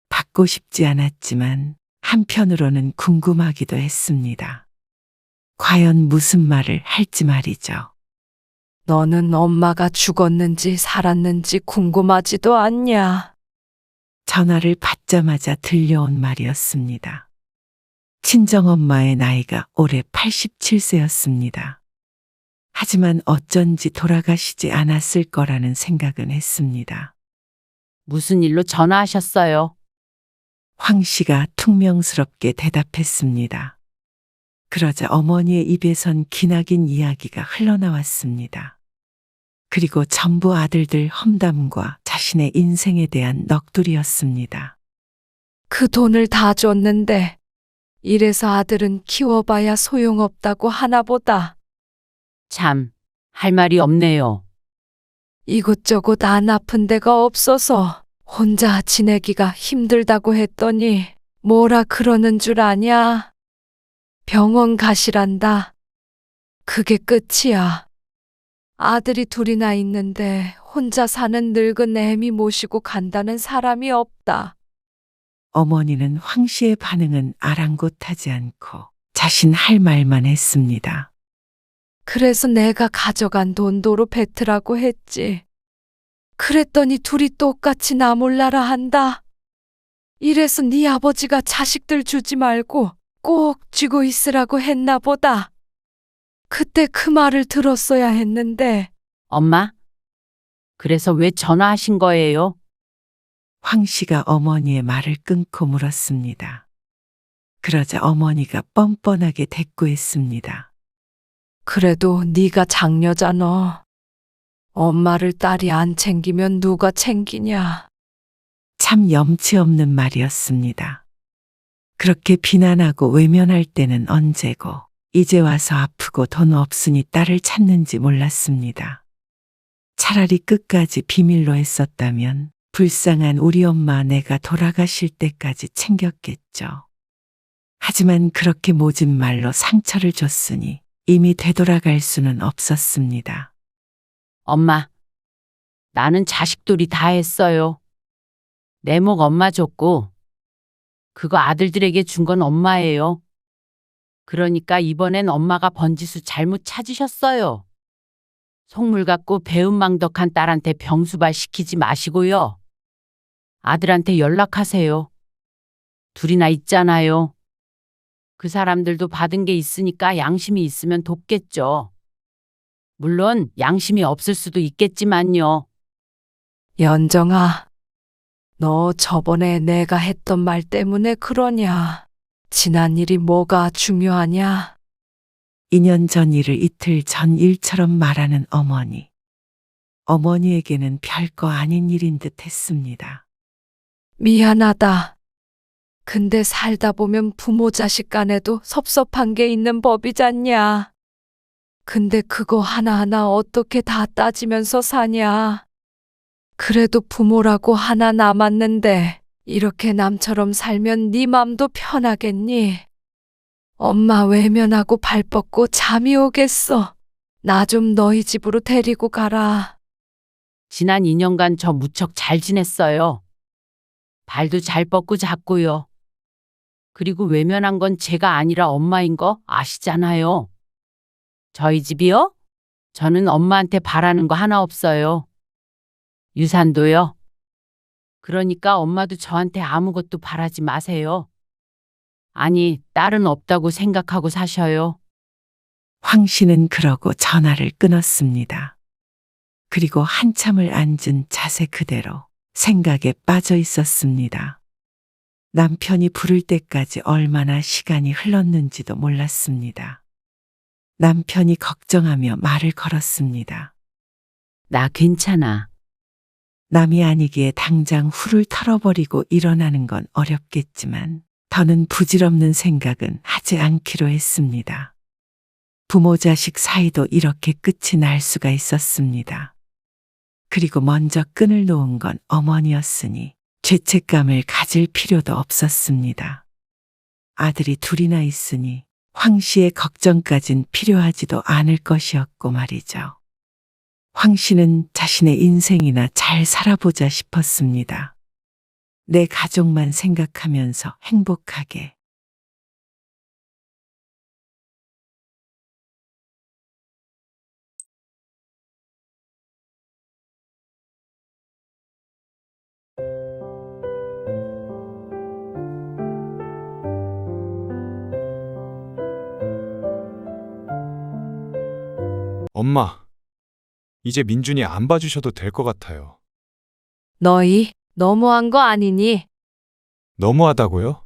받고 싶지 않았지만 한편으로는 궁금하기도 했습니다. 과연 무슨 말을 할지 말이죠. 너는 엄마가 죽었는지 살았는지 궁금하지도 않냐? 전화를 받자마자 들려온 말이었습니다. 친정엄마의 나이가 올해 87세였습니다. 하지만 어쩐지 돌아가시지 않았을 거라는 생각은 했습니다. 무슨 일로 전화하셨어요? 황 씨가 퉁명스럽게 대답했습니다. 그러자 어머니의 입에선 기나긴 이야기가 흘러나왔습니다. 그리고 전부 아들들 험담과 자신의 인생에 대한 넋두리였습니다. 그 돈을 다 줬는데 이래서 아들은 키워봐야 소용없다고 하나보다. 참, 할 말이 없네요. 이곳저곳 안 아픈 데가 없어서 혼자 지내기가 힘들다고 했더니 뭐라 그러는 줄 아냐? 병원 가시란다. 그게 끝이야. 아들이 둘이나 있는데 혼자 사는 늙은 애미 모시고 간다는 사람이 없다. 어머니는 황 씨의 반응은 아랑곳하지 않고 자신 할 말만 했습니다. 그래서 내가 가져간 돈도로 뱉으라고 했지. 그랬더니 둘이 똑같이 나 몰라라 한다. 이래서 네 아버지가 자식들 주지 말고 꼭 쥐고 있으라고 했나 보다. 그때 그 말을 들었어야 했는데. 엄마? 그래서 왜 전화하신 거예요? 황 씨가 어머니의 말을 끊고 물었습니다. 그러자 어머니가 뻔뻔하게 대꾸했습니다. 그래도 네가 장녀잖아. 엄마를 딸이 안 챙기면 누가 챙기냐. 참 염치 없는 말이었습니다. 그렇게 비난하고 외면할 때는 언제고 이제 와서 아프고 돈 없으니 딸을 찾는지 몰랐습니다. 차라리 끝까지 비밀로 했었다면 불쌍한 우리 엄마 내가 돌아가실 때까지 챙겼겠죠. 하지만 그렇게 모진 말로 상처를 줬으니 이미 되돌아갈 수는 없었습니다. 엄마, 나는 자식들이 다 했어요. 내 목 엄마 줬고, 그거 아들들에게 준 건 엄마예요. 그러니까 이번엔 엄마가 번지수 잘못 찾으셨어요. 속물 같고 배은망덕한 딸한테 병수발 시키지 마시고요. 아들한테 연락하세요. 둘이나 있잖아요. 그 사람들도 받은 게 있으니까 양심이 있으면 돕겠죠. 물론 양심이 없을 수도 있겠지만요. 연정아, 너 저번에 내가 했던 말 때문에 그러냐? 지난 일이 뭐가 중요하냐? 2년 전 일을 이틀 전 일처럼 말하는 어머니. 어머니에게는 별거 아닌 일인 듯 했습니다. 미안하다. 근데 살다 보면 부모 자식 간에도 섭섭한 게 있는 법이잖냐. 근데 그거 하나하나 어떻게 다 따지면서 사냐. 그래도 부모라고 하나 남았는데 이렇게 남처럼 살면 네 맘도 편하겠니? 엄마 외면하고 발 뻗고 잠이 오겠어. 나 좀 너희 집으로 데리고 가라. 지난 2년간 저 무척 잘 지냈어요. 발도 잘 뻗고 잤고요. 그리고 외면한 건 제가 아니라 엄마인 거 아시잖아요. 저희 집이요? 저는 엄마한테 바라는 거 하나 없어요. 유산도요. 그러니까 엄마도 저한테 아무것도 바라지 마세요. 아니, 딸은 없다고 생각하고 사셔요. 황 씨는 그러고 전화를 끊었습니다. 그리고 한참을 앉은 자세 그대로 생각에 빠져 있었습니다. 남편이 부를 때까지 얼마나 시간이 흘렀는지도 몰랐습니다. 남편이 걱정하며 말을 걸었습니다. 나 괜찮아. 남이 아니기에 당장 훌을 털어버리고 일어나는 건 어렵겠지만 더는 부질없는 생각은 하지 않기로 했습니다. 부모 자식 사이도 이렇게 끝이 날 수가 있었습니다. 그리고 먼저 끈을 놓은 건 어머니였으니 죄책감을 가질 필요도 없었습니다. 아들이 둘이나 있으니 황 씨의 걱정까진 필요하지도 않을 것이었고 말이죠. 황 씨는 자신의 인생이나 잘 살아보자 싶었습니다. 내 가족만 생각하면서 행복하게. 엄마, 이제 민준이 안 봐주셔도 될 것 같아요. 너희 너무한 거 아니니? 너무하다고요?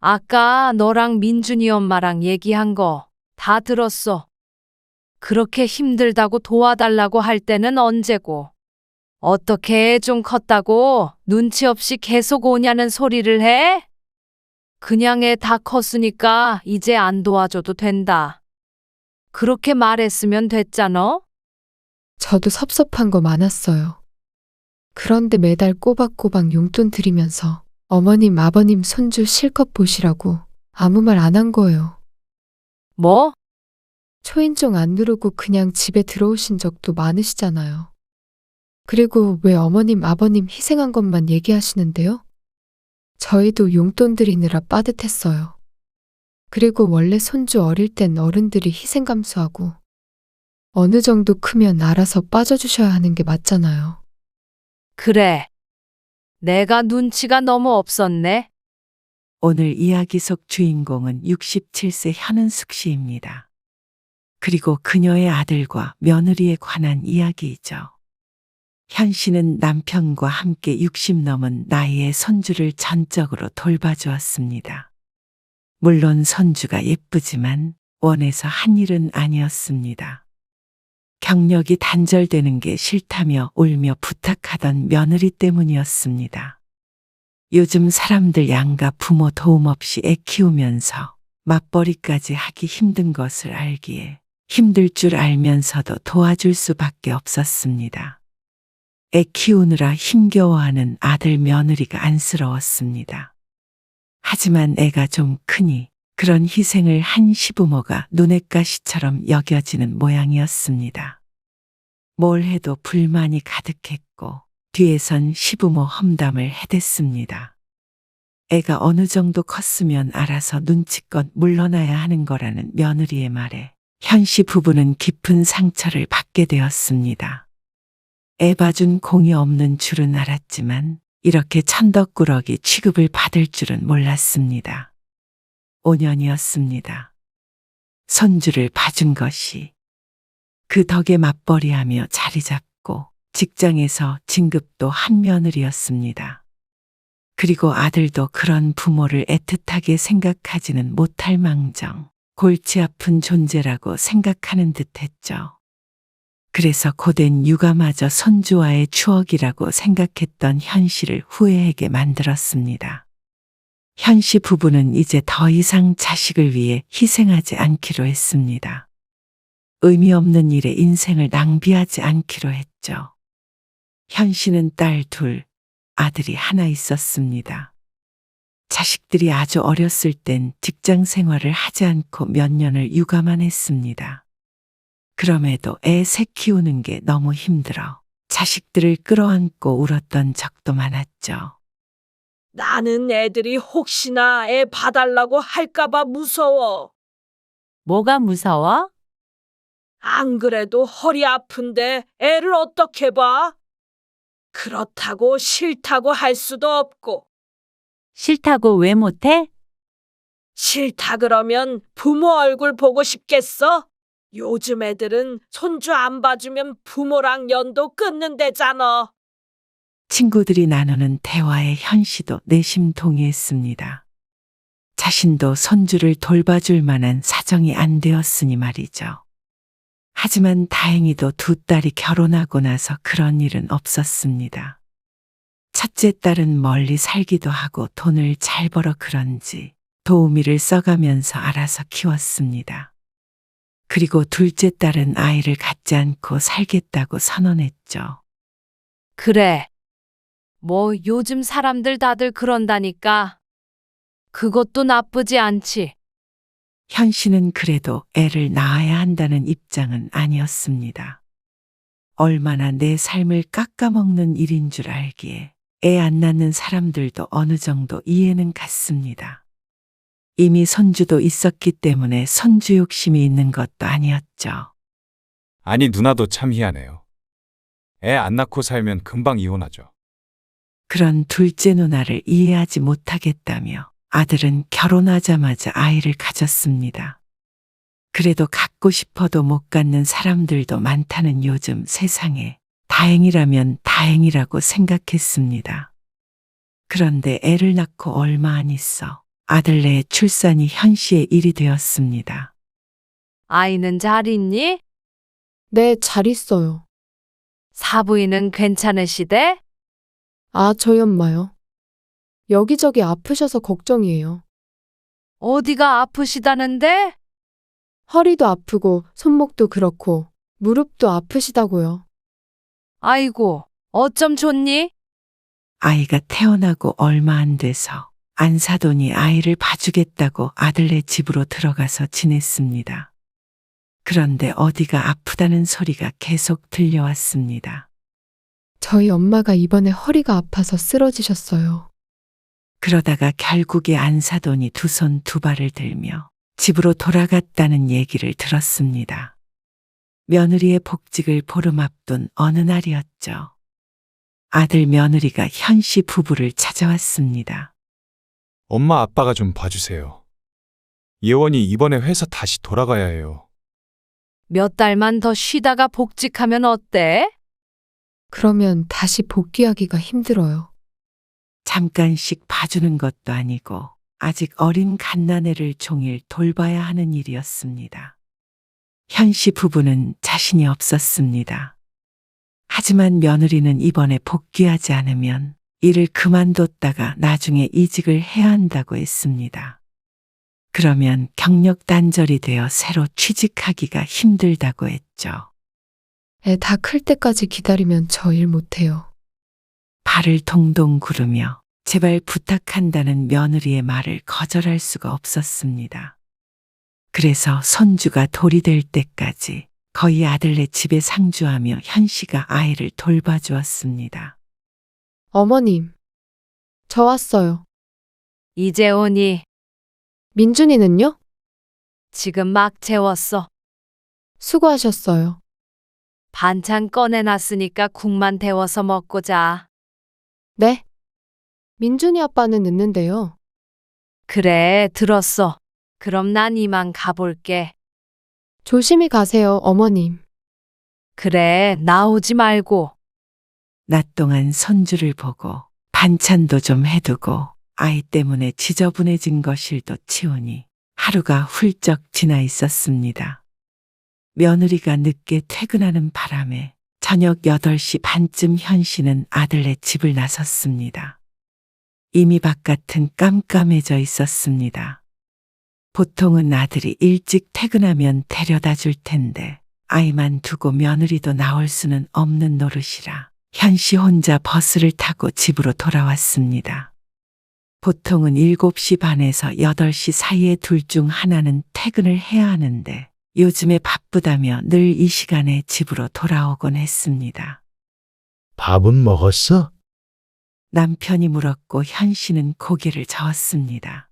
아까 너랑 민준이 엄마랑 얘기한 거 다 들었어. 그렇게 힘들다고 도와달라고 할 때는 언제고. 어떻게 애 좀 컸다고 눈치 없이 계속 오냐는 소리를 해? 그냥 애 다 컸으니까 이제 안 도와줘도 된다. 그렇게 말했으면 됐잖아? 저도 섭섭한 거 많았어요. 그런데 매달 꼬박꼬박 용돈 드리면서 어머님, 아버님 손주 실컷 보시라고 아무 말 안 한 거예요. 뭐? 초인종 안 누르고 그냥 집에 들어오신 적도 많으시잖아요. 그리고 왜 어머님, 아버님 희생한 것만 얘기하시는데요? 저희도 용돈 드리느라 빠듯했어요. 그리고 원래 손주 어릴 땐 어른들이 희생 감수하고 어느 정도 크면 알아서 빠져주셔야 하는 게 맞잖아요. 그래. 내가 눈치가 너무 없었네. 오늘 이야기 속 주인공은 67세 현은숙 씨입니다. 그리고 그녀의 아들과 며느리에 관한 이야기이죠. 현 씨는 남편과 함께 60 넘은 나이의 손주를 전적으로 돌봐주었습니다. 물론 손주가 예쁘지만 원해서 한 일은 아니었습니다. 경력이 단절되는 게 싫다며 울며 부탁하던 며느리 때문이었습니다. 요즘 사람들 양가 부모 도움 없이 애 키우면서 맞벌이까지 하기 힘든 것을 알기에 힘들 줄 알면서도 도와줄 수밖에 없었습니다. 애 키우느라 힘겨워하는 아들 며느리가 안쓰러웠습니다. 하지만 애가 좀 크니 그런 희생을 한 시부모가 눈엣 가시처럼 여겨지는 모양이었습니다. 뭘 해도 불만이 가득했고 뒤에선 시부모 험담을 해댔습니다. 애가 어느 정도 컸으면 알아서 눈치껏 물러나야 하는 거라는 며느리의 말에 현 씨 부부는 깊은 상처를 받게 되었습니다. 애 봐준 공이 없는 줄은 알았지만 이렇게 천덕꾸러기 취급을 받을 줄은 몰랐습니다. 5년이었습니다. 손주를 봐준 것이 그 덕에 맞벌이하며 자리 잡고 직장에서 진급도 한 며느리였습니다. 그리고 아들도 그런 부모를 애틋하게 생각하지는 못할 망정 골치 아픈 존재라고 생각하는 듯했죠. 그래서 고된 육아마저 손주와의 추억이라고 생각했던 현 씨를 후회하게 만들었습니다. 현 씨 부부는 이제 더 이상 자식을 위해 희생하지 않기로 했습니다. 의미 없는 일에 인생을 낭비하지 않기로 했죠. 현 씨는 딸 둘, 아들이 하나 있었습니다. 자식들이 아주 어렸을 땐 직장 생활을 하지 않고 몇 년을 육아만 했습니다. 그럼에도 애 셋 키우는 게 너무 힘들어 자식들을 끌어안고 울었던 적도 많았죠. 나는 애들이 혹시나 애 봐달라고 할까봐 무서워. 뭐가 무서워? 안 그래도 허리 아픈데 애를 어떻게 봐? 그렇다고 싫다고 할 수도 없고. 싫다고 왜 못해? 싫다 그러면 부모 얼굴 보고 싶겠어? 요즘 애들은 손주 안 봐주면 부모랑 연도 끊는다잖아. 친구들이 나누는 대화에 현 씨도 내심 동의했습니다. 자신도 손주를 돌봐줄 만한 사정이 안 되었으니 말이죠. 하지만 다행히도 두 딸이 결혼하고 나서 그런 일은 없었습니다. 첫째 딸은 멀리 살기도 하고 돈을 잘 벌어 그런지 도우미를 써가면서 알아서 키웠습니다. 그리고 둘째 딸은 아이를 갖지 않고 살겠다고 선언했죠. 그래. 뭐 요즘 사람들 다들 그런다니까. 그것도 나쁘지 않지. 현 씨는 그래도 애를 낳아야 한다는 입장은 아니었습니다. 얼마나 내 삶을 깎아먹는 일인 줄 알기에 애 안 낳는 사람들도 어느 정도 이해는 갔습니다. 이미 손주도 있었기 때문에 손주 욕심이 있는 것도 아니었죠. 아니, 누나도 참 희한해요. 애 안 낳고 살면 금방 이혼하죠. 그런 둘째 누나를 이해하지 못하겠다며 아들은 결혼하자마자 아이를 가졌습니다. 그래도 갖고 싶어도 못 갖는 사람들도 많다는 요즘 세상에 다행이라면 다행이라고 생각했습니다. 그런데 애를 낳고 얼마 안 있어 아들네 출산이 현 씨의 일이 되었습니다. 아이는 잘 있니? 네, 잘 있어요. 사부인은 괜찮으시대? 아, 저희 엄마요. 여기저기 아프셔서 걱정이에요. 어디가 아프시다는데? 허리도 아프고 손목도 그렇고 무릎도 아프시다고요. 아이고, 어쩜 좋니? 아이가 태어나고 얼마 안 돼서 안 사돈이 아이를 봐주겠다고 아들네 집으로 들어가서 지냈습니다. 그런데 어디가 아프다는 소리가 계속 들려왔습니다. 저희 엄마가 이번에 허리가 아파서 쓰러지셨어요. 그러다가 결국에 안사돈이 두 손 두 발을 들며 집으로 돌아갔다는 얘기를 들었습니다. 며느리의 복직을 보름 앞둔 어느 날이었죠. 아들 며느리가 현 씨 부부를 찾아왔습니다. 엄마, 아빠가 좀 봐주세요. 예원이 이번에 회사 다시 돌아가야 해요. 몇 달만 더 쉬다가 복직하면 어때? 그러면 다시 복귀하기가 힘들어요. 잠깐씩 봐주는 것도 아니고 아직 어린 갓난애를 종일 돌봐야 하는 일이었습니다. 현 씨 부부는 자신이 없었습니다. 하지만 며느리는 이번에 복귀하지 않으면 일을 그만뒀다가 나중에 이직을 해야 한다고 했습니다. 그러면 경력 단절이 되어 새로 취직하기가 힘들다고 했죠. 애 다 클 때까지 기다리면 저 일 못해요. 발을 동동 구르며 제발 부탁한다는 며느리의 말을 거절할 수가 없었습니다. 그래서 손주가 돌이 될 때까지 거의 아들네 집에 상주하며 현 씨가 아이를 돌봐주었습니다. 어머님, 저 왔어요. 이제 오니? 민준이는요? 지금 막 재웠어. 수고하셨어요. 반찬 꺼내놨으니까 국만 데워서 먹고 자. 네? 민준이 아빠는 늦는데요. 그래, 들었어. 그럼 난 이만 가볼게. 조심히 가세요, 어머님. 그래, 나오지 말고. 낮 동안 손주를 보고 반찬도 좀 해두고 아이 때문에 지저분해진 거실도 치우니 하루가 훌쩍 지나 있었습니다. 며느리가 늦게 퇴근하는 바람에 저녁 8시 반쯤 현 씨는 아들네 집을 나섰습니다. 이미 바깥은 깜깜해져 있었습니다. 보통은 아들이 일찍 퇴근하면 데려다 줄 텐데 아이만 두고 며느리도 나올 수는 없는 노릇이라 현 씨 혼자 버스를 타고 집으로 돌아왔습니다. 보통은 7시 반에서 8시 사이에 둘 중 하나는 퇴근을 해야 하는데 요즘에 바쁘다며 늘 이 시간에 집으로 돌아오곤 했습니다. 밥은 먹었어? 남편이 물었고 현 씨는 고개를 저었습니다.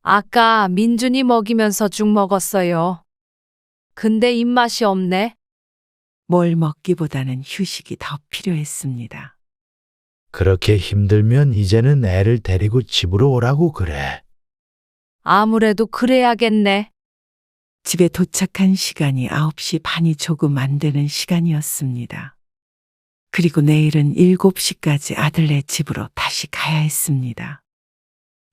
아까 민준이 먹이면서 죽 먹었어요. 근데 입맛이 없네. 뭘 먹기보다는 휴식이 더 필요했습니다. 그렇게 힘들면 이제는 애를 데리고 집으로 오라고 그래. 아무래도 그래야겠네. 집에 도착한 시간이 9시 반이 조금 안 되는 시간이었습니다. 그리고 내일은 7시까지 아들네 집으로 다시 가야 했습니다.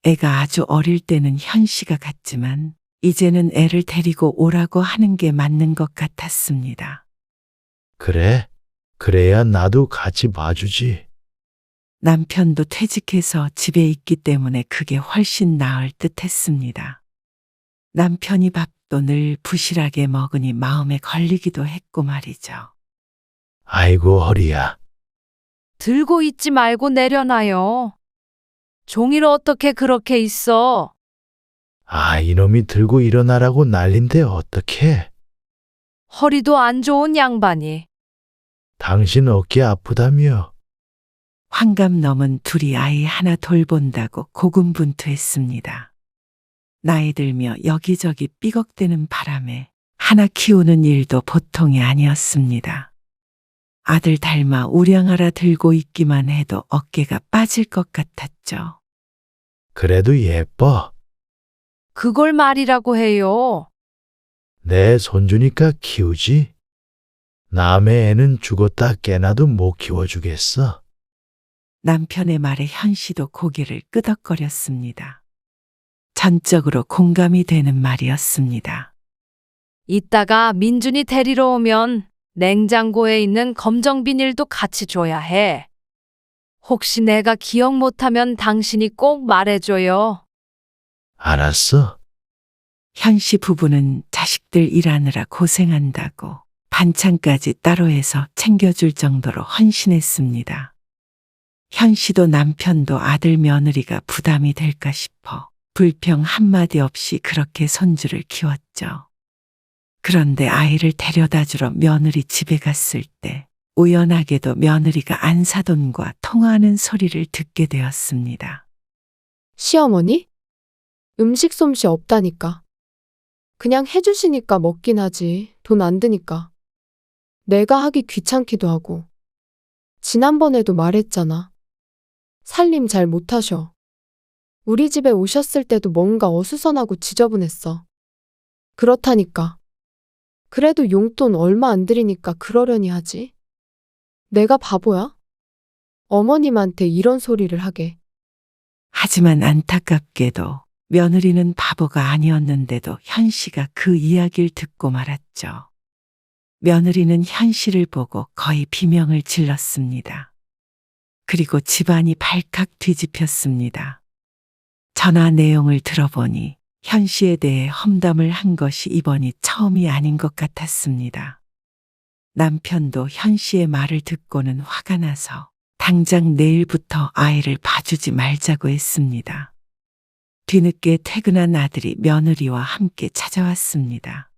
애가 아주 어릴 때는 현 씨가 갔지만 이제는 애를 데리고 오라고 하는 게 맞는 것 같았습니다. 그래. 그래야 나도 같이 봐주지. 남편도 퇴직해서 집에 있기 때문에 그게 훨씬 나을 듯 했습니다. 남편이 밥도 늘 부실하게 먹으니 마음에 걸리기도 했고 말이죠. 아이고, 허리야. 들고 있지 말고 내려놔요. 종일 어떻게 그렇게 있어? 아, 이놈이 들고 일어나라고 난린데 어떡해? 허리도 안 좋은 양반이. 당신 어깨 아프다며? 환갑 넘은 둘이 아이 하나 돌본다고 고군분투했습니다. 나이 들며 여기저기 삐걱대는 바람에 하나 키우는 일도 보통이 아니었습니다. 아들 닮아 우량하라 들고 있기만 해도 어깨가 빠질 것 같았죠. 그래도 예뻐. 그걸 말이라고 해요. 내 손주니까 키우지. 남의 애는 죽었다 깨나도 못 키워주겠어. 남편의 말에 현씨도 고개를 끄덕거렸습니다. 전적으로 공감이 되는 말이었습니다. 이따가 민준이 데리러 오면 냉장고에 있는 검정 비닐도 같이 줘야 해. 혹시 내가 기억 못하면 당신이 꼭 말해줘요. 알았어. 현씨 부부는 자식들 일하느라 고생한다고 반찬까지 따로 해서 챙겨줄 정도로 헌신했습니다. 현씨도 남편도 아들 며느리가 부담이 될까 싶어 불평 한마디 없이 그렇게 손주를 키웠죠. 그런데 아이를 데려다 주러 며느리 집에 갔을 때 우연하게도 며느리가 안사돈과 통화하는 소리를 듣게 되었습니다. 시어머니? 음식 솜씨 없다니까. 그냥 해주시니까 먹긴 하지. 돈 안 드니까. 내가 하기 귀찮기도 하고. 지난번에도 말했잖아. 살림 잘 못하셔. 우리 집에 오셨을 때도 뭔가 어수선하고 지저분했어. 그렇다니까. 그래도 용돈 얼마 안 드리니까 그러려니 하지. 내가 바보야? 어머님한테 이런 소리를 하게. 하지만 안타깝게도 며느리는 바보가 아니었는데도 현씨가 그 이야기를 듣고 말았죠. 며느리는 현씨를 보고 거의 비명을 질렀습니다. 그리고 집안이 발칵 뒤집혔습니다. 전화 내용을 들어보니 현씨에 대해 험담을 한 것이 이번이 처음이 아닌 것 같았습니다. 남편도 현씨의 말을 듣고는 화가 나서 당장 내일부터 아이를 봐주지 말자고 했습니다. 뒤늦게 퇴근한 아들이 며느리와 함께 찾아왔습니다.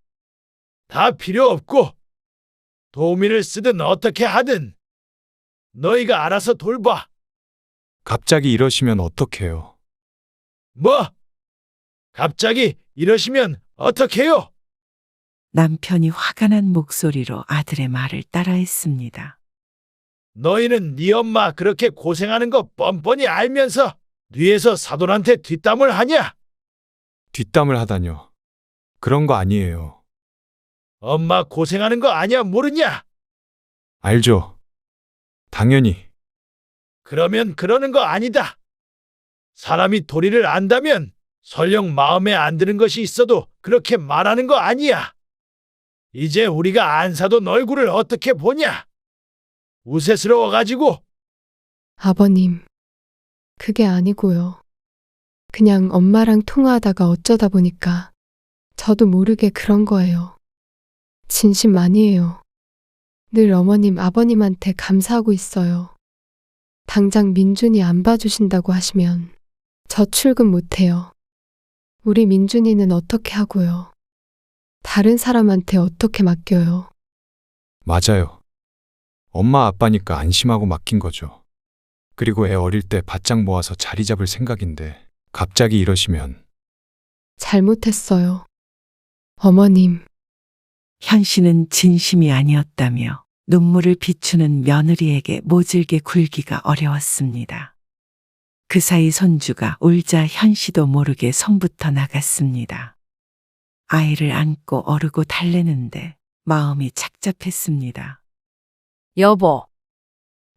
다 필요 없고 도우미를 쓰든 어떻게 하든 너희가 알아서 돌봐. 갑자기 이러시면 어떡해요? 뭐? 갑자기 이러시면 어떡해요? 남편이 화가 난 목소리로 아들의 말을 따라했습니다. 너희는 네 엄마 그렇게 고생하는 거 뻔뻔히 알면서 뒤에서 사돈한테 뒷담을 하냐? 뒷담을 하다뇨. 그런 거 아니에요. 엄마 고생하는 거 아냐 모르냐? 알죠. 당연히. 그러면 그러는 거 아니다. 사람이 도리를 안다면 설령 마음에 안 드는 것이 있어도 그렇게 말하는 거 아니야. 이제 우리가 안사돈 얼굴을 어떻게 보냐? 우세스러워가지고. 아버님, 그게 아니고요. 그냥 엄마랑 통화하다가 어쩌다 보니까 저도 모르게 그런 거예요. 진심 아니에요. 늘 어머님, 아버님한테 감사하고 있어요. 당장 민준이 안 봐주신다고 하시면 저 출근 못해요. 우리 민준이는 어떻게 하고요? 다른 사람한테 어떻게 맡겨요? 맞아요. 엄마 아빠니까 안심하고 맡긴 거죠. 그리고 애 어릴 때 바짝 모아서 자리 잡을 생각인데 갑자기 이러시면. 잘못했어요. 어머님. 현씨는 진심이 아니었다며 눈물을 비추는 며느리에게 모질게 굴기가 어려웠습니다. 그 사이 손주가 울자 현씨도 모르게 손부터 나갔습니다. 아이를 안고 어르고 달래는데 마음이 착잡했습니다. 여보,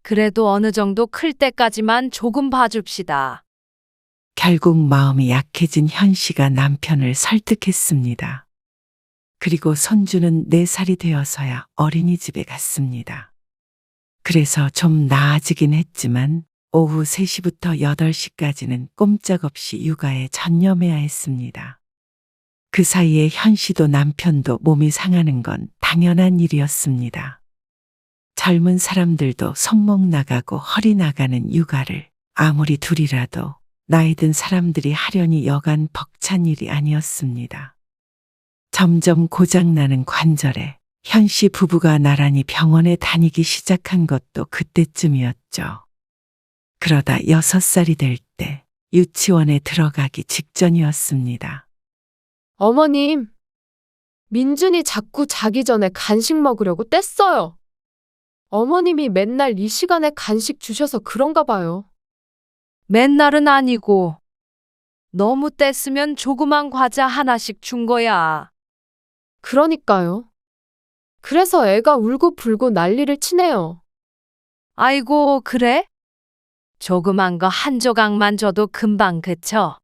그래도 어느 정도 클 때까지만 조금 봐줍시다. 결국 마음이 약해진 현씨가 남편을 설득했습니다. 그리고 손주는 4살이 되어서야 어린이집에 갔습니다. 그래서 좀 나아지긴 했지만 오후 3시부터 8시까지는 꼼짝없이 육아에 전념해야 했습니다. 그 사이에 현씨도 남편도 몸이 상하는 건 당연한 일이었습니다. 젊은 사람들도 손목 나가고 허리 나가는 육아를 아무리 둘이라도 나이 든 사람들이 하려니 여간 벅찬 일이 아니었습니다. 점점 고장나는 관절에 현씨 부부가 나란히 병원에 다니기 시작한 것도 그때쯤이었죠. 그러다 6살이 될 때 유치원에 들어가기 직전이었습니다. 어머님, 민준이 자꾸 자기 전에 간식 먹으려고 뗐어요. 어머님이 맨날 이 시간에 간식 주셔서 그런가 봐요. 맨날은 아니고 너무 뗐으면 조그만 과자 하나씩 준 거야. 그러니까요. 그래서 애가 울고 불고 난리를 치네요. 아이고, 그래? 조그만 거 한 조각만 줘도 금방 그쳐.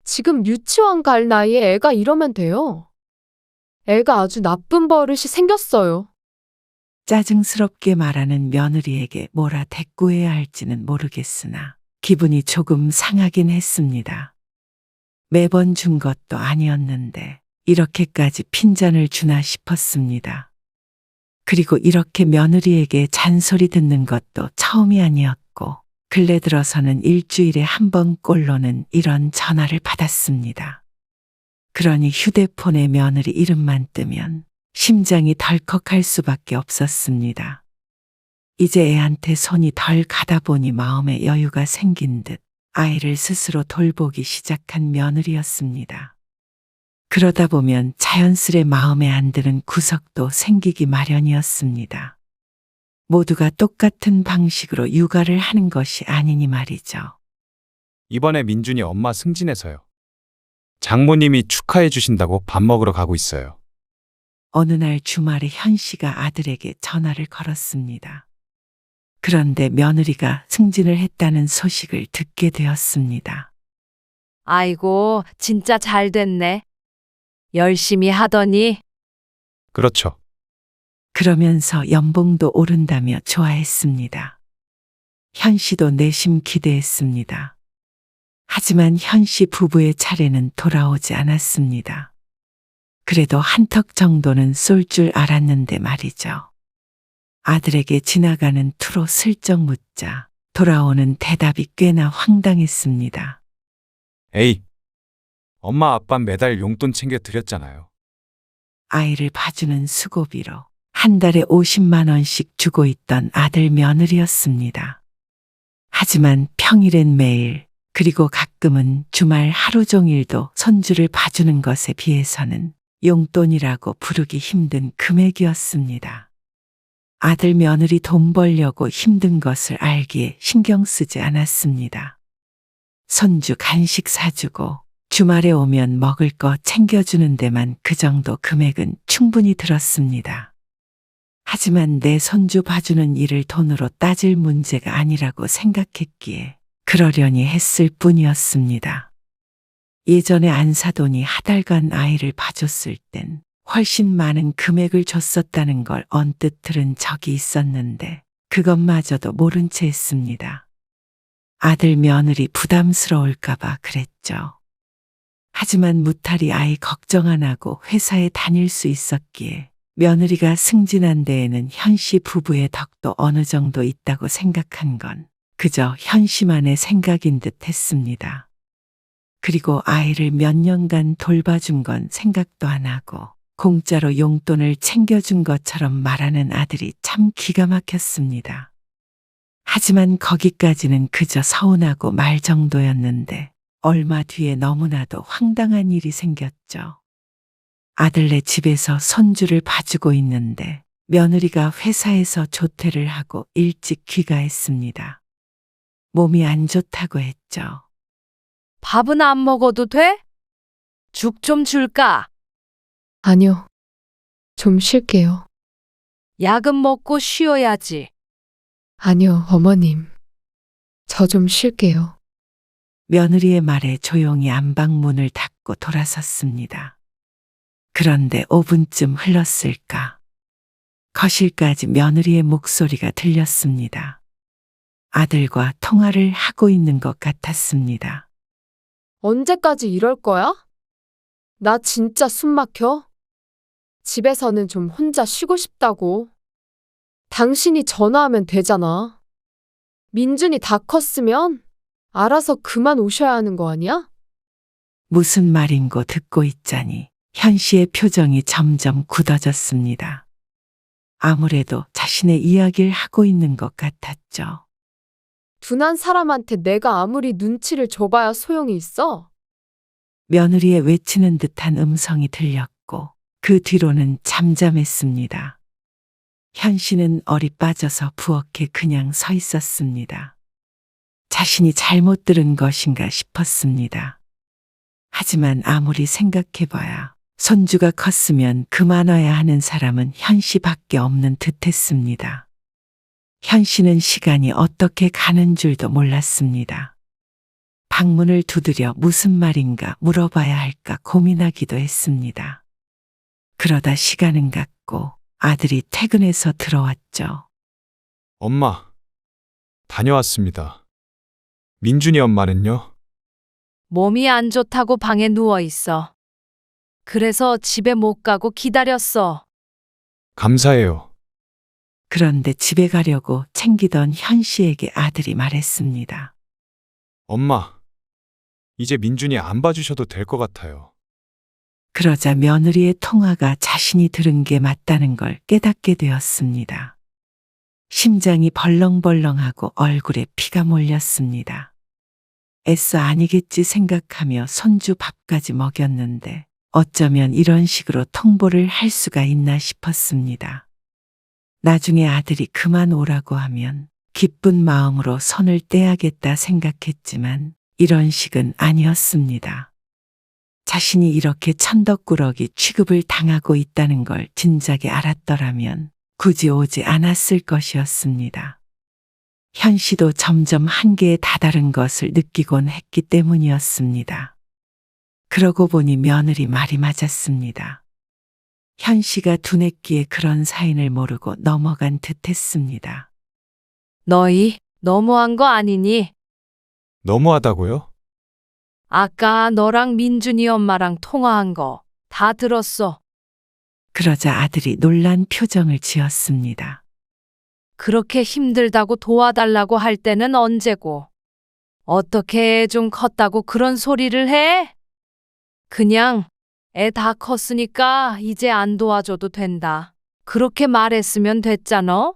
지금 유치원 갈 나이에 애가 이러면 돼요. 애가 아주 나쁜 버릇이 생겼어요. 짜증스럽게 말하는 며느리에게 뭐라 대꾸해야 할지는 모르겠으나 기분이 조금 상하긴 했습니다. 매번 준 것도 아니었는데 이렇게까지 핀잔을 주나 싶었습니다. 그리고 이렇게 며느리에게 잔소리 듣는 것도 처음이 아니었고 근래 들어서는 일주일에 한 번꼴로는 이런 전화를 받았습니다. 그러니 휴대폰에 며느리 이름만 뜨면 심장이 덜컥할 수밖에 없었습니다. 이제 애한테 손이 덜 가다 보니 마음에 여유가 생긴 듯 아이를 스스로 돌보기 시작한 며느리였습니다. 그러다 보면 자연스레 마음에 안 드는 구석도 생기기 마련이었습니다. 모두가 똑같은 방식으로 육아를 하는 것이 아니니 말이죠. 이번에 민준이 엄마 승진해서요. 장모님이 축하해 주신다고 밥 먹으러 가고 있어요. 어느 날 주말에 현 씨가 아들에게 전화를 걸었습니다. 그런데 며느리가 승진을 했다는 소식을 듣게 되었습니다. 아이고, 진짜 잘 됐네. 열심히 하더니. 그렇죠. 그러면서 연봉도 오른다며 좋아했습니다. 현 씨도 내심 기대했습니다. 하지만 현 씨 부부의 차례는 돌아오지 않았습니다. 그래도 한턱 정도는 쏠 줄 알았는데 말이죠. 아들에게 지나가는 투로 슬쩍 묻자 돌아오는 대답이 꽤나 황당했습니다. 에이, 엄마 아빠 매달 용돈 챙겨 드렸잖아요. 아이를 봐주는 수고비로 한 달에 50만 원씩 주고 있던 아들 며느리였습니다. 하지만 평일엔 매일 그리고 가끔은 주말 하루 종일도 손주를 봐주는 것에 비해서는 용돈이라고 부르기 힘든 금액이었습니다. 아들 며느리 돈 벌려고 힘든 것을 알기에 신경 쓰지 않았습니다. 손주 간식 사주고 주말에 오면 먹을 거 챙겨주는 데만 그 정도 금액은 충분히 들었습니다. 하지만 내 손주 봐주는 일을 돈으로 따질 문제가 아니라고 생각했기에 그러려니 했을 뿐이었습니다. 예전에 안 사돈이 하달간 아이를 봐줬을 땐 훨씬 많은 금액을 줬었다는 걸 언뜻 들은 적이 있었는데 그것마저도 모른 채 했습니다. 아들 며느리 부담스러울까봐 그랬죠. 하지만 무탈이 아이 걱정 안 하고 회사에 다닐 수 있었기에 며느리가 승진한 데에는 현씨 부부의 덕도 어느 정도 있다고 생각한 건 그저 현씨만의 생각인 듯 했습니다. 그리고 아이를 몇 년간 돌봐준 건 생각도 안 하고 공짜로 용돈을 챙겨준 것처럼 말하는 아들이 참 기가 막혔습니다. 하지만 거기까지는 그저 서운하고 말 정도였는데 얼마 뒤에 너무나도 황당한 일이 생겼죠. 아들네 집에서 손주를 봐주고 있는데 며느리가 회사에서 조퇴를 하고 일찍 귀가했습니다. 몸이 안 좋다고 했죠. 밥은 안 먹어도 돼? 죽 좀 줄까? 아니요. 좀 쉴게요. 약은 먹고 쉬어야지. 아니요, 어머님. 저 좀 쉴게요. 며느리의 말에 조용히 안방문을 닫고 돌아섰습니다. 그런데 5분쯤 흘렀을까. 거실까지 며느리의 목소리가 들렸습니다. 아들과 통화를 하고 있는 것 같았습니다. 언제까지 이럴 거야? 나 진짜 숨 막혀. 집에서는 좀 혼자 쉬고 싶다고. 당신이 전화하면 되잖아. 민준이 다 컸으면 알아서 그만 오셔야 하는 거 아니야? 무슨 말인고 듣고 있자니 현 씨의 표정이 점점 굳어졌습니다. 아무래도 자신의 이야기를 하고 있는 것 같았죠. 둔한 사람한테 내가 아무리 눈치를 줘봐야 소용이 있어? 며느리의 외치는 듯한 음성이 들렸고 그 뒤로는 잠잠했습니다. 현 씨는 얼이 빠져서 부엌에 그냥 서 있었습니다. 자신이 잘못 들은 것인가 싶었습니다. 하지만 아무리 생각해봐야 손주가 컸으면 그만 와야 하는 사람은 현 씨밖에 없는 듯했습니다. 현 씨는 시간이 어떻게 가는 줄도 몰랐습니다. 방문을 두드려 무슨 말인가 물어봐야 할까 고민하기도 했습니다. 그러다 시간은 갔고 아들이 퇴근해서 들어왔죠. 엄마, 다녀왔습니다. 민준이 엄마는요? 몸이 안 좋다고 방에 누워 있어. 그래서 집에 못 가고 기다렸어. 감사해요. 그런데 집에 가려고 챙기던 현 씨에게 아들이 말했습니다. 엄마, 이제 민준이 안 봐주셔도 될 것 같아요. 그러자 며느리의 통화가 자신이 들은 게 맞다는 걸 깨닫게 되었습니다. 심장이 벌렁벌렁하고 얼굴에 피가 몰렸습니다. 애써 아니겠지 생각하며 손주 밥까지 먹였는데 어쩌면 이런 식으로 통보를 할 수가 있나 싶었습니다. 나중에 아들이 그만 오라고 하면 기쁜 마음으로 손을 떼야겠다 생각했지만 이런 식은 아니었습니다. 자신이 이렇게 천덕꾸러기 취급을 당하고 있다는 걸 진작에 알았더라면 굳이 오지 않았을 것이었습니다. 현 씨도 점점 한계에 다다른 것을 느끼곤 했기 때문이었습니다. 그러고 보니 며느리 말이 맞았습니다. 현 씨가 두뇌기에 그런 사인을 모르고 넘어간 듯 했습니다. 너희 너무한 거 아니니? 너무하다고요? 아까 너랑 민준이 엄마랑 통화한 거 다 들었어. 그러자 아들이 놀란 표정을 지었습니다. 그렇게 힘들다고 도와달라고 할 때는 언제고. 어떻게 애 좀 컸다고 그런 소리를 해? 그냥 애 다 컸으니까 이제 안 도와줘도 된다. 그렇게 말했으면 됐잖아.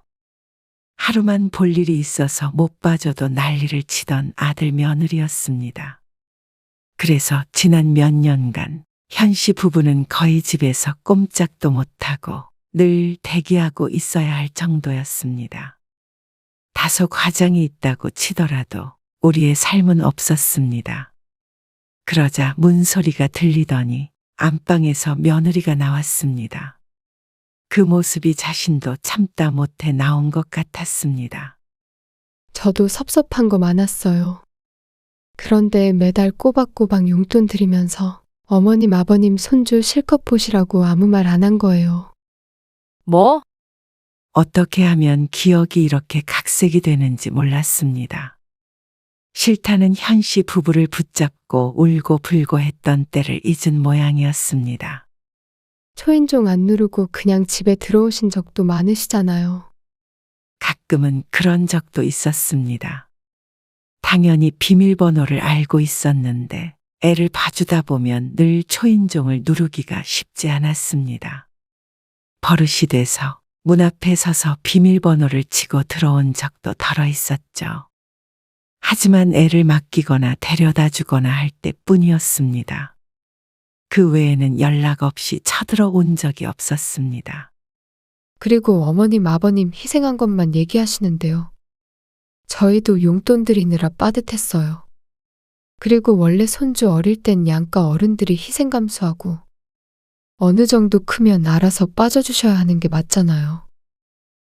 하루만 볼 일이 있어서 못 봐줘도 난리를 치던 아들 며느리였습니다. 그래서 지난 몇 년간 현 씨 부부는 거의 집에서 꼼짝도 못하고 늘 대기하고 있어야 할 정도였습니다. 다소 과장이 있다고 치더라도 우리의 삶은 없었습니다. 그러자 문소리가 들리더니 안방에서 며느리가 나왔습니다. 그 모습이 자신도 참다 못해 나온 것 같았습니다. 저도 섭섭한 거 많았어요. 그런데 매달 꼬박꼬박 용돈 드리면서 어머님, 아버님 손주 실컷 보시라고 아무 말 안 한 거예요. 뭐? 어떻게 하면 기억이 이렇게 각색이 되는지 몰랐습니다. 싫다는 현 씨 부부를 붙잡고 울고 불고 했던 때를 잊은 모양이었습니다. 초인종 안 누르고 그냥 집에 들어오신 적도 많으시잖아요. 가끔은 그런 적도 있었습니다. 당연히 비밀번호를 알고 있었는데 애를 봐주다 보면 늘 초인종을 누르기가 쉽지 않았습니다. 버릇이 돼서 문 앞에 서서 비밀번호를 치고 들어온 적도 덜어 있었죠. 하지만 애를 맡기거나 데려다 주거나 할 때뿐이었습니다. 그 외에는 연락 없이 쳐들어온 적이 없었습니다. 그리고 어머님, 아버님 희생한 것만 얘기하시는데요. 저희도 용돈 드리느라 빠듯했어요. 그리고 원래 손주 어릴 땐 양가 어른들이 희생 감수하고 어느 정도 크면 알아서 빠져주셔야 하는 게 맞잖아요.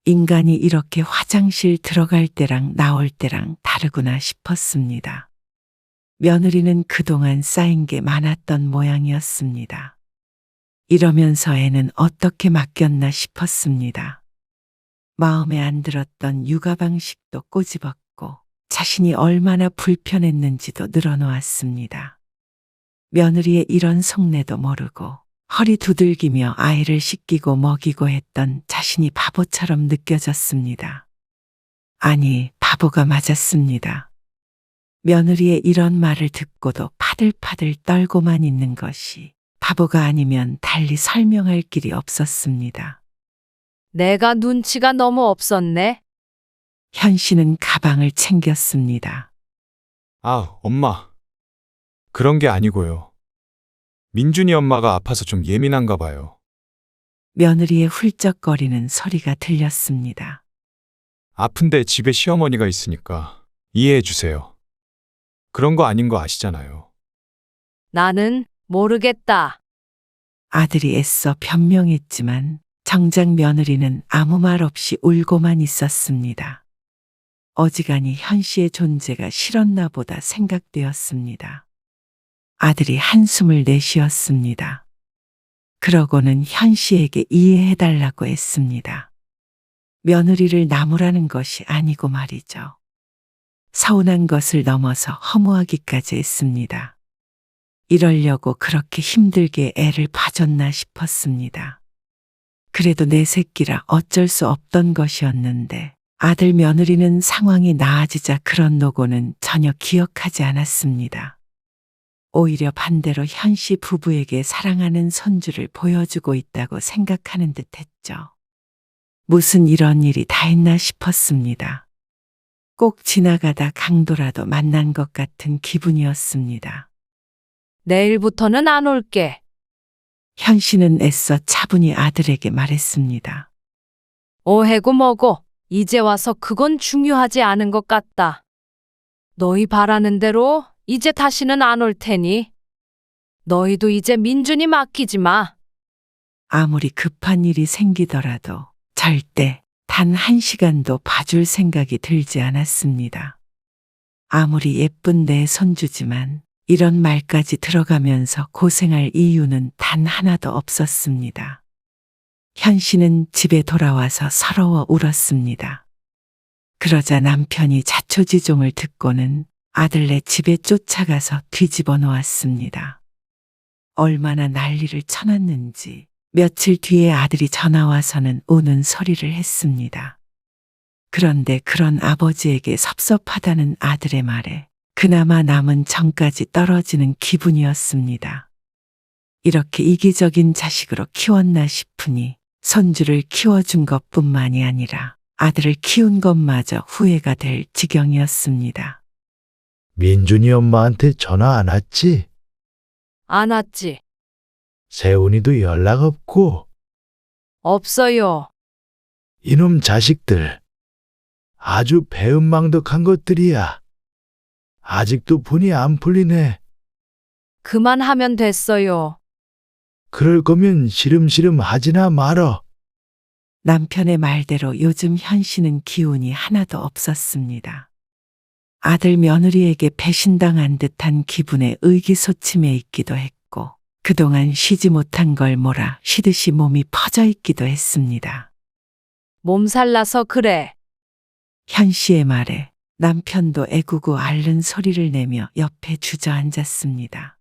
인간이 이렇게 화장실 들어갈 때랑 나올 때랑 다르구나 싶었습니다. 며느리는 그동안 쌓인 게 많았던 모양이었습니다. 이러면서 애는 어떻게 맡겼나 싶었습니다. 마음에 안 들었던 육아 방식도 꼬집었고 자신이 얼마나 불편했는지도 늘어놓았습니다. 며느리의 이런 속내도 모르고 허리 두들기며 아이를 씻기고 먹이고 했던 자신이 바보처럼 느껴졌습니다. 아니, 바보가 맞았습니다. 며느리의 이런 말을 듣고도 파들파들 떨고만 있는 것이 바보가 아니면 달리 설명할 길이 없었습니다. 내가 눈치가 너무 없었네. 현 씨는 가방을 챙겼습니다. 아, 엄마. 그런 게 아니고요. 민준이 엄마가 아파서 좀 예민한가 봐요. 며느리의 훌쩍거리는 소리가 들렸습니다. 아픈데 집에 시어머니가 있으니까 이해해 주세요. 그런 거 아닌 거 아시잖아요. 나는 모르겠다. 아들이 애써 변명했지만 정작 며느리는 아무 말 없이 울고만 있었습니다. 어지간히 현 씨의 존재가 싫었나 보다 생각되었습니다. 아들이 한숨을 내쉬었습니다. 그러고는 현 씨에게 이해해달라고 했습니다. 며느리를 나무라는 것이 아니고 말이죠. 서운한 것을 넘어서 허무하기까지 했습니다. 이러려고 그렇게 힘들게 애를 봐줬나 싶었습니다. 그래도 내 새끼라 어쩔 수 없던 것이었는데 아들 며느리는 상황이 나아지자 그런 노고는 전혀 기억하지 않았습니다. 오히려 반대로 현 씨 부부에게 사랑하는 손주를 보여주고 있다고 생각하는 듯 했죠. 무슨 이런 일이 다 했나 싶었습니다. 꼭 지나가다 강도라도 만난 것 같은 기분이었습니다. 내일부터는 안 올게. 현 씨는 애써 차분히 아들에게 말했습니다. 오해고 뭐고 이제 와서 그건 중요하지 않은 것 같다. 너희 바라는 대로 이제 다시는 안 올 테니 너희도 이제 민준이 맡기지 마. 아무리 급한 일이 생기더라도 절대 단 1시간도 봐줄 생각이 들지 않았습니다. 아무리 예쁜 내 손주지만 이런 말까지 들어가면서 고생할 이유는 단 하나도 없었습니다. 현 씨는 집에 돌아와서 서러워 울었습니다. 그러자 남편이 자초지종을 듣고는 아들네 집에 쫓아가서 뒤집어 놓았습니다. 얼마나 난리를 쳐놨는지 며칠 뒤에 아들이 전화와서는 우는 소리를 했습니다. 그런데 그런 아버지에게 섭섭하다는 아들의 말에 그나마 남은 정까지 떨어지는 기분이었습니다. 이렇게 이기적인 자식으로 키웠나 싶으니 손주를 키워준 것뿐만이 아니라 아들을 키운 것마저 후회가 될 지경이었습니다. 민준이 엄마한테 전화 안 왔지? 안 왔지? 세훈이도 연락 없고. 없어요. 이놈 자식들. 아주 배은망덕한 것들이야. 아직도 분이 안 풀리네. 그만하면 됐어요. 그럴 거면 시름시름 하지나 말어. 남편의 말대로 요즘 현 씨는 기운이 하나도 없었습니다. 아들 며느리에게 배신당한 듯한 기분에 의기소침해 있기도 했고 그동안 쉬지 못한 걸 몰아 쉬듯이 몸이 퍼져 있기도 했습니다. 몸살 나서 그래. 현 씨의 말에 남편도 애구고 앓는 소리를 내며 옆에 주저앉았습니다.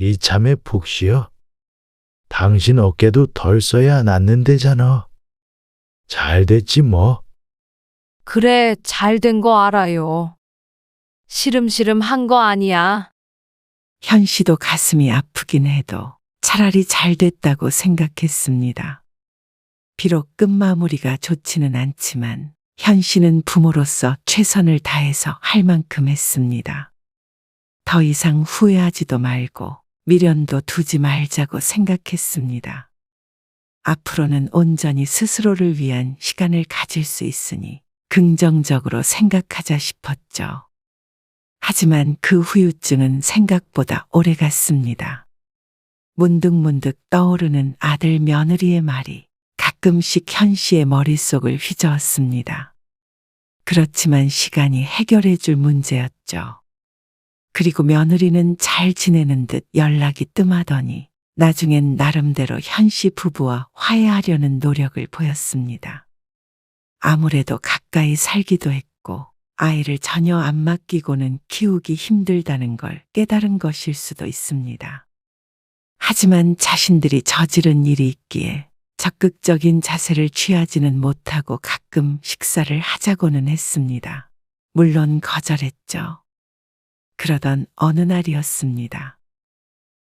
이참에 푹 쉬어. 당신 어깨도 덜 써야 낫는데잖아. 잘 됐지 뭐. 그래, 잘 된 거 알아요. 시름시름 한 거 아니야. 현 씨도 가슴이 아프긴 해도 차라리 잘 됐다고 생각했습니다. 비록 끝마무리가 좋지는 않지만 현 씨는 부모로서 최선을 다해서 할 만큼 했습니다. 더 이상 후회하지도 말고 미련도 두지 말자고 생각했습니다. 앞으로는 온전히 스스로를 위한 시간을 가질 수 있으니 긍정적으로 생각하자 싶었죠. 하지만 그 후유증은 생각보다 오래 갔습니다. 문득문득 떠오르는 아들 며느리의 말이 가끔씩 현 씨의 머릿속을 휘저었습니다. 그렇지만 시간이 해결해 줄 문제였죠. 그리고 며느리는 잘 지내는 듯 연락이 뜸하더니 나중엔 나름대로 현 씨 부부와 화해하려는 노력을 보였습니다. 아무래도 가까이 살기도 했고 아이를 전혀 안 맡기고는 키우기 힘들다는 걸 깨달은 것일 수도 있습니다. 하지만 자신들이 저지른 일이 있기에 적극적인 자세를 취하지는 못하고 가끔 식사를 하자고는 했습니다. 물론 거절했죠. 그러던 어느 날이었습니다.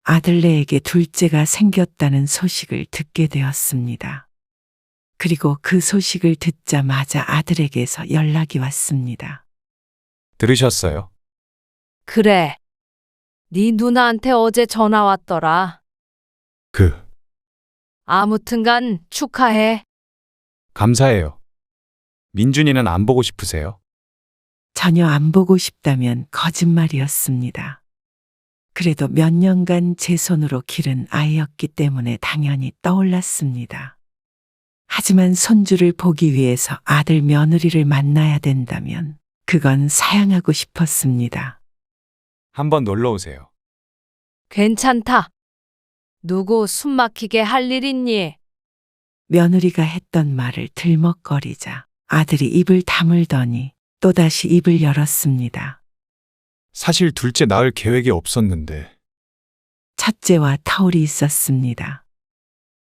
아들네에게 둘째가 생겼다는 소식을 듣게 되었습니다. 그리고 그 소식을 듣자마자 아들에게서 연락이 왔습니다. 들으셨어요? 그래. 네 누나한테 어제 전화 왔더라. 아무튼간 축하해. 감사해요. 민준이는 안 보고 싶으세요? 전혀 안 보고 싶다면 거짓말이었습니다. 그래도 몇 년간 제 손으로 기른 아이였기 때문에 당연히 떠올랐습니다. 하지만 손주를 보기 위해서 아들 며느리를 만나야 된다면 그건 사양하고 싶었습니다. 한번 놀러 오세요. 괜찮다. 누구 숨 막히게 할 일 있니? 며느리가 했던 말을 들먹거리자 아들이 입을 다물더니 또다시 입을 열었습니다. 사실 둘째 낳을 계획이 없었는데. 첫째와 터울이 있었습니다.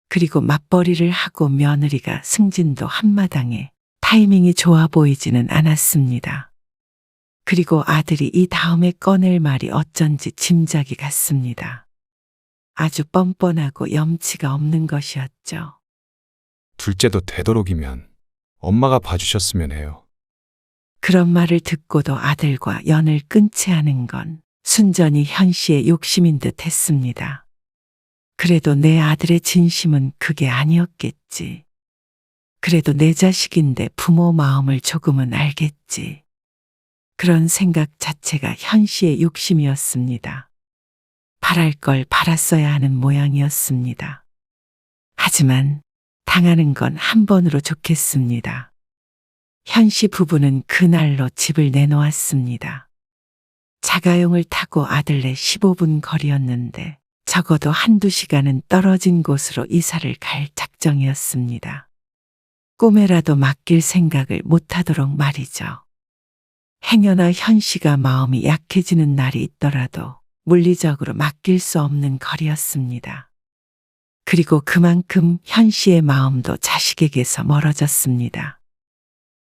그리고 맞벌이를 하고 며느리가 승진도 한마당에 타이밍이 좋아 보이지는 않았습니다. 그리고 아들이 이 다음에 꺼낼 말이 어쩐지 짐작이 갔습니다. 아주 뻔뻔하고 염치가 없는 것이었죠. 둘째도 되도록이면 엄마가 봐주셨으면 해요. 그런 말을 듣고도 아들과 연을 끊지 않은 건 순전히 현 씨의 욕심인 듯 했습니다. 그래도 내 아들의 진심은 그게 아니었겠지. 그래도 내 자식인데 부모 마음을 조금은 알겠지. 그런 생각 자체가 현 씨의 욕심이었습니다. 바랄 걸 바랐어야 하는 모양이었습니다. 하지만 당하는 건 한 번으로 좋겠습니다. 현 씨 부부는 그날로 집을 내놓았습니다. 자가용을 타고 아들네 15분 거리였는데 적어도 한두 시간은 떨어진 곳으로 이사를 갈 작정이었습니다. 꿈에라도 맡길 생각을 못하도록 말이죠. 행여나 현 씨가 마음이 약해지는 날이 있더라도 물리적으로 맡길 수 없는 거리였습니다. 그리고 그만큼 현 씨의 마음도 자식에게서 멀어졌습니다.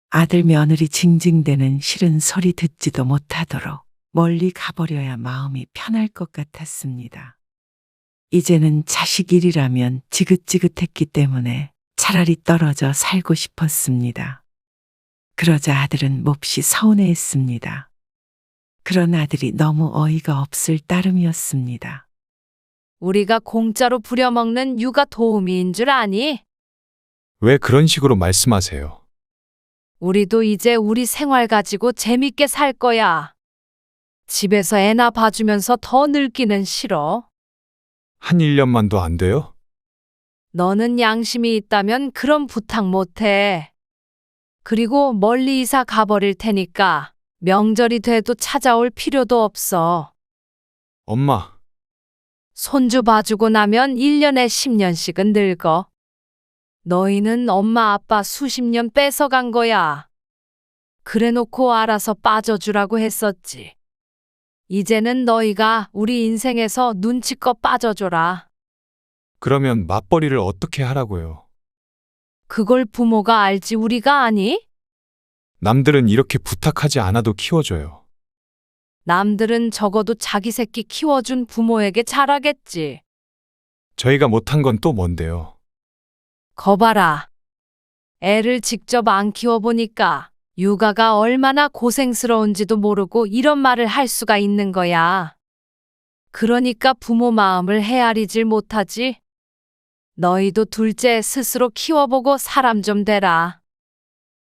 아들 며느리 징징대는 싫은 소리 듣지도 못하도록 멀리 가버려야 마음이 편할 것 같았습니다. 이제는 자식 일이라면 지긋지긋했기 때문에 차라리 떨어져 살고 싶었습니다. 그러자 아들은 몹시 서운해했습니다. 그런 아들이 너무 어이가 없을 따름이었습니다. 우리가 공짜로 부려먹는 육아 도우미인 줄 아니? 왜 그런 식으로 말씀하세요? 우리도 이제 우리 생활 가지고 재밌게 살 거야. 집에서 애나 봐주면서 더 늙기는 싫어. 한 1년만도 안 돼요? 너는 양심이 있다면 그런 부탁 못해. 그리고 멀리 이사 가버릴 테니까 명절이 돼도 찾아올 필요도 없어. 엄마, 손주 봐주고 나면 1년에 10년씩은 늙어. 너희는 엄마 아빠 수십 년 뺏어간 거야. 그래놓고 알아서 빠져주라고 했었지. 이제는 너희가 우리 인생에서 눈치껏 빠져줘라. 그러면 맞벌이를 어떻게 하라고요? 그걸 부모가 알지 우리가 아니? 남들은 이렇게 부탁하지 않아도 키워줘요. 남들은 적어도 자기 새끼 키워준 부모에게 잘하겠지. 저희가 못한 건 또 뭔데요? 거봐라. 애를 직접 안 키워보니까 육아가 얼마나 고생스러운지도 모르고 이런 말을 할 수가 있는 거야. 그러니까 부모 마음을 헤아리질 못하지. 너희도 둘째 스스로 키워보고 사람 좀 되라.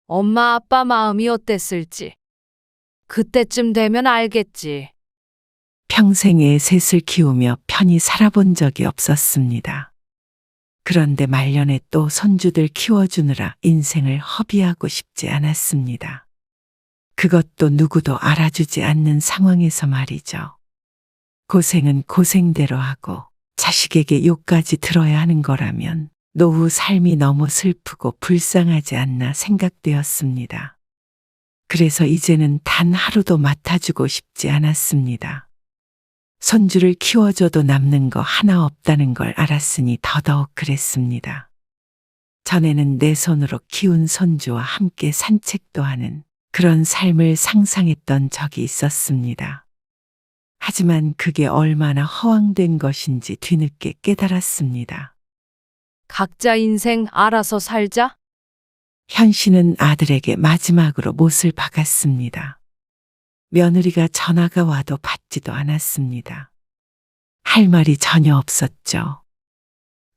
엄마 아빠 마음이 어땠을지. 그때쯤 되면 알겠지. 평생에 셋을 키우며 편히 살아본 적이 없었습니다. 그런데 말년에 또 손주들 키워주느라 인생을 허비하고 싶지 않았습니다. 그것도 누구도 알아주지 않는 상황에서 말이죠. 고생은 고생대로 하고 자식에게 욕까지 들어야 하는 거라면 노후 삶이 너무 슬프고 불쌍하지 않나 생각되었습니다. 그래서 이제는 단 하루도 맡아주고 싶지 않았습니다. 손주를 키워줘도 남는 거 하나 없다는 걸 알았으니 더더욱 그랬습니다. 전에는 내 손으로 키운 손주와 함께 산책도 하는 그런 삶을 상상했던 적이 있었습니다. 하지만 그게 얼마나 허황된 것인지 뒤늦게 깨달았습니다. 각자 인생 알아서 살자. 현 씨는 아들에게 마지막으로 못을 박았습니다. 며느리가 전화가 와도 받지도 않았습니다. 할 말이 전혀 없었죠.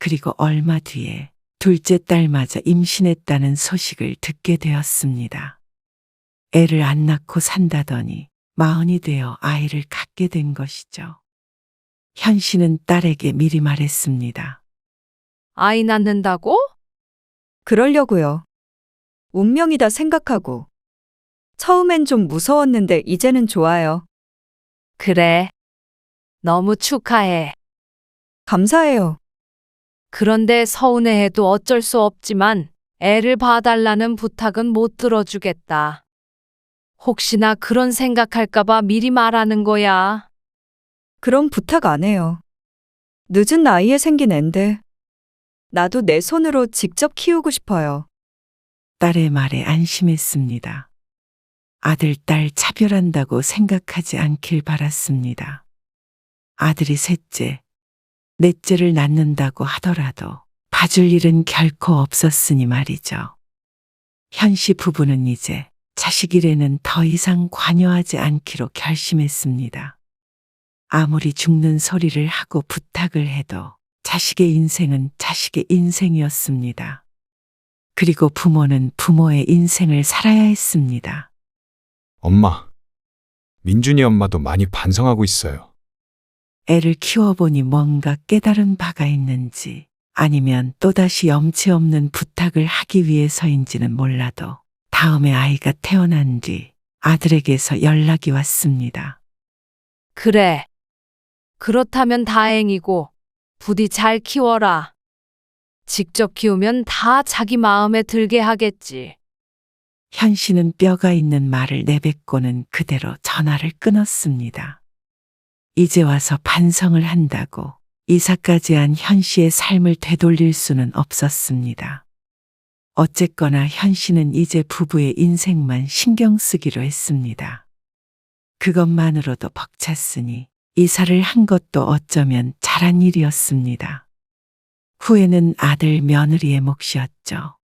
그리고 얼마 뒤에 둘째 딸마저 임신했다는 소식을 듣게 되었습니다. 애를 안 낳고 산다더니 40이 되어 아이를 갖게 된 것이죠. 현 씨는 딸에게 미리 말했습니다. 아이 낳는다고? 그러려고요. 운명이다 생각하고. 처음엔 좀 무서웠는데 이제는 좋아요. 그래. 너무 축하해. 감사해요. 그런데 서운해해도 어쩔 수 없지만 애를 봐달라는 부탁은 못 들어주겠다. 혹시나 그런 생각할까봐 미리 말하는 거야. 그럼 부탁 안 해요. 늦은 나이에 생긴 앤데. 나도 내 손으로 직접 키우고 싶어요. 딸의 말에 안심했습니다. 아들, 딸 차별한다고 생각하지 않길 바랐습니다. 아들이 셋째, 넷째를 낳는다고 하더라도 봐줄 일은 결코 없었으니 말이죠. 현 씨 부부는 이제 자식 일에는 더 이상 관여하지 않기로 결심했습니다. 아무리 죽는 소리를 하고 부탁을 해도 자식의 인생은 자식의 인생이었습니다. 그리고 부모는 부모의 인생을 살아야 했습니다. 엄마, 민준이 엄마도 많이 반성하고 있어요. 애를 키워보니 뭔가 깨달은 바가 있는지 아니면 또다시 염치 없는 부탁을 하기 위해서인지는 몰라도 다음에 아이가 태어난 뒤 아들에게서 연락이 왔습니다. 그래. 그렇다면 다행이고 부디 잘 키워라. 직접 키우면 다 자기 마음에 들게 하겠지. 현 씨는 뼈가 있는 말을 내뱉고는 그대로 전화를 끊었습니다. 이제 와서 반성을 한다고 이사까지 한 현 씨의 삶을 되돌릴 수는 없었습니다. 어쨌거나 현 씨는 이제 부부의 인생만 신경 쓰기로 했습니다. 그것만으로도 벅찼으니 이사를 한 것도 어쩌면 잘한 일이었습니다. 후회는 아들 며느리의 몫이었죠.